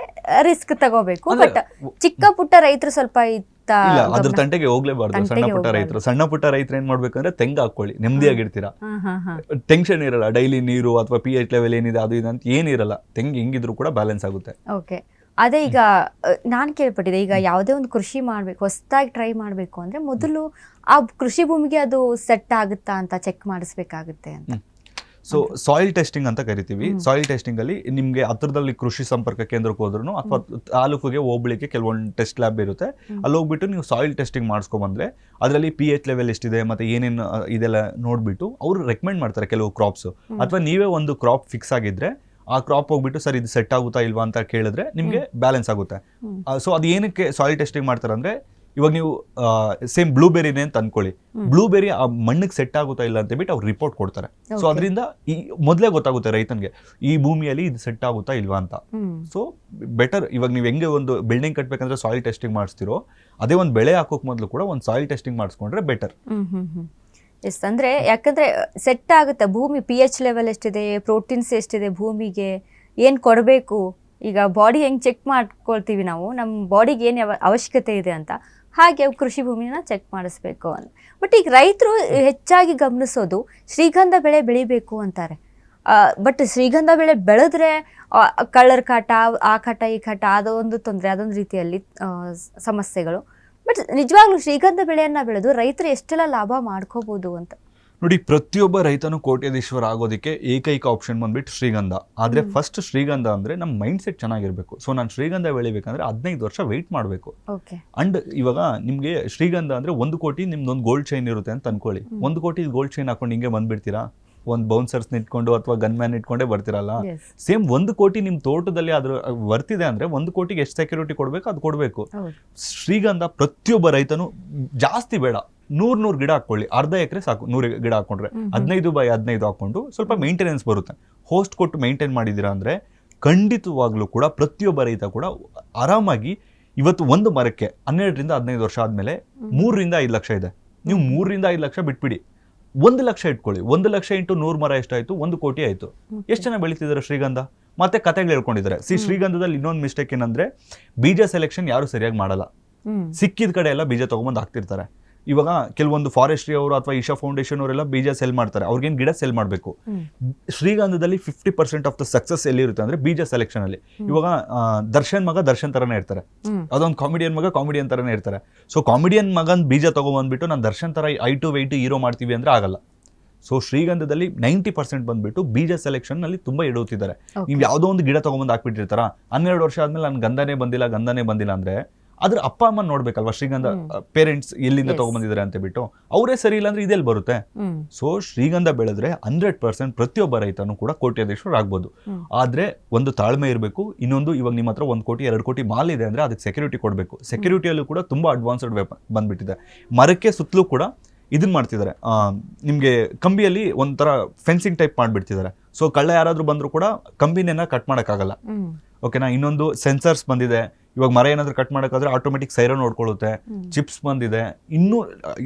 ರಿಸ್ಕ್ ತಗೋಬೇಕು. ಬಟ್ ಚಿಕ್ಕ ಪುಟ್ಟ ರೈತರು ಸ್ವಲ್ಪ ಇಲ್ಲ, ಅದ್ರ ತಂಟೆಗೆ ಹೋಗ್ಲೇಬಾರ್ದು. ಸಣ್ಣ ಪುಟ್ಟ ರೈತರು ಏನ್ ಮಾಡ್ಬೇಕಂದ್ರೆ ತೆಂಗು ಹಾಕೊಳ್ಳಿ, ನೆಮ್ಮದಿಯಾಗಿರ್ತೀರಾ, ಟೆನ್ಷನ್ ಇರಲ್ಲ. ಡೈಲಿ ನೀರು ಅಥವಾ pH ಲೆವೆಲ್ ಏನಿದೆ ಅದು ಇದು ಅಂತ ಏನಿರಲ್ಲ. ತೆಂಗು ಹೆಂಗಿದ್ರು ಕೂಡ ಬ್ಯಾಲೆನ್ಸ್ ಆಗುತ್ತೆ. ಓಕೆ. ಅದೇ ಈಗ ನಾನು ಕೇಳ್ಪಟ್ಟಿದೆ, ಈಗ ಯಾವುದೇ ಒಂದು ಕೃಷಿ ಮಾಡಬೇಕು, ಹೊಸದಾಗಿ ಟ್ರೈ ಮಾಡಬೇಕು ಅಂದರೆ ಮೊದಲು ಆ ಕೃಷಿ ಭೂಮಿಗೆ ಅದು ಸೆಟ್ ಆಗುತ್ತಾ ಅಂತ ಚೆಕ್ ಮಾಡಿಸ್ಬೇಕಾಗುತ್ತೆ ಅಂತ. ಸೊ ಸಾಯಿಲ್ ಟೆಸ್ಟಿಂಗ್ ಅಂತ ಕರಿತೀವಿ. ಸಾಯಿಲ್ ಟೆಸ್ಟಿಂಗ್ ಅಲ್ಲಿ ನಿಮ್ಗೆ ಹತ್ರದಲ್ಲಿ ಕೃಷಿ ಸಂಪರ್ಕ ಕೇಂದ್ರಕ್ಕೆ ಹೋದ್ರು ಅಥವಾ ತಾಲೂಕಿಗೆ ಹೋಗ್ಲಿಕ್ಕೆ ಕೆಲವೊಂದು ಟೆಸ್ಟ್ ಲ್ಯಾಬ್ ಇರುತ್ತೆ. ಅಲ್ಲಿ ಹೋಗ್ಬಿಟ್ಟು ನೀವು ಸಾಯಿಲ್ ಟೆಸ್ಟಿಂಗ್ ಮಾಡಿಸ್ಕೊಂಡ್ಬಂದ್ರೆ ಅದರಲ್ಲಿ pH ಲೆವೆಲ್ ಎಷ್ಟಿದೆ ಮತ್ತೆ ಏನೇನು ಇದೆಲ್ಲ ನೋಡ್ಬಿಟ್ಟು ಅವ್ರು ರೆಕಮೆಂಡ್ ಮಾಡ್ತಾರೆ ಕೆಲವು ಕ್ರಾಪ್ಸ್. ಅಥವಾ ನೀವೇ ಒಂದು ಕ್ರಾಪ್ ಫಿಕ್ಸ್ ಆಗಿದ್ರೆ ಆ ಕ್ರಾಪ್ ಹೋಗ್ಬಿಟ್ಟು ಸರ್ ಇದು ಸೆಟ್ ಆಗುತ್ತಾ ಇಲ್ವಾ ಅಂತ ಕೇಳಿದ್ರೆ ನಿಮಗೆ ಬ್ಯಾಲೆನ್ಸ್ ಆಗುತ್ತೆ. ಸೊ ಅದು ಏನಕ್ಕೆ ಸಾಯಿಲ್ ಟೆಸ್ಟಿಂಗ್ ಮಾಡ್ತಾರೆ ಅಂದ್ರೆ, ಇವಾಗ ನೀವು ಸೇಮ್ ಬ್ಲೂಬೆರಿನೇ ಅಂತ ಅನ್ಕೊಳ್ಳಿ, ಬ್ಲೂಬೆರಿ ಆ ಮಣ್ಣಿಗೆ ಸೆಟ್ ಆಗುತ್ತಾ ಇಲ್ಲ ಅಂತ ಬಿಟ್ಟು ಅವ್ರು ರಿಪೋರ್ಟ್ ಕೊಡ್ತಾರೆ. ಸೊ ಅದರಿಂದ ಈ ಮೊದಲೇ ಗೊತ್ತಾಗುತ್ತೆ ರೈತನಿಗೆ ಈ ಭೂಮಿಯಲ್ಲಿ ಇದು ಸೆಟ್ ಆಗುತ್ತಾ ಇಲ್ವಾ ಅಂತ. ಸೊ ಬೆಟರ್, ಇವಾಗ ನೀವು ಹೆಂಗೆ ಒಂದು ಬಿಲ್ಡಿಂಗ್ ಕಟ್ಬೇಕಂದ್ರೆ ಸಾಯಿಲ್ ಟೆಸ್ಟಿಂಗ್ ಮಾಡಿಸ್ತಿರೋ, ಅದೇ ಒಂದು ಬೆಳೆ ಹಾಕೋಕ್ ಮೊದಲು ಕೂಡ ಒಂದು ಸಾಯಿಲ್ ಟೆಸ್ಟಿಂಗ್ ಮಾಡಿಸ್ಕೊಂಡ್ರೆ ಬೆಟರ್. ಎಸ್, ಅಂದರೆ ಯಾಕಂದರೆ ಸೆಟ್ ಆಗುತ್ತೆ ಭೂಮಿ, ಪಿ ಎಚ್ ಲೆವೆಲ್ ಎಷ್ಟಿದೆ, ಪ್ರೋಟೀನ್ಸ್ ಎಷ್ಟಿದೆ ಭೂಮಿಗೆ, ಏನು ಕೊಡಬೇಕು, ಈಗ ಬಾಡಿ ಹೆಂಗೆ ಚೆಕ್ ಮಾಡ್ಕೊಳ್ತೀವಿ ನಾವು, ನಮ್ಮ ಬಾಡಿಗೆ ಏನು ಅವಶ್ಯಕತೆ ಇದೆ ಅಂತ, ಹಾಗೆ ಕೃಷಿ ಭೂಮಿನ ಚೆಕ್ ಮಾಡಿಸ್ಬೇಕು ಅಂತ. ಬಟ್ ಈಗ ರೈತರು ಹೆಚ್ಚಾಗಿ ಗಮನಿಸೋದು ಶ್ರೀಗಂಧ ಬೆಳೆ ಬೆಳಿಬೇಕು ಅಂತಾರೆ. ಬಟ್ ಶ್ರೀಗಂಧ ಬೆಳೆ ಬೆಳೆದ್ರೆ ಕಳ್ಳರ ಕಾಟ, ಆ ಕಾಟ ಈ ಕಾಟ, ಅದೊಂದು ತೊಂದರೆ, ಅದೊಂದು ರೀತಿಯಲ್ಲಿ ಸಮಸ್ಯೆಗಳು. ಬಟ್ ನಿಜವಾಗ್ಲೂ ಶ್ರೀಗಂಧ ಬೆಳೆಯನ್ನ ಬೆಳೆದು ರೈತರು ಎಷ್ಟೆಲ್ಲ ಲಾಭ ಮಾಡ್ಕೋಬಹುದು ಅಂತ ನೋಡಿ. ಪ್ರತಿಯೊಬ್ಬ ರೈತನು ಕೋಟ್ಯಾಧೀಶ್ವರ ಆಗೋದಕ್ಕೆ ಏಕೈಕ ಆಪ್ಷನ್ ಬಂದ್ಬಿಟ್ಟು ಶ್ರೀಗಂಧ. ಆದ್ರೆ ಫಸ್ಟ್ ಶ್ರೀಗಂಧ ಅಂದ್ರೆ ನಮ್ಮ ಮೈಂಡ್ ಸೆಟ್ ಚೆನ್ನಾಗಿರ್ಬೇಕು. ಸೊ ನಾನು ಶ್ರೀಗಂಧ ಬೆಳಿಬೇಕಂದ್ರೆ 15 ವರ್ಷ ವೆಯ್ಟ್ ಮಾಡಬೇಕು. ಅಂಡ್ ಇವಾಗ ನಿಮ್ಗೆ ಶ್ರೀಗಂಧ ಅಂದ್ರೆ 1 ಕೋಟಿ ನಿಮ್ದೊಂದು ಗೋಲ್ಡ್ ಚೈನ್ ಇರುತ್ತೆ ಅಂತ ಅನ್ಕೊಳ್ಳಿ. 1 ಕೋಟಿ ಗೋಲ್ಡ್ ಚೈನ್ ಹಾಕೊಂಡು ಹಿಂಗೆ ಬಂದ್ಬಿಡ್ತೀರಾ? ಒಂದು ಬೌನ್ಸರ್ಸ್ ಇಟ್ಕೊಂಡು ಅಥವಾ ಗನ್ ಮ್ಯಾನ್ ಇಟ್ಕೊಂಡೇ ಬರ್ತಿರಲ್ಲ. ಸೇಮ್ 1 ಕೋಟಿ ನಿಮ್ ತೋಟದಲ್ಲಿ ಅದ್ರ ವರ್ತಿದೆ ಅಂದ್ರೆ 1 ಕೋಟಿಗೆ ಎಷ್ಟು ಸೆಕ್ಯೂರಿಟಿ ಕೊಡ್ಬೇಕು ಅದು ಕೊಡ್ಬೇಕು. ಶ್ರೀಗಂಧ ಪ್ರತಿಯೊಬ್ಬ ರೈತನು ಜಾಸ್ತಿ ಬೇಡ, 100 ಗಿಡ ಹಾಕೊಳ್ಳಿ, ಅರ್ಧ ಎಕರೆ ಸಾಕು. 100 ಗಿಡ ಹಾಕೊಂಡ್ರೆ 15x15 ಹಾಕೊಂಡು ಸ್ವಲ್ಪ ಮೇಂಟೆನೆನ್ಸ್ ಬರುತ್ತೆ. ಹೋಸ್ಟ್ ಕೊಟ್ಟು ಮೇಂಟೈನ್ ಮಾಡಿದೀರಾ ಅಂದ್ರೆ ಖಂಡಿತವಾಗ್ಲೂ ಕೂಡ ಪ್ರತಿಯೊಬ್ಬ ರೈತ ಕೂಡ ಆರಾಮಾಗಿ ಇವತ್ತು ಒಂದು ಮರಕ್ಕೆ 12ರಿಂದ 15 ವರ್ಷ ಆದ್ಮೇಲೆ 3ರಿಂದ 5 ಲಕ್ಷ ಇದೆ. ನೀವು 3ರಿಂದ 5 ಲಕ್ಷ ಬಿಟ್ಬಿಡಿ, 1 ಲಕ್ಷ ಇಟ್ಕೊಳ್ಳಿ. 1 ಲಕ್ಷ ಇಂಟು 100 ಮರ ಎಷ್ಟಾಯ್ತು? 1 ಕೋಟಿ ಆಯ್ತು. ಎಷ್ಟು ಜನ ಬೆಳೀತಿದ್ದಾರೆ ಶ್ರೀಗಂಧ? ಮತ್ತೆ ಕತೆಗಳು ಹೇಳ್ಕೊಂಡಿದ್ದಾರೆ. ಶ್ರೀಗಂಧದಲ್ಲಿ ಇನ್ನೊಂದು ಮಿಸ್ಟೇಕ್ ಏನಂದ್ರೆ, ಬೀಜ ಸೆಲೆಕ್ಷನ್ ಯಾರು ಸರಿಯಾಗಿ ಮಾಡಲ್ಲ. ಸಿಕ್ಕಿದ ಕಡೆ ಎಲ್ಲ ಬೀಜ ತಗೊಂಬಂದು ಹಾಕ್ತಿರ್ತಾರೆ. ಇವಾಗ ಕೆಲವೊಂದು ಫಾರೆಸ್ಟ್ರಿ ಅವರು ಅಥವಾ ಈಶಾ ಫೌಂಡೇಶನ್ ಅವರೆಲ್ಲ ಬೀಜ ಸೆಲ್ ಮಾಡ್ತಾರೆ, ಅವ್ರಿಗೇನು ಗಿಡ ಸೆಲ್ ಮಾಡಬೇಕು. ಶ್ರೀಗಂಧದಲ್ಲಿ 50% ಆಫ್ ದ ಸಕ್ಸಸ್ ಎಲ್ಲಿರುತ್ತೆ ಅಂದ್ರೆ ಬೀಜ ಸೆಲೆಕ್ಷನ್ ಅಲ್ಲಿ. ಇವಾಗ ದರ್ಶನ್ ಮಗ ದರ್ಶನ್ ತರನೇ ಇರ್ತಾರೆ, ಅದೊಂದು ಕಾಮಿಡಿಯನ್ ಮಗ ಕಾಮಿಡಿಯನ್ ತರನೇ ಇರ್ತಾರೆ. ಸೊ ಕಾಮಿಡಿಯನ್ ಮಗನ್ ಬೀಜ ತಗೊಂಡ್ಬಂದ್ಬಿಟ್ಟು ನಾನು ದರ್ಶನ್ ತರ ಐಟು ವೆಯ್ಟು ಹೀರೋ ಮಾಡ್ತೀವಿ ಅಂದ್ರೆ ಆಗಲ್ಲ. ಸೊ ಶ್ರೀಗಂಧದಲ್ಲಿ 90% ಬಂದ್ಬಿಟ್ಟು ಬೀಜ ಸೆಲೆಕ್ಷನ್ ನಲ್ಲಿ ತುಂಬಾ ಎಡುತ್ತಿದ್ದಾರೆ. ನೀವು ಯಾವುದೋ ಒಂದು ಗಿಡ ತಗೊಂಡ್ಬಂದು ಹಾಕ್ಬಿಟ್ಟಿರ್ತಾರ, 12 ವರ್ಷ ಆದ್ಮೇಲೆ ನನ್ ಗಂಧನೇ ಬಂದಿಲ್ಲ ಅಂದ್ರೆ ಅದ್ರ ಅಪ್ಪ ಅಮ್ಮ ನೋಡ್ಬೇಕಲ್ವಾ, ಶ್ರೀಗಂಧ ಪೇರೆಂಟ್ಸ್ ಎಲ್ಲಿಂದ ತಗೊಂಡ್ಬಂದಿದ್ದಾರೆ ಅಂತ ಬಿಟ್ಟು. ಅವರೇ ಸರಿ ಇಲ್ಲ ಅಂದ್ರೆ ಇದೆಲ್ಲಿ ಬರುತ್ತೆ. ಸೊ ಶ್ರೀಗಂಧ ಬೆಳೆದ್ರೆ 100% ಪ್ರತಿಯೊಬ್ಬ ರೈತನು ಕೂಡ ಕೋಟ್ಯಾಧೀಶ್ವರ ಆಗ್ಬೋದು. ಆದ್ರೆ ಒಂದು ತಾಳ್ಮೆ ಇರಬೇಕು. ಇನ್ನೊಂದು, ಇವಾಗ ನಿಮ್ಮ ಹತ್ರ 1 ಕೋಟಿ 2 ಕೋಟಿ ಮಾಲ್ ಇದೆ ಅಂದ್ರೆ ಅದಕ್ಕೆ ಸೆಕ್ಯೂರಿಟಿ ಕೊಡಬೇಕು. ಸೆಕ್ಯೂರಿಟಿಯಲ್ಲೂ ಕೂಡ ತುಂಬಾ ಅಡ್ವಾನ್ಸ್ಡ್ ಬಂದ್ಬಿಟ್ಟಿದೆ. ಮರಕ್ಕೆ ಸುತ್ತಲೂ ಕೂಡ ಇದನ್ನ ಮಾಡ್ತಿದ್ದಾರೆ, ನಿಮ್ಗೆ ಕಂಬಿಯಲ್ಲಿ ಒಂಥರ ಫೆನ್ಸಿಂಗ್ ಟೈಪ್ ಮಾಡ್ಬಿಡ್ತಿದ್ದಾರೆ. ಸೊ ಕಳ್ಳ ಯಾರಾದ್ರೂ ಬಂದ್ರು ಕೂಡ ಕಂಬಿನ ಕಟ್ ಮಾಡಕ್ಕಾಗಲ್ಲ. ಓಕೆನಾ? ಇನ್ನೊಂದು ಸೆನ್ಸರ್ಸ್ ಬಂದಿದೆ. ಇವಾಗ ಮರ ಏನಾದ್ರೂ ಕಟ್ ಮಾಡೋಕ್ಕಾದ್ರೆ ಆಟೋಮೆಟಿಕ್ ಸೈರನ್ ನೋಡ್ಕೊಳ್ಳುತ್ತೆ. ಚಿಪ್ಸ್ ಬಂದಿದೆ. ಇನ್ನೂ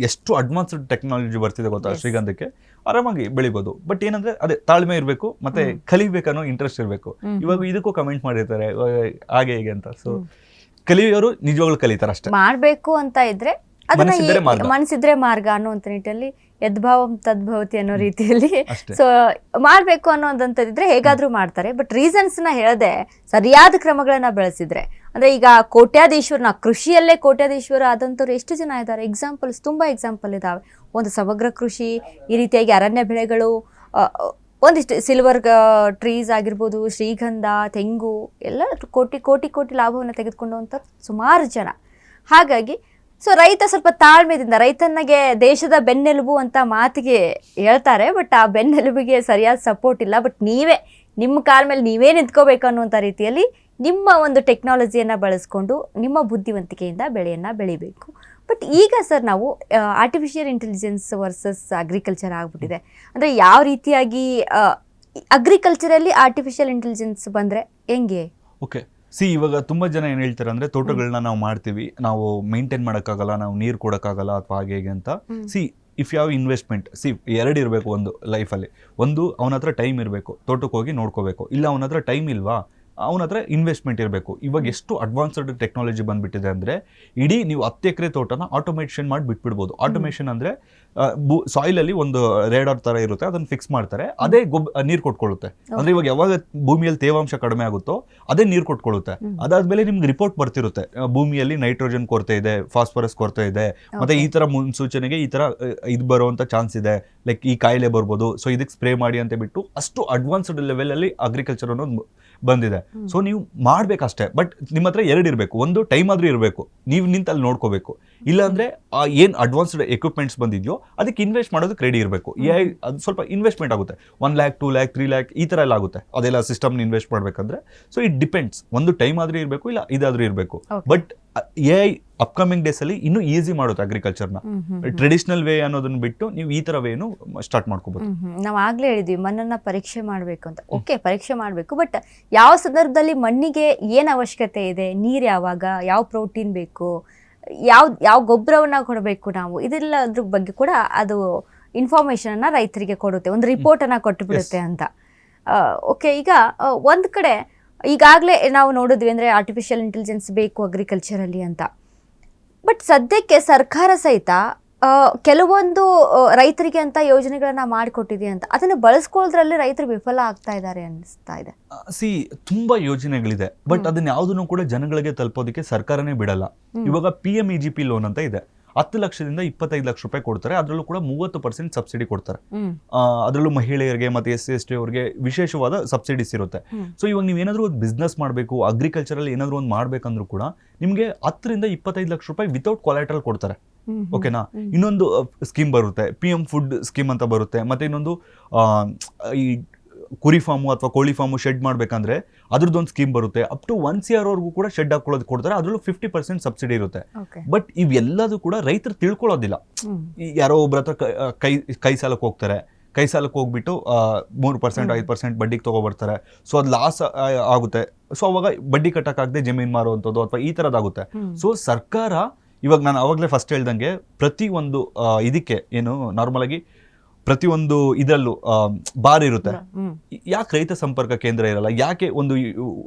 ಎಷ್ಟು ಅಡ್ವಾನ್ಸ್ಡ್ ಟೆಕ್ನಾಲಜಿ ಬರ್ತಿದೆ ಗೊತ್ತಾ ಶ್ರೀಗಂಧಕ್ಕೆ. ಆರಾಮಾಗಿ ಬೆಳಿಬೋದು. ಬಟ್ ಏನಂದ್ರೆ ಅದೇ ತಾಳ್ಮೆ ಇರಬೇಕು, ಮತ್ತೆ ಕಲಿಬೇಕನ್ನೋ ಇಂಟ್ರೆಸ್ಟ್ ಇರಬೇಕು. ಇವಾಗ ಇದಕ್ಕೂ ಕಮೆಂಟ್ ಮಾಡಿರ್ತಾರೆ ಹಾಗೆ ಹೇಗೆ ಅಂತ. ಸೊ ಕಲಿಯೋರು ನಿಜವಾಗ್ಲೂ ಕಲಿತಾರೆ ಅಷ್ಟೇ. ಮಾಡ್ಬೇಕು ಅಂತ ಇದ್ರೆ ಮನಸ್ಸಿದ್ರೆ ಮಾರ್ಗ ಅನ್ನುವಂತ ನಿಟ್ಟಿನಲ್ಲಿ ಯದ್ಭಾವಂ ತದ್ಭವತಿ ಅನ್ನೋ ರೀತಿಯಲ್ಲಿ ಸೊ ಮಾಡ್ಬೇಕು ಅನ್ನೋದಂತದಿದ್ರೆ ಹೇಗಾದ್ರೂ ಮಾಡ್ತಾರೆ. ಬಟ್ ರೀಸನ್ಸ್ ನ ಹೇಳದೆ ಸರಿಯಾದ ಕ್ರಮಗಳನ್ನ ಬೆಳೆಸಿದ್ರೆ, ಅಂದ್ರೆ ಈಗ ಕೋಟ್ಯಾಧೀಶ್ವರನ ಕೃಷಿಯಲ್ಲೇ ಕೋಟ್ಯಾಧೀಶ್ವರ ಆದಂಥವ್ರು ಎಷ್ಟು ಜನ ಇದ್ದಾರೆ? ಎಕ್ಸಾಂಪಲ್ಸ್ ತುಂಬಾ ಎಕ್ಸಾಂಪಲ್ ಇದಾವೆ. ಒಂದು ಸಮಗ್ರ ಕೃಷಿ, ಈ ರೀತಿಯಾಗಿ ಅರಣ್ಯ ಬೆಳೆಗಳು, ಒಂದಿಷ್ಟು ಸಿಲ್ವರ್ ಟ್ರೀಸ್ ಆಗಿರ್ಬೋದು, ಶ್ರೀಗಂಧ, ತೆಂಗು ಎಲ್ಲ ಕೋಟಿ ಕೋಟಿ ಕೋಟಿ ಲಾಭವನ್ನು ತೆಗೆದುಕೊಂಡಂಥ ಸುಮಾರು ಜನ. ಹಾಗಾಗಿ ಸೊ ರೈತ ಸ್ವಲ್ಪ ತಾಳ್ಮೆದಿಂದ, ರೈತನಿಗೆ ದೇಶದ ಬೆನ್ನೆಲುಬು ಅಂತ ಮಾತಿಗೆ ಹೇಳ್ತಾರೆ, ಬಟ್ ಆ ಬೆನ್ನೆಲುಬಿಗೆ ಸರಿಯಾದ ಸಪೋರ್ಟ್ ಇಲ್ಲ. ಬಟ್ ನೀವೇ ನಿಮ್ಮ ಕಾಲ ಮೇಲೆ ನೀವೇ ನಿಂತ್ಕೋಬೇಕು ಅನ್ನುವಂಥ ರೀತಿಯಲ್ಲಿ ನಿಮ್ಮ ಒಂದು ಟೆಕ್ನಾಲಜಿಯನ್ನು ಬಳಸ್ಕೊಂಡು ನಿಮ್ಮ ಬುದ್ಧಿವಂತಿಕೆಯಿಂದ ಬೆಳೆಯನ್ನು ಬೆಳಿಬೇಕು. ಬಟ್ ಈಗ ಸರ್ ನಾವು ಆರ್ಟಿಫಿಷಿಯಲ್ ಇಂಟೆಲಿಜೆನ್ಸ್ ವರ್ಸಸ್ ಅಗ್ರಿಕಲ್ಚರ್ ಆಗ್ಬಿಟ್ಟಿದೆ. ಅಂದರೆ ಯಾವ ರೀತಿಯಾಗಿ ಅಗ್ರಿಕಲ್ಚರಲ್ಲಿ ಆರ್ಟಿಫಿಷಿಯಲ್ ಇಂಟೆಲಿಜೆನ್ಸ್ ಬಂದರೆ ಹೆಂಗೆ? ಓಕೆ, ಇವಾಗ ತುಂಬಾ ಜನ ಏನ್ ಹೇಳ್ತಾರೆ ಅಂದ್ರೆ, ತೋಟಗಳನ್ನ ನಾವು ಮಾಡ್ತೀವಿ, ನಾವು ಮೇಂಟೈನ್ ಮಾಡೋಕ್ಕಾಗಲ್ಲ, ನಾವು ನೀರು ಕೊಡೋಕ್ಕಾಗಲ್ಲ ಅಥವಾ ಹಾಗೆ ಹೇಗೆ ಅಂತ. ಇಫ್ ಯಾವ ಇನ್ವೆಸ್ಟ್ಮೆಂಟ್, ಎರಡು ಇರಬೇಕು ಒಂದು ಲೈಫಲ್ಲಿ. ಒಂದು ಅವನ ಹತ್ರ ಟೈಮ್ ಇರಬೇಕು, ತೋಟಕ್ಕೆ ಹೋಗಿ ನೋಡ್ಕೋಬೇಕು. ಇಲ್ಲ ಅವನ ಹತ್ರ ಟೈಮ್ ಇಲ್ವಾ, ಅವನ ಹತ್ರ ಇನ್ವೆಸ್ಟ್ಮೆಂಟ್ ಇರಬೇಕು. ಇವಾಗ ಎಷ್ಟು ಅಡ್ವಾನ್ಸ್ಡ್ ಟೆಕ್ನಾಲಜಿ ಬಂದ್ಬಿಟ್ಟಿದೆ ಅಂದ್ರೆ, ಇಡೀ ನೀವು 10 ಎಕರೆ ತೋಟನ ಆಟೋಮೇಷನ್ ಮಾಡಿ ಬಿಟ್ಬಿಡ್ಬೋದು. ಆಟೋಮೇಷನ್ ಅಂದ್ರೆ ಸಾಯಿಲ್ ಅಲ್ಲಿ ಒಂದು ರೇಡಾರ್ ತರ ಇರುತ್ತೆ, ಅದನ್ನ ಫಿಕ್ಸ್ ಮಾಡ್ತಾರೆ, ಅದೇ ನೀರು ಕೊಟ್ಕೊಳ್ಳುತ್ತೆ. ಅಂದ್ರೆ ಇವಾಗ ಯಾವಾಗ ಭೂಮಿಯಲ್ಲಿ ತೇವಾಂಶ ಕಡಿಮೆ ಆಗುತ್ತೋ ಅದೇ ನೀರು ಕೊಟ್ಕೊಳ್ಳುತ್ತೆ. ಅದಾದ್ಮೇಲೆ ನಿಮ್ಗೆ ರಿಪೋರ್ಟ್ ಬರ್ತಿರುತ್ತೆ, ಭೂಮಿಯಲ್ಲಿ ನೈಟ್ರೋಜನ್ ಕೊರತೆ ಇದೆ, ಫಾಸ್ಫರಸ್ ಕೊರತೆ ಇದೆ, ಮತ್ತೆ ಈ ತರ ಮುನ್ಸೂಚನೆಗೆ ಈ ತರ ಇದು ಬರುವಂತ ಚಾನ್ಸ್ ಇದೆ, ಲೈಕ್ ಈ ಕಾಯಿಲೆ ಬರ್ಬೋದು, ಸೊ ಇದಕ್ಕೆ ಸ್ಪ್ರೇ ಮಾಡಿ ಅಂತ ಬಿಟ್ಟು ಅಷ್ಟು ಅಡ್ವಾನ್ಸ್ಡ್ ಲೆವೆಲ್ ಅಲ್ಲಿ ಅಗ್ರಿಕಲ್ಚರ್ ಅನ್ನೋದು ಬಂದಿದೆ. ಸೊ ನೀವು ಮಾಡ್ಬೇಕಷ್ಟೇ. ಬಟ್ ನಿಮ್ಮ ಹತ್ರ 2 ಇರಬೇಕು. ಒಂದು ಟೈಮ್ ಆದ್ರೂ ಇರಬೇಕು, ನೀವು ನಿಂತು ಅಲ್ಲಿ ನೋಡ್ಕೋಬೇಕು. ಇಲ್ಲಾಂದ್ರೆ ಏನ್ ಅಡ್ವಾನ್ಸ್ಡ್ ಎಕ್ವಿಪ್ಮೆಂಟ್ಸ್ ಬಂದಿದ್ಯೋ ಅದಕ್ಕೆ ಇನ್ವೆಸ್ಟ್ ಮಾಡೋದಕ್ಕೆ ರೆಡಿ ಇರಬೇಕು. ಅದು ಸ್ವಲ್ಪ ಇನ್ವೆಸ್ಟ್ಮೆಂಟ್ ಆಗುತ್ತೆ, 1 lakh 2 lakh 3 lakh ಈ ತರ ಎಲ್ಲ ಆಗುತ್ತೆ ಅದೆಲ್ಲ ಸಿಸ್ಟಮ್ ಇನ್ವೆಸ್ಟ್ ಮಾಡ್ಬೇಕಂದ್ರೆ. ಸೊ ಇಟ್ ಡಿಪೆಂಡ್ಸ್, ಒಂದು ಟೈಮ್ ಆದ್ರೂ ಇರಬೇಕು, ಇಲ್ಲ ಇದಾದ್ರೂ ಇರಬೇಕು. ಬಟ್ AI ಅಪ್ಕಮಿಂಗ್ ಡೇಸ್ ಅಲ್ಲಿ ಇನ್ನೂ ಈಸಿ ಮಾಡುತ್ತೆ ಅಗ್ರಿಕಲ್ಚರ್ನ. ಟ್ರೆಡಿಷನಲ್ ವೇ ಅನ್ನೋದನ್ನ ಬಿಟ್ಟು ನೀವು ಈ ತರ ವೇನು ಸ್ಟಾರ್ಟ್ ಮಾಡ್ಕೋಬಹುದು. ನಾವು ಆಗ್ಲೇ ಹೇಳಿದ್ವಿ ಮಣ್ಣನ್ನ ಪರೀಕ್ಷೆ ಮಾಡಬೇಕು ಅಂತ. ಓಕೆ, ಪರೀಕ್ಷೆ ಮಾಡಬೇಕು, ಬಟ್ ಯಾವ ಸಂದರ್ಭದಲ್ಲಿ ಮಣ್ಣಿಗೆ ಏನು ಅವಶ್ಯಕತೆ ಇದೆ, ನೀರು ಯಾವಾಗ, ಯಾವ ಪ್ರೋಟೀನ್ ಬೇಕು, ಯಾವ ಗೊಬ್ಬರವನ್ನ ಕೊಡಬೇಕು, ನಾವು ಇದೆಲ್ಲದ್ರ ಬಗ್ಗೆ ಕೂಡ ಅದು ಇನ್ಫಾರ್ಮೇಶನ್ ಅನ್ನ ರೈತರಿಗೆ ಕೊಡುತ್ತೆ, ಒಂದು ರಿಪೋರ್ಟ್ ಅನ್ನ ಕೊಟ್ಟು ಬಿಡುತ್ತೆ ಅಂತ. ಓಕೆ, ಈಗ ಒಂದ್ ಕಡೆ ಈಗಾಗಲೇ ನಾವು ನೋಡಿದ್ವಿ ಅಂದರೆ ಆರ್ಟಿಫಿಷಿಯಲ್ ಇಂಟೆಲಿಜೆನ್ಸ್ ಬೇಕು ಅಗ್ರಿಕಲ್ಚರಲ್ಲಿ ಅಂತ. ಬಟ್ ಸದ್ಯಕ್ಕೆ ಸರ್ಕಾರ ಸಹಿತ ಕೆಲವೊಂದು ರೈತರಿಗೆ ಅಂತ ಯೋಜನೆಗಳನ್ನ ಮಾಡಿಕೊಟ್ಟಿದೆ ಅಂತ, ಅದನ್ನು ಬಳಸ್ಕೊಳ್ಳೋದ್ರಲ್ಲಿ ರೈತರು ವಿಫಲ ಆಗ್ತಾ ಇದ್ದಾರೆ ಅನಿಸ್ತಾ ಇದೆ. ತುಂಬಾ ಯೋಜನೆಗಳಿದೆ, ಬಟ್ ಅದನ್ನ ಯಾವುದನ್ನು ಕೂಡ ಜನಗಳಿಗೆ ತಲುಪೋದಕ್ಕೆ ಸರ್ಕಾರನೇ ಬಿಡಲ್ಲ. ಇವಾಗ PMEGP ಲೋನ್ ಅಂತ ಇದೆ, 10 ಲಕ್ಷದಿಂದ 25 ಲಕ್ಷ ರೂಪಾಯಿ ಕೊಡ್ತಾರೆ. ಅದರಲ್ಲೂ ಕೂಡ 30% ಸಬ್ಸಿಡಿ ಕೊಡ್ತಾರೆ. ಅದರಲ್ಲೂ ಮಹಿಳೆಯರಿಗೆ ಮತ್ತೆ SC/ST ಅವರಿಗೆ ವಿಶೇಷವಾದ ಸಬ್ಸಿಡೀಸ್ ಇರುತ್ತೆ. ಸೊ ಇವಾಗ ನೀವೇನಾದ್ರೂ ಒಂದು ಬಿಸ್ನೆಸ್ ಮಾಡಬೇಕು, ಅಗ್ರಿಕಲ್ಚರ್ ಅಲ್ಲಿ ಏನಾದ್ರು ಒಂದು ಮಾಡ್ಬೇಕಂದ್ರೂ ಕೂಡ ನಿಮ್ಗೆ 10 ರಿಂದ 25 ಲಕ್ಷ ರೂಪಾಯಿ ವಿತೌಟ್ ಕೊಲಾಟ್ರಲ್ ಕೊಡ್ತಾರೆ. ಓಕೆನಾ? ಇನ್ನೊಂದು ಸ್ಕೀಮ್ ಬರುತ್ತೆ, PM ಫುಡ್ ಸ್ಕೀಮ್ ಅಂತ ಬರುತ್ತೆ. ಮತ್ತೆ ಇನ್ನೊಂದು ಈ ಕುರಿ ಫಾರ್ಮು ಅಥವಾ ಕೋಳಿ ಫಾರ್ಮು ಶೆಡ್ ಮಾಡ್ಬೇಕಂದ್ರೆ ಅದ್ರದ್ದೊಂದು ಸ್ಕೀಮ್ ಬರುತ್ತೆ. ಅಪ್ ಟು 1 CR ವರೆಗೂ ಕೂಡ ಶೆಡ್ ಹಾಕೊಳ್ಳೋದು ಕೊಡ್ತಾರೆ. ಅದರಲ್ಲೂ 50% ಸಬ್ಸಿಡಿ ಇರುತ್ತೆ. ಬಟ್ ಇವೆಲ್ಲದೂ ಕೂಡ ರೈತರು ತಿಳ್ಕೊಳ್ಳೋದಿಲ್ಲ. ಯಾರೋ ಒಬ್ರ ಹತ್ರ ಕೈ ಸಾಲಕ್ಕೆ ಹೋಗ್ತಾರೆ, ಕೈ ಸಾಲಕ್ಕೆ ಹೋಗ್ಬಿಟ್ಟು 3% 5% ಬಡ್ಡಿಗೆ ತಗೊಬರ್ತಾರೆ. ಸೊ ಅದು ಲಾಸ್ ಆಗುತ್ತೆ. ಸೊ ಅವಾಗ ಬಡ್ಡಿ ಕಟ್ಟಕ್ಕಾಗದೆ ಜಮೀನ್ ಮಾರುವಂಥದ್ದು ಅಥವಾ ಈ ಥರದ್ದಾಗುತ್ತೆ. ಸೊ ಸರ್ಕಾರ ಇವಾಗ ನಾನು ಅವಾಗಲೇ ಫಸ್ಟ್ ಹೇಳ್ದಂಗೆ ಪ್ರತಿ ಒಂದು ಇದಕ್ಕೆ ಏನು ನಾರ್ಮಲ್ ಆಗಿ ಪ್ರತಿಯೊಂದು ಇದರಲ್ಲೂ ಬಾರ್ ಇರುತ್ತೆ. ಯಾಕೆ ರೈತ ಸಂಪರ್ಕ ಕೇಂದ್ರ ಇರಲ್ಲ? ಯಾಕೆ ಒಂದು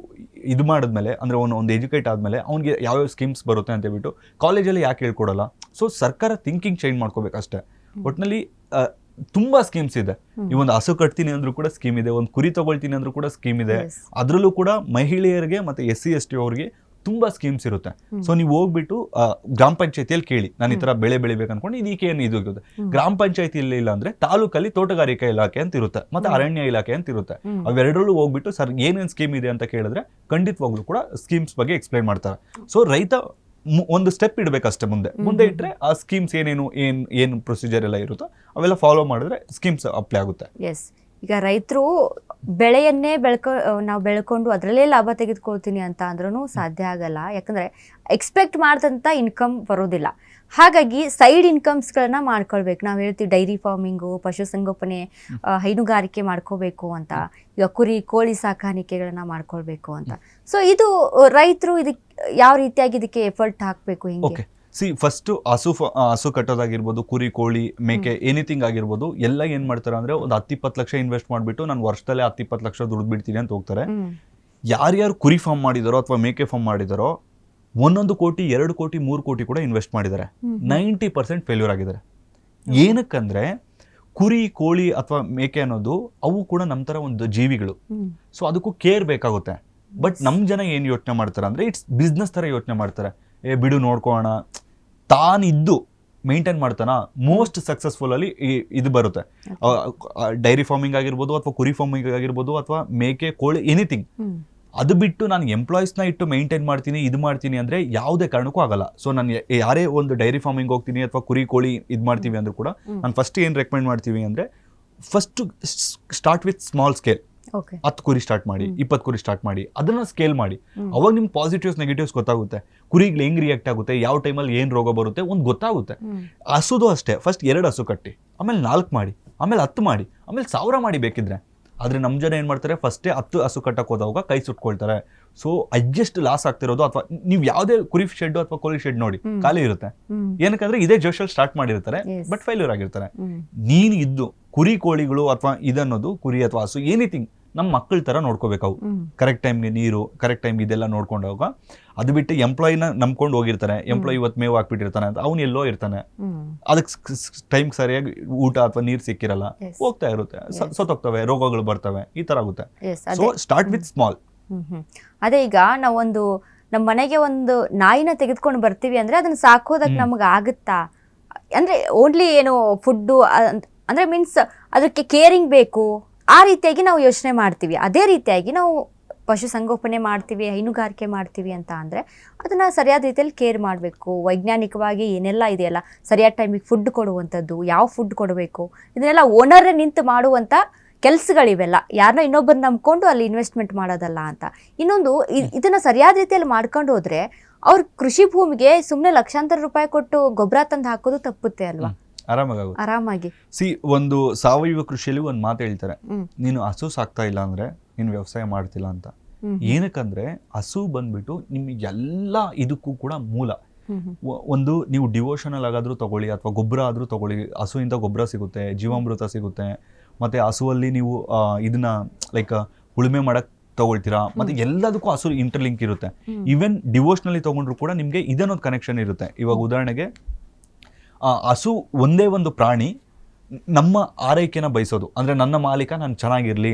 ಇದು ಮಾಡಿದ್ಮೇಲೆ ಅಂದ್ರೆ ಒಂದು ಎಜುಕೇಟ್ ಆದ್ಮೇಲೆ ಅವ್ನಿಗೆ ಯಾವ್ಯಾವ ಸ್ಕೀಮ್ಸ್ ಬರುತ್ತೆ ಅಂತ ಹೇಳ್ಬಿಟ್ಟು ಕಾಲೇಜಲ್ಲಿ ಯಾಕೆ ಹೇಳ್ಕೊಡಲ್ಲ? ಸೊ ಸರ್ಕಾರ ಥಿಂಕಿಂಗ್ ಚೇಂಜ್ ಮಾಡ್ಕೋಬೇಕಷ್ಟೇ. ಒಟ್ಟಿನಲ್ಲಿ ತುಂಬಾ ಸ್ಕೀಮ್ಸ್ ಇದೆ. ಈ ಒಂದು ಹಸು ಕಟ್ತೀನಿ ಅಂದ್ರೂ ಕೂಡ ಸ್ಕೀಮ್ ಇದೆ, ಒಂದು ಕುರಿ ತಗೊಳ್ತೀನಿ ಅಂದ್ರೂ ಕೂಡ ಸ್ಕೀಮ್ ಇದೆ. ಅದರಲ್ಲೂ ಕೂಡ ಮಹಿಳೆಯರಿಗೆ ಮತ್ತೆ SC/ST ಅವ್ರಿಗೆ ತುಂಬಾ ಸ್ಕೀಮ್ಸ್ ಇರುತ್ತೆ. ಸೊ ನೀವು ಹೋಗ್ಬಿಟ್ಟು ಗ್ರಾಮ ಪಂಚಾಯತಿಯಲ್ಲಿ ಕೇಳಿ, ನಾನು ಈ ತರ ಬೆಳೆ ಬೆಳಿಬೇಕು ಅನ್ಕೊಂಡು ಇದಕ್ಕೆ ಏನು ಇದು ಇರುತ್ತೆ. ಗ್ರಾಮ ಪಂಚಾಯತಿಯಲ್ಲಿ ಇಲ್ಲ ಅಂದ್ರೆ ತಾಲೂಕಲ್ಲಿ ತೋಟಗಾರಿಕಾ ಇಲಾಖೆ ಅಂತ ಇರುತ್ತೆ, ಮತ್ತೆ ಅರಣ್ಯ ಇಲಾಖೆ ಅಂತ ಇರುತ್ತೆ. ಅವೆರಡರಲ್ಲೂ ಹೋಗ್ಬಿಟ್ಟು ಸರ್ ಏನೇನ್ ಸ್ಕೀಮ್ ಇದೆ ಅಂತ ಕೇಳಿದ್ರೆ ಖಂಡಿತವಾಗ್ಲೂ ಕೂಡ ಸ್ಕೀಮ್ಸ್ ಬಗ್ಗೆ ಎಕ್ಸ್ಪ್ಲೈನ್ ಮಾಡ್ತಾರೆ. ಸೊ ರೈತ ಒಂದು ಸ್ಟೆಪ್ ಇಡಬೇಕಷ್ಟೇ, ಮುಂದೆ ಇಟ್ಟರೆ ಆ ಸ್ಕೀಮ್ಸ್ ಏನು ಪ್ರೊಸೀಜರ್ ಎಲ್ಲ ಇರುತ್ತೋ ಅವೆಲ್ಲ ಫಾಲೋ ಮಾಡಿದ್ರೆ ಸ್ಕೀಮ್ಸ್ ಅಪ್ಲೈ ಆಗುತ್ತೆ. ಎಸ್, ಈಗ ರೈತರು ಬೆಳೆಯನ್ನೇ ನಾವು ಬೆಳ್ಕೊಂಡು ಅದರಲ್ಲೇ ಲಾಭ ತೆಗೆದುಕೊಳ್ತೀನಿ ಅಂತ ಅಂದ್ರೂ ಸಾಧ್ಯ ಆಗಲ್ಲ. ಯಾಕಂದರೆ ಎಕ್ಸ್ಪೆಕ್ಟ್ ಮಾಡಿದಂಥ ಇನ್ಕಮ್ ಬರೋದಿಲ್ಲ. ಹಾಗಾಗಿ ಸೈಡ್ ಇನ್ಕಮ್ಸ್ಗಳನ್ನ ಮಾಡ್ಕೊಳ್ಬೇಕು. ನಾವು ಹೇಳ್ತೀವಿ ಡೈರಿ ಫಾರ್ಮಿಂಗು, ಪಶುಸಂಗೋಪನೆ, ಹೈನುಗಾರಿಕೆ ಮಾಡ್ಕೋಬೇಕು ಅಂತ, ಈಗ ಕುರಿ ಕೋಳಿ ಸಾಕಾಣಿಕೆಗಳನ್ನ ಮಾಡ್ಕೊಳ್ಬೇಕು ಅಂತ. ಸೊ ಇದು ರೈತರು ಇದಕ್ಕೆ ಯಾವ ರೀತಿಯಾಗಿ ಇದಕ್ಕೆ ಎಫರ್ಟ್ ಹಾಕಬೇಕು? ಹಿಂಗೆ ಫಸ್ಟ್ ಹಸು ಕಟ್ಟೋದಾಗಿರ್ಬೋದು, ಕುರಿ ಕೋಳಿ ಮೇಕೆ ಎನಿಥಿಂಗ್ ಆಗಿರ್ಬೋದು, ಎಲ್ಲ ಏನ್ ಮಾಡ್ತಾರೆ ಅಂದ್ರೆ ಒಂದು 10-20 ಲಕ್ಷ ಇನ್ವೆಸ್ಟ್ ಮಾಡ್ಬಿಟ್ಟು ನಾನು ವರ್ಷದಲ್ಲೇ 10-20 ಲಕ್ಷ ದುಡ್ಡು ಬಿಡ್ತೀನಿ ಅಂತ ಹೋಗ್ತಾರೆ. ಯಾರ್ಯಾರು ಕುರಿ ಫಾರ್ಮ್ ಮಾಡಿದಾರೋ ಅಥವಾ ಮೇಕೆ ಫಾರ್ಮ್ ಮಾಡಿದಾರೋ 1 ಕೋಟಿ 2 ಕೋಟಿ 3 ಕೋಟಿ ಕೂಡ ಇನ್ವೆಸ್ಟ್ ಮಾಡಿದ್ದಾರೆ. 90% ಫೇಲ್ಯೂರ್ ಆಗಿದ್ದಾರೆ. ಏನಕ್ಕಂದ್ರೆ ಕುರಿ ಕೋಳಿ ಅಥವಾ ಮೇಕೆ ಅನ್ನೋದು ಅವು ಕೂಡ ನಮ್ಮ ತರ ಒಂದು ಜೀವಿಗಳು. ಸೊ ಅದಕ್ಕೂ ಕೇರ್ ಬೇಕಾಗುತ್ತೆ. ಬಟ್ ನಮ್ ಜನ ಏನ್ ಯೋಚನೆ ಮಾಡ್ತಾರೆ ಅಂದ್ರೆ ಇಟ್ಸ್ ಬಿಸ್ನೆಸ್ ತರ ಯೋಚನೆ ಮಾಡ್ತಾರೆ. ಬಿಡು ನೋಡ್ಕೋಣ, ತಾನಿದ್ದು ಮೇಂಟೈನ್ ಮಾಡ್ತಾನ. ಮೋಸ್ಟ್ ಸಕ್ಸಸ್ಫುಲ್ ಅಲ್ಲಿ ಇದು ಬರುತ್ತೆ, ಡೈರಿ ಫಾರ್ಮಿಂಗ್ ಆಗಿರ್ಬೋದು ಅಥವಾ ಕುರಿ ಫಾರ್ಮಿಂಗ್ ಆಗಿರ್ಬೋದು ಅಥವಾ ಮೇಕೆ ಕೋಳಿ ಎನಿಥಿಂಗ್. ಅದು ಬಿಟ್ಟು ನಾನು ಎಂಪ್ಲಾಯೀಸ್ನ ಇಟ್ಟು ಮೇಂಟೈನ್ ಮಾಡ್ತೀನಿ ಇದು ಮಾಡ್ತೀನಿ ಅಂದ್ರೆ ಯಾವುದೇ ಕಾರಣಕ್ಕೂ ಆಗಲ್ಲ. ಸೊ ನಾನು ಯಾರೇ ಒಂದು ಡೈರಿ ಫಾರ್ಮಿಂಗ್ ಹೋಗ್ತೀನಿ ಅಥವಾ ಕುರಿ ಕೋಳಿ ಇದು ಮಾಡ್ತೀವಿ ಅಂದ್ರೂ ಕೂಡ ನಾನು ಫಸ್ಟ್ ಏನು ರೆಕಮೆಂಡ್ ಮಾಡ್ತೀವಿ ಅಂದ್ರೆ first start with small scale. 10 ಕುರಿ ಸ್ಟಾರ್ಟ್ ಮಾಡಿ, 20 ಕುರಿ ಸ್ಟಾರ್ಟ್ ಮಾಡಿ, ಅದನ್ನ ಸ್ಕೇಲ್ ಮಾಡಿ. ಅವಾಗ ನಿಮ್ಗೆ ಪಾಸಿಟಿವ್ಸ್ ನೆಗೆಟಿವ್ಸ್ ಗೊತ್ತಾಗುತ್ತೆ. ಕುರಿಗಳು ಹೆಂಗ್ ರಿಯಾಕ್ಟ್ ಆಗುತ್ತೆ, ಯಾವ ಟೈಮಲ್ಲಿ ಏನ್ ರೋಗ ಬರುತ್ತೆ ಒಂದು ಗೊತ್ತಾಗುತ್ತೆ. ಹಸುದು ಅಷ್ಟೇ, ಫಸ್ಟ್ 2 ಹಸು ಕಟ್ಟಿ, ಆಮೇಲೆ 4 ಮಾಡಿ, ಆಮೇಲೆ 10 ಮಾಡಿ, ಆಮೇಲೆ 1000 ಮಾಡಿ ಬೇಕಿದ್ರೆ. ಆದ್ರೆ ನಮ್ ಜನ ಏನ್ ಮಾಡ್ತಾರೆ, ಫಸ್ಟೇ 10 ಹಸು ಕಟ್ಟಕ್ ಹೋದಾಗ ಕೈ ಸುಟ್ಕೊಳ್ತಾರೆ. ಸೊ ಹೈಯೆಸ್ಟ್ ಲಾಸ್ ಆಗ್ತಿರೋದು, ಅಥವಾ ನೀವು ಯಾವ್ದೇ ಕುರಿ ಶೆಡ್ ಅಥವಾ ಕೋಳಿ ಶೆಡ್ ನೋಡಿ ಖಾಲಿ ಇರುತ್ತೆ. ಏನಕ್ಕಂದ್ರೆ ಇದೇ ಜೋಶಲ್ಲಿ ಸ್ಟಾರ್ಟ್ ಮಾಡಿರ್ತಾರೆ, ಬಟ್ ಫೇಲ್ಯೂರ್ ಆಗಿರ್ತಾರೆ. ನೀನ್ ಇದ್ದು ಕುರಿ ಕೋಳಿಗಳು ಅಥವಾ ಇದನ್ನೋದು ಕುರಿ ಅಥವಾ ಹಸು ಎನಿಥಿಂಗ್ ನಮ್ಮ ಮಕ್ಕಳ ತರ ನೋಡ್ಕೋಬೇಕು. ಕರೆಕ್ಟ್ ಟೈಮ್ಗೆ ನೀರು, ಕರೆಕ್ಟ್ ಟೈಮ್ಗೆ ಇದೆಲ್ಲ ನೋಡ್ಕೊಂಡಾಗ. ಅದು ಬಿಟ್ಟು ಎಂಪ್ಲಾಯಿನ ನಂಬ್ಕೊಂಡು ಹೋಗಿರ್ತಾನೆ, ಎಂಪ್ಲಾಯಿ ಇವತ್ತು ಮೇವು ಹಾಕ್ಬಿಟ್ಟಿರ್ತಾನೆ ಅಂತ ಅವ್ನು ಎಲ್ಲೋ ಇರ್ತಾನೆ, ಅದಕ್ಕೆ ಟೈಮ್ ಸರಿಯಾಗಿ ಊಟ ಅಥವಾ ನೀರು ಸಿಕ್ಕಿರಲ್ಲ, ಹೋಗ್ತಾ ಇರುತ್ತೆ, ಸತ್ತೋಗ್ತವೆ, ರೋಗಗಳು ಬರ್ತವೆ, ಈ ತರ ಆಗುತ್ತೆ. So start with small. ಅದೇ ಈಗ ನಾವೊಂದು ನಮ್ಮ ಮನೆಗೆ ಒಂದು ನಾಯಿನ ತೆಗೆದುಕೊಂಡು ಬರ್ತೀವಿ ಅಂದ್ರೆ ಅದನ್ನ ಸಾಕೋದಕ್ಕೆ ನಮ್ಗೆ ಆಗುತ್ತಾ? ಅಂದ್ರೆ ಓನ್ಲಿ ಏನು ಫುಡ್ಡು ಅಂದ್ರೆ ಮೀನ್ಸ್ ಅದಕ್ಕೆ ಕೇರಿಂಗ್ ಬೇಕು, ಆ ರೀತಿಯಾಗಿ ನಾವು ಯೋಚನೆ ಮಾಡ್ತೀವಿ. ಅದೇ ರೀತಿಯಾಗಿ ನಾವು ಪಶುಸಂಗೋಪನೆ ಮಾಡ್ತೀವಿ, ಹೈನುಗಾರಿಕೆ ಮಾಡ್ತೀವಿ ಅಂತ ಅಂದರೆ ಅದನ್ನು ಸರಿಯಾದ ರೀತಿಯಲ್ಲಿ ಕೇರ್ ಮಾಡಬೇಕು. ವೈಜ್ಞಾನಿಕವಾಗಿ ಏನೆಲ್ಲ ಇದೆಯಲ್ಲ, ಸರಿಯಾದ ಟೈಮಿಗೆ ಫುಡ್ ಕೊಡುವಂಥದ್ದು, ಯಾವ ಫುಡ್ ಕೊಡಬೇಕು, ಇದನ್ನೆಲ್ಲ ಓನರೇ ನಿಂತು ಮಾಡುವಂಥ ಕೆಲಸಗಳಿವೆಲ್ಲ. ಯಾರನ್ನೋ ಇನ್ನೊಬ್ಬರು ನಂಬ್ಕೊಂಡು ಅಲ್ಲಿ ಇನ್ವೆಸ್ಟ್ಮೆಂಟ್ ಮಾಡೋದಲ್ಲ ಅಂತ. ಇನ್ನೊಂದು ಇದನ್ನು ಸರಿಯಾದ ರೀತಿಯಲ್ಲಿ ಮಾಡ್ಕೊಂಡು ಹೋದರೆ ಅವ್ರ ಕೃಷಿ ಭೂಮಿಗೆ ಸುಮ್ಮನೆ ಲಕ್ಷಾಂತರ ರೂಪಾಯಿ ಕೊಟ್ಟು ಗೊಬ್ಬರ ತಂದು ಹಾಕೋದು ತಪ್ಪುತ್ತೆ ಅಲ್ವಾ? ಆರಾಮಾಗಿ ಒಂದು ಸಾವಯವ ಕೃಷಿಯಲ್ಲಿ ಒಂದು ಮಾತು ಹೇಳ್ತಾರೆ, ನೀನು ಹಸು ಸಾಕ್ತಾ ಇಲ್ಲ ಅಂದ್ರೆ ನೀನು ವ್ಯವಸಾಯ ಮಾಡ್ತಿಲ್ಲ ಅಂತ. ಏನಕ್ಕಂದ್ರೆ ಹಸು ಬಂದ್ಬಿಟ್ಟು ನಿಮ್ಗೆ ಎಲ್ಲ ಇದಕ್ಕೂ ಕೂಡ ಮೂಲ. ಒಂದು ನೀವು ಡಿವೋಷನಲ್ ಆಗಾದ್ರೂ ತಗೊಳ್ಳಿ ಅಥವಾ ಗೊಬ್ಬರ ಆದ್ರೂ ತಗೊಳ್ಳಿ, ಹಸುವಿಂದ ಗೊಬ್ಬರ ಸಿಗುತ್ತೆ, ಜೀವಾಮೃತ ಸಿಗುತ್ತೆ, ಮತ್ತೆ ಹಸುವಲ್ಲಿ ನೀವು ಇದನ್ನ ಲೈಕ್ ಉಳುಮೆ ಮಾಡಕ್ ತಗೊಳ್ತೀರಾ, ಮತ್ತೆ ಎಲ್ಲದಕ್ಕೂ ಹಸು ಇಂಟರ್ಲಿಂಕ್ ಇರುತ್ತೆ. ಈವನ್ ಡಿವೋಷನಲಿ ತಗೊಂಡ್ರು ಕೂಡ ನಿಮ್ಗೆ ಇದನ್ನೊಂದು ಕನೆಕ್ಷನ್ ಇರುತ್ತೆ. ಇವಾಗ ಉದಾಹರಣೆಗೆ ಹಸು ಒಂದೇ ಒಂದು ಪ್ರಾಣಿ ನಮ್ಮ ಆರೈಕೆನ ಬಯಸೋದು, ಅಂದ್ರೆ ನನ್ನ ಮಾಲೀಕ ನಾನು ಚೆನ್ನಾಗಿರ್ಲಿ,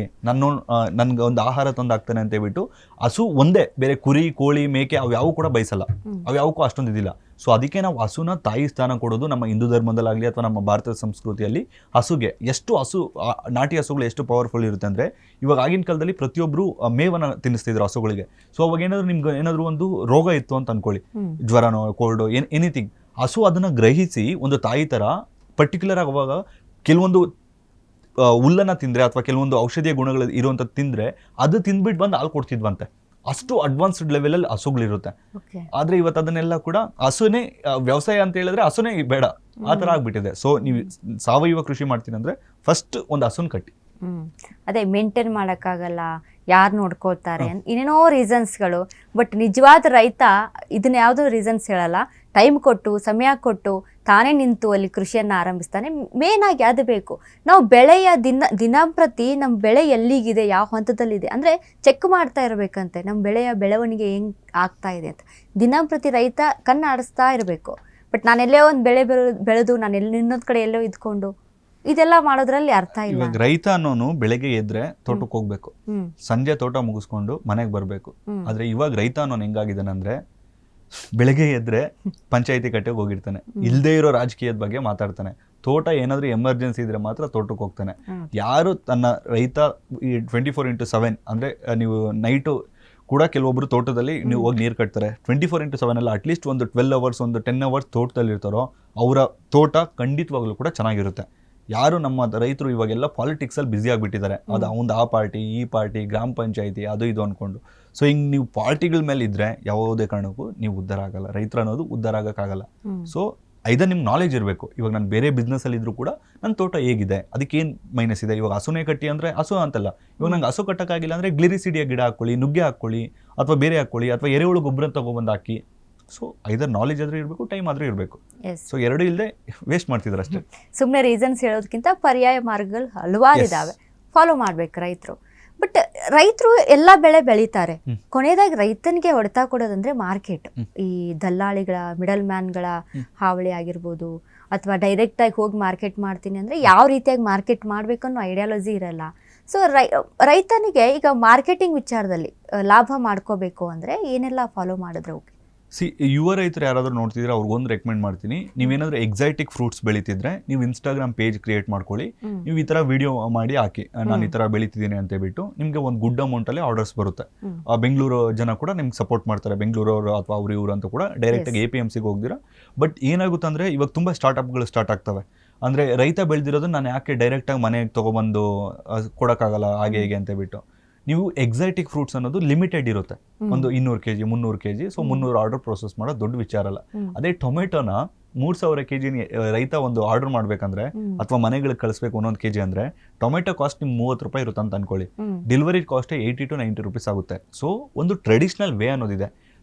ನನ್ಗೆ ಒಂದು ಆಹಾರ ತಂದು ಹಾಕ್ತಾನೆ ಅಂತ ಹೇಳ್ಬಿಟ್ಟು ಹಸು ಒಂದೇ, ಬೇರೆ ಕುರಿ ಕೋಳಿ ಮೇಕೆ ಅವ್ಯಾವು ಕೂಡ ಬಯಸಲ್ಲ, ಅವ್ಯಾವಕ್ಕೂ ಅಷ್ಟೊಂದು ಇದಿಲ್ಲ. ಸೊ ಅದಕ್ಕೆ ನಾವು ಹಸುನ ತಾಯಿ ಸ್ಥಾನ ಕೊಡೋದು ನಮ್ಮ ಹಿಂದೂ ಧರ್ಮದಲ್ಲಾಗಲಿ ಅಥವಾ ನಮ್ಮ ಭಾರತದ ಸಂಸ್ಕೃತಿಯಲ್ಲಿ ಹಸುಗೆ ಎಷ್ಟು ನಾಟಿ ಹಸುಗಳು ಎಷ್ಟು ಪವರ್ಫುಲ್ ಇರುತ್ತೆ ಅಂದ್ರೆ, ಇವಾಗ ಆಗಿನ ಕಾಲದಲ್ಲಿ ಪ್ರತಿಯೊಬ್ಬರು ಮೇವನ್ನ ತಿನ್ನಿಸ್ತಿದ್ರು ಹಸುಗಳಿಗೆ. ಸೊ ಅವಾಗ ನಿಮ್ಗೆ ಏನಾದ್ರು ಒಂದು ರೋಗ ಇತ್ತು ಅಂತ ಅನ್ಕೊಳ್ಳಿ, ಜ್ವರನೋ ಕೋಲ್ಡೋ ಎನಿಥಿಂಗ್, ಹಸು ಅದನ್ನ ಗ್ರಹಿಸಿ ಒಂದು ತಾಯಿ ತರ ಪರ್ಟಿಕ್ಯುಲರ್ ಆಗಿ ಅವಾಗ ಕೆಲವೊಂದು ಹುಲ್ಲನ್ನ ತಿಂದ್ರೆ ಅಥವಾ ಕೆಲವೊಂದು ಔಷಧೀಯ ಗುಣಗಳು ಇರುವಂಥದ್ದು ತಿಂದ್ರೆ ಅದು ತಿಂದ್ಬಿಟ್ಟು ಬಂದು ಹಾಲು ಕೊಡ್ತಿದ್ವಂತೆ. ಅಷ್ಟು ಅಡ್ವಾನ್ಸ್ಡ್ ಲೆವೆಲಲ್ಲಿ ಹಸುಗಳಿರುತ್ತೆ. ಆದ್ರೆ ಇವತ್ತು ಅದನ್ನೆಲ್ಲ ಕೂಡ ಹಸುನೇ ವ್ಯವಸಾಯ ಅಂತ ಹೇಳಿದ್ರೆ ಹಸುನೇ ಬೇಡ, ಆ ಥರ ಆಗ್ಬಿಟ್ಟಿದೆ. ಸೊ ನೀವು ಸಾವಯವ ಕೃಷಿ ಮಾಡ್ತೀನಿ ಅಂದ್ರೆ ಫಸ್ಟ್ ಒಂದು ಹಸುನ್ ಕಟ್ಟಿ. ಅದೇ ಮೇಂಟೈನ್ ಮಾಡೋಕ್ಕಾಗಲ್ಲ, ಯಾರು ನೋಡ್ಕೊಳ್ತಾರೆ, ಏನೇನೋ ರೀಸನ್ಸ್ಗಳು. ಬಟ್ ನಿಜವಾದ ರೈತ ಇದನ್ನ ಯಾವುದೋ ರೀಸನ್ಸ್ ಹೇಳಲ್ಲ, ಟೈಮ್ ಕೊಟ್ಟು ಸಮಯ ಕೊಟ್ಟು ತಾನೇ ನಿಂತು ಅಲ್ಲಿ ಕೃಷಿಯನ್ನು ಆರಂಭಿಸ್ತಾನೆ. ಮೇನ್ ಆಗಿ ಅದು ಬೇಕು. ನಾವು ಬೆಳೆಯ ದಿನಂಪ್ರತಿ ನಮ್ಮ ಬೆಳೆ ಎಲ್ಲಿಗಿದೆ, ಯಾವ ಹಂತದಲ್ಲಿದೆ ಅಂದರೆ ಚೆಕ್ ಮಾಡ್ತಾ ಇರಬೇಕಂತೆ, ನಮ್ಮ ಬೆಳೆಯ ಬೆಳವಣಿಗೆ ಹೆಂಗೆ ಆಗ್ತಾ ಇದೆ ಅಂತ ದಿನಂಪ್ರತಿ ರೈತ ಕಣ್ಣಾಡಿಸ್ತಾ ಇರಬೇಕು. ಬಟ್ ನಾನೆಲ್ಲೋ ಒಂದು ಬೆಳೆ ಬೆಳೆದು ನಾನು ಇನ್ನೊಂದು ಕಡೆ ಎಲ್ಲೋ ಇದ್ಕೊಂಡು ಇದೆಲ್ಲ ಮಾಡೋದ್ರಲ್ಲಿ ಅರ್ಥ ಇಲ್ಲ. ಇವಾಗ ರೈತ ಅನ್ನೋನು ಬೆಳಗ್ಗೆ ಎದ್ರೆ ತೋಟಕ್ಕೆ ಹೋಗ್ಬೇಕು, ಸಂಜೆ ತೋಟ ಮುಗಿಸ್ಕೊಂಡು ಮನೆಗೆ ಬರ್ಬೇಕು. ಆದ್ರೆ ಇವಾಗ ರೈತ ಅನ್ನೋನು ಹೆಂಗಾಗಿದ್ದಾನೆ ಅಂದ್ರೆ, ಬೆಳಗ್ಗೆ ಎದ್ರೆ ಪಂಚಾಯತಿ ಕಟ್ಟೆಗೆ ಹೋಗಿರ್ತಾನೆ, ಇಲ್ದೇ ಇರೋ ರಾಜಕೀಯದ ಬಗ್ಗೆ ಮಾತಾಡ್ತಾನೆ, ತೋಟ ಏನಾದ್ರೂ ಎಮರ್ಜೆನ್ಸಿ ಇದ್ರೆ ಮಾತ್ರ ತೋಟಕ್ಕೆ ಹೋಗ್ತಾನೆ. ಯಾರು ತನ್ನ ರೈತ 24x7 ಅಂದ್ರೆ ನೀವು ನೈಟು ಕೂಡ ಕೆಲವೊಬ್ರು ತೋಟದಲ್ಲಿ ನೀವು ಹೋಗಿ ನೀರು ಕಟ್ತಾರೆ, 24x7 ಅಲ್ಲ, ಅಟ್ಲೀಸ್ಟ್ ಒಂದು 12 ಅವರ್ಸ್ ಒಂದು 10 ಅವರ್ಸ್ ತೋಟದಲ್ಲಿ ಇರ್ತಾರೋ ಅವರ ತೋಟ ಖಂಡಿತವಾಗ್ಲೂ ಕೂಡ ಚೆನ್ನಾಗಿರುತ್ತೆ. ಯಾರು ನಮ್ಮ ರೈತರು ಇವಾಗೆಲ್ಲ ಪಾಲಿಟಿಕ್ಸಲ್ಲಿ ಬ್ಯುಸಿ ಆಗಿಬಿಟ್ಟಿದ್ದಾರೆ, ಅದು ಒಂದು ಆ ಪಾರ್ಟಿ ಈ ಪಾರ್ಟಿ ಗ್ರಾಮ ಪಂಚಾಯತಿ ಅದು ಇದು ಅಂದ್ಕೊಂಡು. ಸೊ ಹಿಂಗೆ ನೀವು ಪಾರ್ಟಿಗಳ ಮೇಲೆ ಇದ್ರೆ ಯಾವುದೇ ಕಾರಣಕ್ಕೂ ನೀವು ಉದ್ಧಾರ ಆಗಲ್ಲ, ರೈತರು ಅನ್ನೋದು ಉದ್ಧಾರ ಆಗೋಕ್ಕಾಗಲ್ಲ. ಸೊ ಇದನ್ನು ನಿಮ್ಗೆ ನಾಲೆಜ್ ಇರಬೇಕು. ಇವಾಗ ನಾನು ಬೇರೆ ಬಿಸ್ನೆಸ್ಸಲ್ಲಿ ಇದ್ರೂ ಕೂಡ ನನ್ನ ತೋಟ ಹೇಗಿದೆ, ಅದಕ್ಕೇನು ಮೈನಸ್ ಇದೆ. ಇವಾಗ ಹಸುನೇ ಕಟ್ಟಿ ಅಂದರೆ ಹಸು ಅಂತಲ್ಲ, ಇವಾಗ ನಂಗೆ ಹಸು ಕಟ್ಟಕ್ಕಾಗಿಲ್ಲ ಅಂದರೆ ಗ್ಲಿರಿಸಿಡಿಯ ಗಿಡ ಹಾಕ್ಕೊಳ್ಳಿ, ನುಗ್ಗೆ ಹಾಕ್ಕೊಳ್ಳಿ, ಅಥವಾ ಬೇರೆ ಹಾಕ್ಕೊಳ್ಳಿ, ಅಥವಾ ಎರೆಹುಳು ಗೊಬ್ಬರ ತಗೊಬಂದು ಹಾಕಿ. ಸೊ ಐದರ್ ನಾಲೆಜ್ ಆದರೂ ಇರಬೇಕು, ಟೈಮ್ ಆದರೂ ಇರಬೇಕು. ಸೊ ಎರಡು ಇಲ್ಲದೆ ವೇಸ್ಟ್ ಮಾಡ್ತಿದ್ದಾರೆ ಅಷ್ಟೇ. ಸುಮ್ಮನೆ ರೀಸನ್ಸ್ ಹೇಳೋದಕ್ಕಿಂತ ಪರ್ಯಾಯ ಮಾರ್ಗಗಳು ಹಲವಾರು ಇದ್ದಾವೆ, ಫಾಲೋ ಮಾಡ್ಬೇಕು ರೈತರು. ಬಟ್ ರೈತರು ಎಲ್ಲ ಬೆಳೆ ಬೆಳೀತಾರೆ, ಕೊನೆಯದಾಗಿ ರೈತನಿಗೆ ಹೊಡೆತ ಕೊಡೋದಂದ್ರೆ ಮಾರ್ಕೆಟ್. ಈ ದಲ್ಲಾಳಿಗಳ ಮಿಡಲ್ ಮ್ಯಾನ್ಗಳ ಹಾವಳಿ ಆಗಿರ್ಬೋದು, ಅಥವಾ ಡೈರೆಕ್ಟಾಗಿ ಹೋಗಿ ಮಾರ್ಕೆಟ್ ಮಾಡ್ತೀನಿ ಅಂದರೆ ಯಾವ ರೀತಿಯಾಗಿ ಮಾರ್ಕೆಟ್ ಮಾಡಬೇಕು ಅನ್ನೋ ಐಡಿಯಾಲಜಿ ಇರಲ್ಲ. ಸೊ ರೈತನಿಗೆ ಈಗ ಮಾರ್ಕೆಟಿಂಗ್ ವಿಚಾರದಲ್ಲಿ ಲಾಭ ಮಾಡ್ಕೋಬೇಕು ಅಂದರೆ ಏನೆಲ್ಲ ಫಾಲೋ ಮಾಡಿದ್ರೆ ಓಕೆ? ಯುವ ರೈತರು ಯಾರಾದರೂ ನೋಡ್ತಿದ್ರೆ ಅವ್ರಿಗೊಂದು ರೆಕಮೆಂಡ್ ಮಾಡ್ತೀನಿ, ನೀವೇನಾದ್ರೂ ಎಕ್ಸೈಟಿಕ್ ಫ್ರೂಟ್ಸ್ ಬೆಳೀತಿದ್ರೆ ನೀವು ಇನ್ಸ್ಟಾಗ್ರಾಮ್ ಪೇಜ್ ಕ್ರಿಯೇಟ್ ಮಾಡ್ಕೊಳ್ಳಿ, ನೀವು ಈ ಥರ ವಿಡಿಯೋ ಮಾಡಿ ಹಾಕಿ, ನಾನು ಈ ಥರ ಬೆಳೀತಿದ್ದೀನಿ ಅಂತ ಹೇಳ್ಬಿಟ್ಟು ನಿಮಗೆ ಒಂದು ಗುಡ್ ಅಮೌಂಟಲ್ಲಿ ಆರ್ಡರ್ಸ್ ಬರುತ್ತೆ. ಬೆಂಗಳೂರು ಜನ ಕೂಡ ನಿಮ್ಗೆ ಸಪೋರ್ಟ್ ಮಾಡ್ತಾರೆ, ಬೆಂಗಳೂರವರು ಅಥವಾ ಅವ್ರು ಇವರು ಅಂತ ಕೂಡ ಡೈರೆಕ್ಟಾಗಿ APMCಗೆ ಹೋಗ್ದಿರಾ. ಬಟ್ ಏನಾಗುತ್ತೆ ಅಂದರೆ ಇವಾಗ ತುಂಬ ಸ್ಟಾರ್ಟಪ್ಗಳು ಸ್ಟಾರ್ಟ್ ಆಗ್ತವೆ. ಅಂದರೆ ರೈತ ಬೆಳೆದಿರೋದು ನಾನು ಯಾಕೆ ಡೈರೆಕ್ಟಾಗಿ ಮನೆಗೆ ತೊಗೊಬಂದು ಕೊಡೋಕ್ಕಾಗಲ್ಲ ಹಾಗೆ ಹೇಗೆ ಅಂತ ಹೇಳ್ಬಿಟ್ಟು, ನೀವು ಎಕ್ಸೈಟಿಕ್ ಫ್ರೂಟ್ಸ್ ಅನ್ನೋದು ಲಿಮಿಟೆಡ್ ಇರುತ್ತೆ, ಒಂದು 200 kg 300 kg. So 300 order process ಮಾಡೋದು ದೊಡ್ಡ ವಿಚಾರ ಅಲ್ಲ. ಅದೇ ಟೊಮೆಟೊನ 3000 kg ರೈತ ಒಂದು ಆರ್ಡರ್ ಮಾಡ್ಬೇಕಂದ್ರೆ ಅಥವಾ ಮನೆಗಳಿಗೆ ಕಳಿಸ್ಬೇಕು 1 kg ಅಂದ್ರೆ ಟೊಮೆಟೊ ಕಾಸ್ಟ್ ನಿಮ್ಗೆ 30 ರೂಪಾಯಿ ಇರುತ್ತೆ ಅಂತ ಅನ್ಕೊಳ್ಳಿ, ಡೆಲಿವರಿ ಕಾಸ್ಟ್ 80 to 90 rupees ಆಗುತ್ತೆ. ಸೊ ಒಂದು ಟ್ರೆಡಿಷನಲ್ ವೇ ಅನ್ನೋದಿದೆ.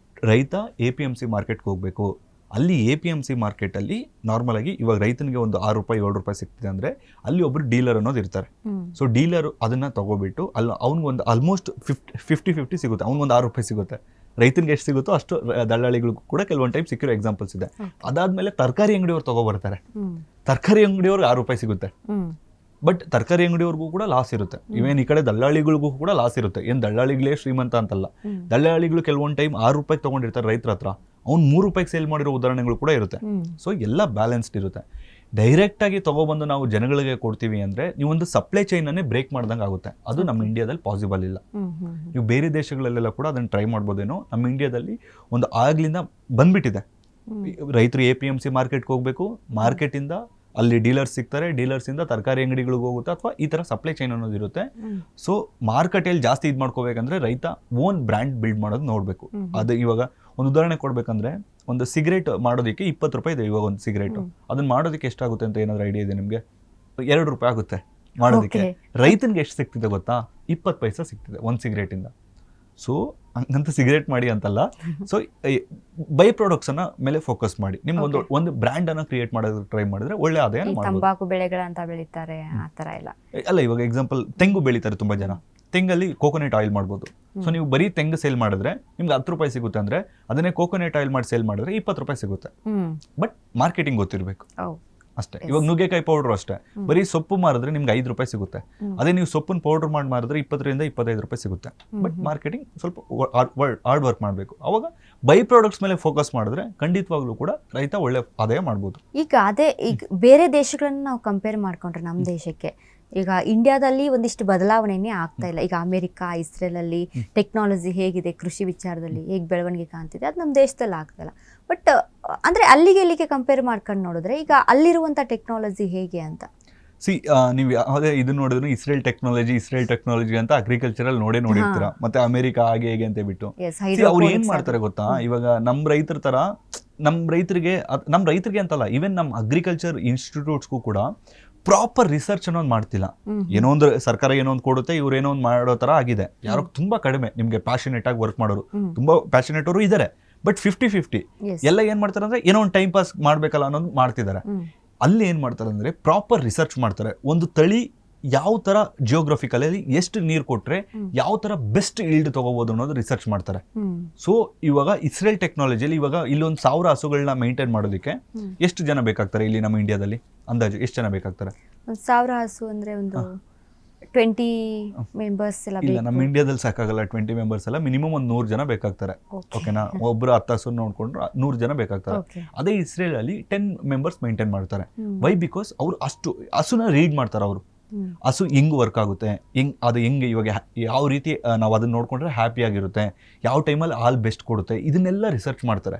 ರೈತ APMC ಮಾರ್ಕೆಟ್ಗೆ ಹೋಗ್ಬೇಕು. ಅಲ್ಲಿ APMC ಮಾರ್ಕೆಟಲ್ಲಿ ನಾರ್ಮಲ್ ಆಗಿ ಇವಾಗ ರೈತನಿಗೆ ಒಂದು 6 ರೂಪಾಯಿ 7 ರೂಪಾಯಿ ಸಿಗ್ತಿದೆ ಅಂದರೆ ಅಲ್ಲಿ ಒಬ್ರು ಡೀಲರ್ ಅನ್ನೋದು ಇರ್ತಾರೆ. ಸೊ ಡೀಲರ್ ಅದನ್ನ ತಗೋಬಿಟ್ಟು ಅಲ್ಲಿ ಅವ್ನಿಗೊಂದು ಆಲ್ಮೋಸ್ಟ್ 50-50 ಸಿಗುತ್ತೆ, ಅವ್ನಿಗೊಂದು 6 ರೂಪಾಯಿ ಸಿಗುತ್ತೆ. ರೈತನಿಗೆ ಎಷ್ಟು ಸಿಗುತ್ತೋ ಅಷ್ಟು ದಳ್ಳಾಳಿಗಳಿಗೂ ಕೂಡ ಕೆಲವೊಂದು ಟೈಮ್ ಸಿಕ್ಕಿರೋ ಎಕ್ಸಾಂಪಲ್ಸ್ ಇದೆ. ಅದಾದ್ಮೇಲೆ ತರಕಾರಿ ಅಂಗಡಿಯವ್ರು ತಗೋಬರ್ತಾರೆ, ತರಕಾರಿ ಅಂಗಡಿಯವ್ರಿಗೆ 6 ರೂಪಾಯಿ ಸಿಗುತ್ತೆ. ಬಟ್ ತರಕಾರಿ ಅಂಗಡಿಯವ್ರಿಗೂ ಕೂಡ ಲಾಸ್ ಇರುತ್ತೆ. ಇವೇನು ಈ ಕಡೆ ದಳ್ಳಾಳಿಗಳಿಗೂ ಕೂಡ ಲಾಸ್ ಇರುತ್ತೆ. ಏನು ದಳ್ಳಾಳಿಗಳೇ ಶ್ರೀಮಂತ ಅಂತಲ್ಲ, ದಳ್ಳಾಳಿಗಳು ಕೆಲವೊಂದು ಟೈಮ್ 6 ರೂಪಾಯಿ ತಗೊಂಡಿರ್ತಾರೆ ರೈತರ ಹತ್ರ, ಅವ್ನು 3 ರೂಪಾಯಿಗೆ ಸೇಲ್ ಮಾಡಿರೋ ಉದಾಹರಣೆಗಳು ಕೂಡ ಇರುತ್ತೆ. ಸೊ ಎಲ್ಲ ಬ್ಯಾಲೆನ್ಸ್ಡ್ ಇರುತ್ತೆ. ಡೈರೆಕ್ಟಾಗಿ ತೊಗೊಬಂದು ನಾವು ಜನಗಳಿಗೆ ಕೊಡ್ತೀವಿ ಅಂದರೆ ನೀವೊಂದು ಸಪ್ಲೈ ಚೈನನ್ನೇ ಬ್ರೇಕ್ ಮಾಡ್ದಂಗೆ ಆಗುತ್ತೆ. ಅದು ನಮ್ಮ ಇಂಡಿಯಾದಲ್ಲಿ ಪಾಸಿಬಲ್ ಇಲ್ಲ. ನೀವು ಬೇರೆ ದೇಶಗಳಲ್ಲೆಲ್ಲ ಕೂಡ ಅದನ್ನು ಟ್ರೈ ಮಾಡ್ಬೋದೇನೋ. ನಮ್ಮ ಇಂಡಿಯಾದಲ್ಲಿ ಒಂದು ಆಗ್ಲಿಂದ ಬಂದ್ಬಿಟ್ಟಿದೆ. ರೈತರು APMC ಮಾರ್ಕೆಟ್ಗೆ ಹೋಗಬೇಕು, ಮಾರ್ಕೆಟಿಂದ ಅಲ್ಲಿ ಡೀಲರ್ಸ್ ಸಿಗ್ತಾರೆ, ಡೀಲರ್ಸಿಂದ ತರಕಾರಿ ಅಂಗಡಿಗಳಿಗೆ ಹೋಗುತ್ತೆ, ಅಥವಾ ಈ ಥರ ಸಪ್ಲೈ ಚೈನ್ ಅನ್ನೋದು ಇರುತ್ತೆ. ಸೊ ಮಾರ್ಕೆಟಲ್ಲಿ ಜಾಸ್ತಿ ಇದು ಮಾಡ್ಕೋಬೇಕಂದ್ರೆ ರೈತ ಓನ್ ಬ್ರ್ಯಾಂಡ್ ಬಿಲ್ಡ್ ಮಾಡೋದು ನೋಡಬೇಕು. ಅದು ಇವಾಗ ಒಂದು ಉದಾಹರಣೆ ಕೊಡಬೇಕಂದ್ರೆ, ಒಂದು ಸಿಗರೇಟ್ ಮಾಡೋದಕ್ಕೆ 20 ರೂಪಾಯಿ ಇದೆ ಇವಾಗ ಒಂದು ಸಿಗರೇಟು. ಅದನ್ನ ಮಾಡೋದಕ್ಕೆ ಎಷ್ಟಾಗುತ್ತೆ ಅಂತ ಏನಾದರೂ ಐಡಿಯಾ ಇದೆ ನಿಮಗೆ? 2 ರೂಪಾಯಿ ಆಗುತ್ತೆ ಮಾಡೋದಕ್ಕೆ. ರೈತನಿಗೆ ಎಷ್ಟು ಸಿಗ್ತಿದೆ ಗೊತ್ತಾ? 20 ಪೈಸೆ ಸಿಗ್ತಿದೆ ಒಂದು ಸಿಗರೇಟಿಂದ. ಸೊ ಹಂಗಂತ ಸಿಗರೇಟ್ ಮಾಡಿ ಅಂತಲ್ಲ. ಸೊ ಬೈ ಪ್ರಾಡಕ್ಟ್ಸ್ ಅನ್ನ ಮೇಲೆ ಫೋಕಸ್ ಮಾಡಿ ನಿಮ್ಗೆ ಒಂದು ಬ್ರ್ಯಾಂಡ್ ಅನ್ನ ಕ್ರಿಯೇಟ್ ಮಾಡೋದಕ್ಕೆ ಟ್ರೈ ಮಾಡಿದ್ರೆ ಒಳ್ಳೆ ಆದಾಯ ಮಾಡ್ಬೋದು. ತಂಬಾಕು ಬೆಳೆಗಳಂತ ಬೆಳೀತಾರೆ ಆ ಥರ ಇಲ್ಲ ಅಲ್ಲ. ಇವಾಗ ಎಕ್ಸಾಂಪಲ್ ತೆಂಗು ಬೆಳೀತಾರೆ ತುಂಬಾ ಜನ. ತೆಂಗಲ್ಲಿ ಕೋಕೋನಟ್ ಆಯಿಲ್ ಮಾಡ್ಬೋದು. ಸೊ ನೀವು ಬರೀ ತೆಂಗು ಸೇಲ್ ಮಾಡಿದ್ರೆ ನಿಮ್ಗೆ 10 ರೂಪಾಯಿ ಸಿಗುತ್ತೆ ಅಂದ್ರೆ, ಅದನ್ನೇ ಕೋಕೋನಟ್ ಆಯಿಲ್ ಮಾಡಿ ಸೇಲ್ ಮಾಡಿದ್ರೆ 20 ರೂಪಾಯಿ ಸಿಗುತ್ತೆ. ಬಟ್ ಮಾರ್ಕೆಟಿಂಗ್ ಗೊತ್ತಿರಬೇಕು ಅಷ್ಟೇ. ಇವಾಗ ನುಗ್ಗೆಕಾಯಿ ಪೌಡರ್ ಅಷ್ಟೇ, ಬರೀ ಸೊಪ್ಪು ಮಾರಿದ್ರೆ ನಿಮ್ಗೆ 5 ರೂಪಾಯಿ ಸಿಗುತ್ತೆ. ಅದೇ ನೀವು ಸೊಪ್ಪನ್ನ ಪೌಡರ್ ಮಾಡಿ ಮಾರಿದ್ರೆ 20 ರಿಂದ 25 ರೂಪಾಯಿ ಸಿಗುತ್ತೆ. ಬಟ್ ಮಾರ್ಕೆಟಿಂಗ್ ಸ್ವಲ್ಪ ಹಾರ್ಡ್ ವರ್ಕ್ ಮಾಡಬೇಕು. ಅವಾಗ ಬೈ ಪ್ರಾಡಕ್ಟ್ಸ್ ಮೇಲೆ ಫೋಕಸ್ ಮಾಡಿದ್ರೆ ಖಂಡಿತವಾಗ್ಲೂ ಕೂಡ ರೈತ ಒಳ್ಳೆ ಆದಾಯ ಮಾಡ್ಬೋದು. ಈಗ ಬೇರೆ ದೇಶಗಳನ್ನ ನಾವು ಕಂಪೇರ್ ಮಾಡ್ಕೊಂಡ್ರೆ ನಮ್ಮ ದೇಶಕ್ಕೆ ಈಗ ಇಂಡಿಯಾದಲ್ಲಿ ಒಂದಿಷ್ಟು ಬದಲಾವಣೆನೇ ಆಗ್ತಾ ಇಲ್ಲ. ಈಗ ಅಮೆರಿಕ, ಇಸ್ರೇಲಲ್ಲಿ ಟೆಕ್ನಾಲಜಿ ಹೇಗಿದೆ, ಕೃಷಿ ವಿಚಾರದಲ್ಲಿ ಹೇಗೆ ಬೆಳವಣಿಗೆ ಕಾಣ್ತಿದೆ, ಅದು ನಮ್ಮ ದೇಶದಲ್ಲಿ ಆಗ್ತಾ ಇಲ್ಲ. ಬಟ್ ಅಂದರೆ ಇಲ್ಲಿಗೆ ಕಂಪೇರ್ ಮಾಡ್ಕೊಂಡು ನೋಡಿದ್ರೆ ಈಗ ಅಲ್ಲಿರುವಂಥ ಟೆಕ್ನಾಲಜಿ ಹೇಗೆ ಅಂತ ನೀವು ಯಾವುದೇ ಇದು ನೋಡಿದ್ರು ಇಸ್ರೇಲ್ ಟೆಕ್ನಾಲಜಿ ಅಂತ ಅಗ್ರಿಕಲ್ಚರಲ್ಲಿ ನೋಡಿರ್ತೀರಾ. ಮತ್ತೆ ಅಮೆರಿಕ ಹಾಗೆ ಹೇಗೆ ಅಂತ ಬಿಟ್ಟು ಅವ್ರು ಏನ್ ಮಾಡ್ತಾರೆ ಗೊತ್ತಾ? ಇವಾಗ ನಮ್ಮ ರೈತರಿಗೆ ಅಂತಲ್ಲ, ಈವನ್ ನಮ್ಮ ಅಗ್ರಿಕಲ್ಚರ್ ಇನ್ಸ್ಟಿಟ್ಯೂಟ್ಸ್ಗೂ ಕೂಡ ಪ್ರಾಪರ್ ರಿಸರ್ಚ್ ಅನ್ನೋದು ಮಾಡ್ತಿಲ್ಲ. ಏನೋ ಒಂದು ಸರ್ಕಾರ ಏನೋ ಒಂದು ಕೊಡುತ್ತೆ, ಇವ್ರು ಏನೋ ಒಂದು ಮಾಡೋ ತರ ಆಗಿದೆ. ಯಾರೋ ತುಂಬಾ ಕಡಿಮೆ ನಿಮ್ಗೆ ಪ್ಯಾಷನೇಟ್ ಆಗಿ ವರ್ಕ್ ಮಾಡೋರು, ತುಂಬಾ ಪ್ಯಾಷನೇಟ್ ಅವರು ಇದ್ದಾರೆ. ಬಟ್ 50-50 ಎಲ್ಲ ಏನ್ ಮಾಡ್ತಾರೆ ಅಂದ್ರೆ ಏನೋ ಒಂದು ಟೈಮ್ ಪಾಸ್ ಮಾಡ್ಬೇಕಲ್ಲ ಅನ್ನೋದು ಮಾಡ್ತಿದ್ದಾರೆ. ಅಲ್ಲಿ ಏನ್ ಮಾಡ್ತಾರೆ ಅಂದ್ರೆ ಪ್ರಾಪರ್ ರಿಸರ್ಚ್ ಮಾಡ್ತಾರೆ. ಒಂದು ತಳಿ ಯಾವ ತರ ಜಿಯೋಗ್ರಫಿಕಲಿ ಎಷ್ಟು ನೀರು ಕೊಟ್ರೆ ಯಾವ ತರ ಬೆಸ್ಟ್ ಈಲ್ಡ್ ತಗೋಬಹುದು ಅನ್ನೋದು ರಿಸರ್ಚ್ ಮಾಡ್ತಾರೆ. ಸೊ ಇವಾಗ ಇಸ್ರೇಲ್ ಟೆಕ್ನಾಲಜಿಯಲ್ಲಿ ಇವಾಗ ಇಲ್ಲೊಂದು 1000 ಹಸುಗಳನ್ನ ಮೇಂಟೈನ್ ಮಾಡೋದಕ್ಕೆ ಎಷ್ಟು ಜನ ಬೇಕಾಗ್ತಾರೆ? ಇಲ್ಲಿ ನಮ್ಮ ಇಂಡಿಯಾದಲ್ಲಿ ಅಂದಾಜು ಎಷ್ಟು ಜನ ಬೇಕಾಗ್ತಾರೆ? 1000 ಹಸು ಅಂದ್ರೆ ಒಂದು 20 ಮೆಂಬರ್ಸ್ ಎಲ್ಲ ಇಲ್ಲ, ನಮ್ಮ ಇಂಡಿಯಾದಲ್ಲಿ ಸಾಕಾಗಲ್ಲ 20 ಮೆಂಬರ್ಸ್ ಎಲ್ಲ. ಮಿನಿಮಮ್ ಒಂದು 100 ಜನ ಬೇಕಾಗ್ತಾರೆ. ಓಕೆನಾ? ಒಬ್ರು 10 ಹಸು ನೋಡ್ಕೊಂಡ್ರೆ 100 ಜನ ಬೇಕಾಗ್ತಾರೆ. ಅದೇ ಇಸ್ರೇಲ್ ಅಲ್ಲಿ 10 ಮೆಂಬರ್ಸ್ ಮೇಂಟೈನ್ ಮಾಡ್ತಾರೆ. ವೈ? ಬಿಕಾಸ್ ಅವ್ರು ಅಷ್ಟು ಹಸುನ ರೀಡ್ ಮಾಡ್ತಾರೆ. ಅವರು ಹಸು ಹೆಂಗ್ ವರ್ಕ್ ಆಗುತ್ತೆ, ಅದು ಹೆಂಗೆ ಇವಾಗ ಯಾವ ರೀತಿ ನಾವು ಅದನ್ನ ನೋಡ್ಕೊಂಡ್ರೆ ಹ್ಯಾಪಿ ಆಗಿರುತ್ತೆ, ಯಾವ ಟೈಮಲ್ಲಿ ಹಾಲ್ ಬೆಸ್ಟ್ ಕೊಡುತ್ತೆ, ಇದನ್ನೆಲ್ಲ ರಿಸರ್ಚ್ ಮಾಡ್ತಾರೆ.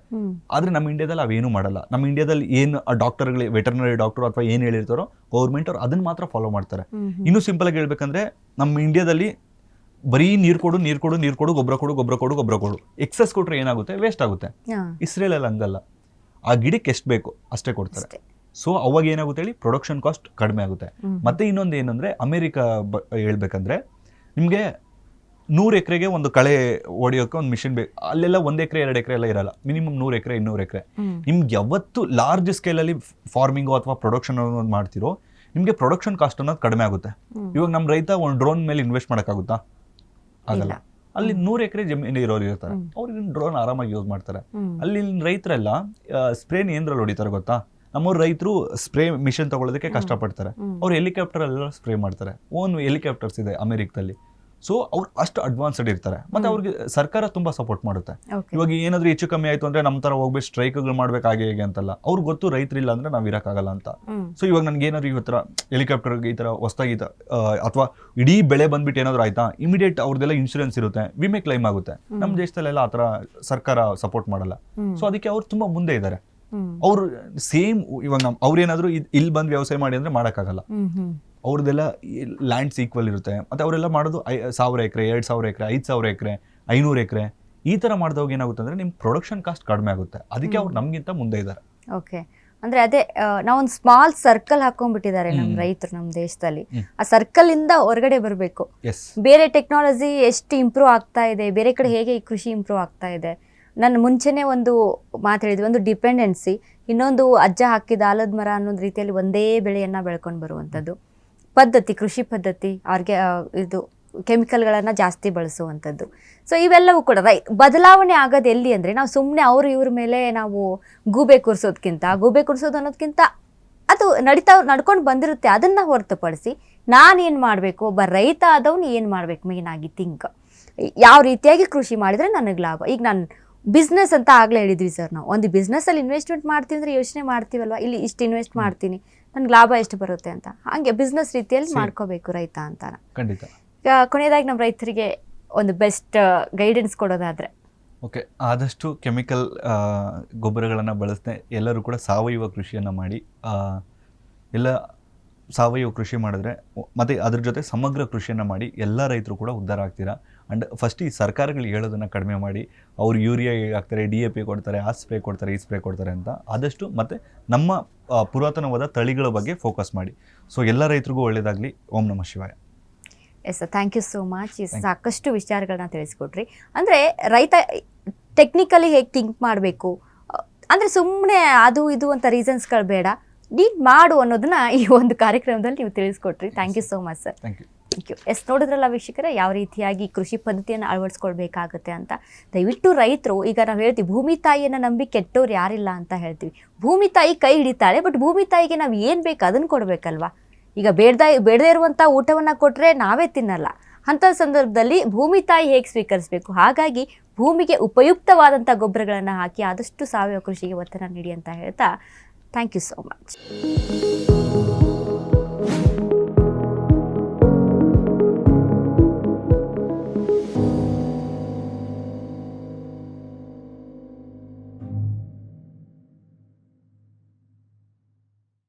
ಆದ್ರೆ ನಮ್ಮ ಇಂಡಿಯಾದಲ್ಲಿ ಅವೇನು ಮಾಡಲ್ಲ. ನಮ್ಮ ಇಂಡಿಯಾದಲ್ಲಿ ಏನು ಡಾಕ್ಟರ್ಗಳು, ವೆಟರ್ನರಿ ಡಾಕ್ಟರ್ ಅಥವಾ ಏನ್ ಹೇಳಿರ್ತಾರೋ ಗೌರ್ಮೆಂಟ್ ಅವ್ರು ಅದನ್ನ ಮಾತ್ರ ಫಾಲೋ ಮಾಡ್ತಾರೆ. ಇನ್ನೂ ಸಿಂಪಲ್ ಆಗಿ ಹೇಳ್ಬೇಕಂದ್ರೆ ನಮ್ಮ ಇಂಡಿಯಾದಲ್ಲಿ ಬರೀ ನೀರು ಕೊಡು, ಗೊಬ್ಬರ ಕೊಡು. ಎಕ್ಸಸ್ ಕೊಟ್ರೆ ಏನಾಗುತ್ತೆ? ವೇಸ್ಟ್ ಆಗುತ್ತೆ. ಇಸ್ರೇಲ್ ಅಲ್ಲಿ ಹಂಗಲ್ಲ. ಆ ಗಿಡಕ್ಕೆ ಎಷ್ಟು ಬೇಕು ಅಷ್ಟೇ ಕೊಡ್ತಾರೆ. ಸೊ ಅವಾಗ ಏನಾಗುತ್ತೆ ಹೇಳಿ? ಪ್ರೊಡಕ್ಷನ್ ಕಾಸ್ಟ್ ಕಡಿಮೆ ಆಗುತ್ತೆ. ಮತ್ತೆ ಇನ್ನೊಂದು ಏನಂದ್ರೆ, ಅಮೆರಿಕ ಹೇಳ್ಬೇಕಂದ್ರೆ ನಿಮಗೆ 100 ಎಕರೆಗೆ ಒಂದು ಕಳೆ ಹೊಡೆಯೋಕೆ ಒಂದು ಮಿಷಿನ್ ಬೇಕು. ಅಲ್ಲೆಲ್ಲ 1 ಎಕರೆ 2 ಎಕರೆ ಎಲ್ಲ ಇರಲ್ಲ. ಮಿನಿಮಮ್ 100 ಎಕರೆ 200 ಎಕರೆ. ನಿಮ್ಗೆ ಯಾವತ್ತು ಲಾರ್ಜ್ ಸ್ಕೇಲಲ್ಲಿ ಫಾರ್ಮಿಂಗು ಅಥವಾ ಪ್ರೊಡಕ್ಷನ್ ಅನ್ನೋದು ಮಾಡ್ತಿರೋ ನಿಮಗೆ ಪ್ರೊಡಕ್ಷನ್ ಕಾಸ್ಟ್ ಅನ್ನೋದು ಕಡಿಮೆ ಆಗುತ್ತೆ. ಇವಾಗ ನಮ್ಮ ರೈತ ಒಂದು ಡ್ರೋನ್ ಮೇಲೆ ಇನ್ವೆಸ್ಟ್ ಮಾಡೋಕ್ಕಾಗುತ್ತಾ? ಆಗಲ್ಲ. ಅಲ್ಲಿ 100 ಎಕರೆ ಜಮೀನು ಇರೋರು ಇರ್ತಾರೆ, ಅವ್ರಿಗೆ ಡ್ರೋನ್ ಆರಾಮಾಗಿ ಯೂಸ್ ಮಾಡ್ತಾರೆ. ಅಲ್ಲಿ ರೈತರೆಲ್ಲ ಸ್ಪ್ರೇನ್ ಏನ್ರಲ್ಲಿ ಹೊಡಿತಾರೆ ಗೊತ್ತಾ? ನಮ್ಮವ್ರು ರೈತರು ಸ್ಪ್ರೇ ಮಿಷನ್ ತಗೊಳ್ಳೋದಕ್ಕೆ ಕಷ್ಟಪಡ್ತಾರೆ. ಅವ್ರು ಹೆಲಿಕಾಪ್ಟರ್ ಎಲ್ಲ ಸ್ಪ್ರೇ ಮಾಡ್ತಾರೆ. ಓನ್ ಹೆಲಿಕಾಪ್ಟರ್ಸ್ ಇದೆ ಅಮೆರಿಕದಲ್ಲಿ. ಸೊ ಅವ್ರು ಅಷ್ಟು ಅಡ್ವಾನ್ಸ್ಡ್ ಇರ್ತಾರೆ. ಮತ್ತೆ ಅವ್ರಿಗೆ ಸರ್ಕಾರ ತುಂಬಾ ಸಪೋರ್ಟ್ ಮಾಡುತ್ತೆ. ಇವಾಗ ಏನಾದ್ರು ಹೆಚ್ಚು ಕಮ್ಮಿ ಆಯ್ತು ಅಂದ್ರೆ ನಮ್ಮ ತರ ಹೋಗ್ಬೇಕು ಸ್ಟ್ರೈಕ್ಗಳು ಮಾಡ್ಬೇಕು ಹಾಗೆ ಹೇಗೆ ಅಂತಲ್ಲ. ಅವ್ರು ಗೊತ್ತು ರೈತರಿಲ್ಲ ಅಂದ್ರೆ ನಾವ್ ಇರಕ್ಕಾಗಲ್ಲ ಅಂತ. ಸೊ ಇವಾಗ ನನ್ಗೆ ಏನಾದ್ರು ಇವತ್ತರ ಹೆಲಿಕಾಪ್ಟರ್ ಈ ತರ ಹೊಸದಾಗಿ ಅಥವಾ ಇಡೀ ಬೆಳೆ ಬಂದ್ಬಿಟ್ಟು ಏನಾದ್ರು ಆಯ್ತಾ, ಇಮಿಡಿಯೇಟ್ ಅವ್ರದ್ದೆಲ್ಲ ಇನ್ಶೂರೆನ್ಸ್ ಇರುತ್ತೆ, ವಿಮೆ ಕ್ಲೈಮ್ ಆಗುತ್ತೆ. ನಮ್ಮ ದೇಶದಲ್ಲೆಲ್ಲ ಆತರ ಸರ್ಕಾರ ಸಪೋರ್ಟ್ ಮಾಡಲ್ಲ. ಸೊ ಅದಕ್ಕೆ ಅವ್ರು ತುಂಬಾ ಮುಂದೆ ಇದ್ದಾರೆ. ಅವ್ರು ಸೇಮ್ ಇವಾಗ ಅವ್ರೇನಾದ್ರು ಇಲ್ಲಿ ಬಂದು ವ್ಯವಸಾಯ ಮಾಡಿ ಅಂದ್ರೆ ಮಾಡಕ್ಕಾಗಲ್ಲ. ಅವ್ರದ್ದೆಲ್ಲ ಲ್ಯಾಂಡ್ಸ್ ಈಕ್ವಲ್ ಇರುತ್ತೆ. ಮತ್ತೆ ಅವರೆಲ್ಲ ಮಾಡೋದು 1000 ಎಕರೆ 2000 ಎಕರೆ 5000 ಎಕರೆ 500 ಎಕರೆ ಈ ತರ ಮಾಡಿದವಾಗ ಏನಾಗುತ್ತೆ ಅಂದ್ರೆ ನಿಮ್ ಪ್ರೊಡಕ್ಷನ್ ಕಾಸ್ಟ್ ಕಡಿಮೆ ಆಗುತ್ತೆ. ಅದಕ್ಕೆ ಅವ್ರು ನಮ್ಗಿಂತ ಮುಂದೆ ಇದ್ದಾರೆ. ಓಕೆ, ಅಂದ್ರೆ ಅದೇ ನಾವೊಂದು ಸ್ಮಾಲ್ ಸರ್ಕಲ್ ಹಾಕೊಂಡ್ಬಿಟ್ಟಿದ್ದಾರೆ ನಮ್ಮ ರೈತರು ನಮ್ಮ ದೇಶದಲ್ಲಿ. ಆ ಸರ್ಕಲ್ ಇಂದ ಹೊರಗಡೆ ಬರಬೇಕು. ಬೇರೆ ಟೆಕ್ನಾಲಜಿ ಎಷ್ಟು ಇಂಪ್ರೂವ್ ಆಗ್ತಾ ಇದೆ, ಬೇರೆ ಕಡೆ ಹೇಗೆ ಈ ಕೃಷಿ ಇಂಪ್ರೂವ್ ಆಗ್ತಾ ಇದೆ. ನಾನು ಮುಂಚೆನೇ ಒಂದು ಮಾತು ಹೇಳಿದ್ವಿ, ಒಂದು ಡಿಪೆಂಡೆನ್ಸಿ, ಇನ್ನೊಂದು ಅಜ್ಜ ಹಾಕಿದ ಆಲದ ಮರ ಅನ್ನೋದು ರೀತಿಯಲ್ಲಿ ಒಂದೇ ಬೆಳೆಯನ್ನು ಬೆಳ್ಕೊಂಡು ಬರುವಂಥದ್ದು ಪದ್ಧತಿ, ಕೃಷಿ ಪದ್ಧತಿ, ಅವ್ರಿಗೆ ಇದು ಕೆಮಿಕಲ್ಗಳನ್ನು ಜಾಸ್ತಿ ಬಳಸುವಂಥದ್ದು. ಸೊ ಇವೆಲ್ಲವೂ ಕೂಡ ಬದಲಾವಣೆ ಆಗೋದು ಎಲ್ಲಿ ಅಂದರೆ, ನಾವು ಸುಮ್ಮನೆ ಅವರು ಇವ್ರ ಮೇಲೆ ನಾವು ಗೂಬೆ ಕೂರಿಸೋದು ಅನ್ನೋದಕ್ಕಿಂತ ಅದು ನಡ್ಕೊಂಡು ಬಂದಿರುತ್ತೆ. ಅದನ್ನು ಹೊರತುಪಡಿಸಿ ನಾನೇನು ಮಾಡಬೇಕು, ಒಬ್ಬ ರೈತ ಆದವನು ಏನು ಮಾಡಬೇಕು, ಮೇಯ್ನಾಗಿ ಯಾವ ರೀತಿಯಾಗಿ ಕೃಷಿ ಮಾಡಿದರೆ ನನಗೆ ಲಾಭ. ಈಗ ನಾನು ಬಿಸ್ನೆಸ್ ಅಂತ ಆಗಲೇ ಹೇಳಿದ್ವಿ ಸರ್, ನಾವು ಒಂದು ಬಿಸ್ನೆಸ್ಸಲ್ಲಿ ಇನ್ವೆಸ್ಟ್ಮೆಂಟ್ ಮಾಡ್ತೀವಿ ಅಂದರೆ ಯೋಚನೆ ಮಾಡ್ತೀವಲ್ವ, ಇಲ್ಲಿ ಇಷ್ಟು ಇನ್ವೆಸ್ಟ್ ಮಾಡ್ತೀನಿ, ನನಗೆ ಲಾಭ ಎಷ್ಟು ಬರುತ್ತೆ ಅಂತ. ಹಾಗೆ ಬಿಸ್ನೆಸ್ ರೀತಿಯಲ್ಲಿ ಮಾಡ್ಕೋಬೇಕು ರೈತ ಅಂತ. ಖಂಡಿತ. ಈಗ ಕೊನೆಯದಾಗಿ ನಮ್ಮ ರೈತರಿಗೆ ಒಂದು ಬೆಸ್ಟ್ ಗೈಡೆನ್ಸ್ ಕೊಡೋದಾದರೆ? ಓಕೆ, ಆದಷ್ಟು ಕೆಮಿಕಲ್ ಗೊಬ್ಬರಗಳನ್ನು ಬಳಸದೆ ಎಲ್ಲರೂ ಕೂಡ ಸಾವಯವ ಕೃಷಿಯನ್ನು ಮಾಡಿ, ಎಲ್ಲ ಸಾವಯವ ಕೃಷಿ ಮಾಡಿದ್ರೆ ಮತ್ತು ಅದ್ರ ಜೊತೆ ಸಮಗ್ರ ಕೃಷಿಯನ್ನು ಮಾಡಿ ಎಲ್ಲ ರೈತರು ಕೂಡ ಉದ್ಧಾರ ಆಗ್ತೀರಾ. ಆ್ಯಂಡ್ ಫಸ್ಟ್ ಈ ಸರ್ಕಾರಗಳು ಹೇಳೋದನ್ನು ಕಡಿಮೆ ಮಾಡಿ, ಅವರು ಯೂರಿಯಾ ಹಾಕ್ತಾರೆ, DAP ಕೊಡ್ತಾರೆ, ಆ ಸ್ಪ್ರೇ ಕೊಡ್ತಾರೆ, ಈ ಸ್ಪ್ರೇ ಕೊಡ್ತಾರೆ ಅಂತ ಆದಷ್ಟು ಮತ್ತು ನಮ್ಮ ಪುರಾತನವಾದ ತಳಿಗಳ ಬಗ್ಗೆ ಫೋಕಸ್ ಮಾಡಿ. ಸೊ ಎಲ್ಲ ರೈತರಿಗೂ ಒಳ್ಳೆಯದಾಗಲಿ. ಓಂ ನಮಃ ಶಿವಾಯ. Yes sir, thank you so much. ಸಾಕಷ್ಟು ವಿಚಾರಗಳನ್ನ ತಿಳಿಸ್ಕೊಟ್ರಿ. ಅಂದರೆ ರೈತ ಟೆಕ್ನಿಕಲಿ ಹೇಗೆ ಥಿಂಕ್ ಮಾಡಬೇಕು, ಅಂದರೆ ಸುಮ್ಮನೆ ಅದು ಇದು ಅಂತ ರೀಸನ್ಸ್ಗಳು ಬೇಡ, ನೀನು ಮಾಡು ಅನ್ನೋದನ್ನ ಈ ಒಂದು ಕಾರ್ಯಕ್ರಮದಲ್ಲಿ ನೀವು ತಿಳಿಸ್ಕೊಟ್ರಿ. Thank you so much sir. Thank you. Thank you. Yes, ನೋಡಿದ್ರಲ್ಲ ವೀಕ್ಷಕರೇ, ಯಾವ ರೀತಿಯಾಗಿ ಕೃಷಿ ಪದ್ಧತಿಯನ್ನು ಅಳವಡಿಸ್ಕೊಳ್ಬೇಕಾಗತ್ತೆ ಅಂತ. ದಯವಿಟ್ಟು ರೈತರು, ಈಗ ನಾವು ಹೇಳ್ತೀವಿ ಭೂಮಿ ತಾಯಿಯನ್ನು ನಂಬಿ ಕೆಟ್ಟೋರು ಯಾರಿಲ್ಲ ಅಂತ ಹೇಳ್ತೀವಿ. ಭೂಮಿ ತಾಯಿ ಕೈ ಹಿಡಿತಾಳೆ, ಬಟ್ ಭೂಮಿ ತಾಯಿಗೆ ನಾವು ಏನು ಬೇಕು ಅದನ್ನು ಕೊಡಬೇಕಲ್ವಾ. ಈಗ ಬೇಡದೇ ಇರುವಂಥ ಊಟವನ್ನು ಕೊಟ್ಟರೆ ನಾವೇ ತಿನ್ನಲ್ಲ. ಅಂಥ ಸಂದರ್ಭದಲ್ಲಿ ಭೂಮಿ ತಾಯಿ ಹೇಗೆ ಸ್ವೀಕರಿಸಬೇಕು, ಹಾಗಾಗಿ ಭೂಮಿಗೆ ಉಪಯುಕ್ತವಾದಂಥ ಗೊಬ್ಬರಗಳನ್ನು ಹಾಕಿ ಆದಷ್ಟು ಸಾವಯವ ಕೃಷಿಗೆ ಒತ್ತನ್ನು ನೀಡಿ ಅಂತ ಹೇಳ್ತಾ ಥ್ಯಾಂಕ್ ಯು ಸೋ ಮಚ್.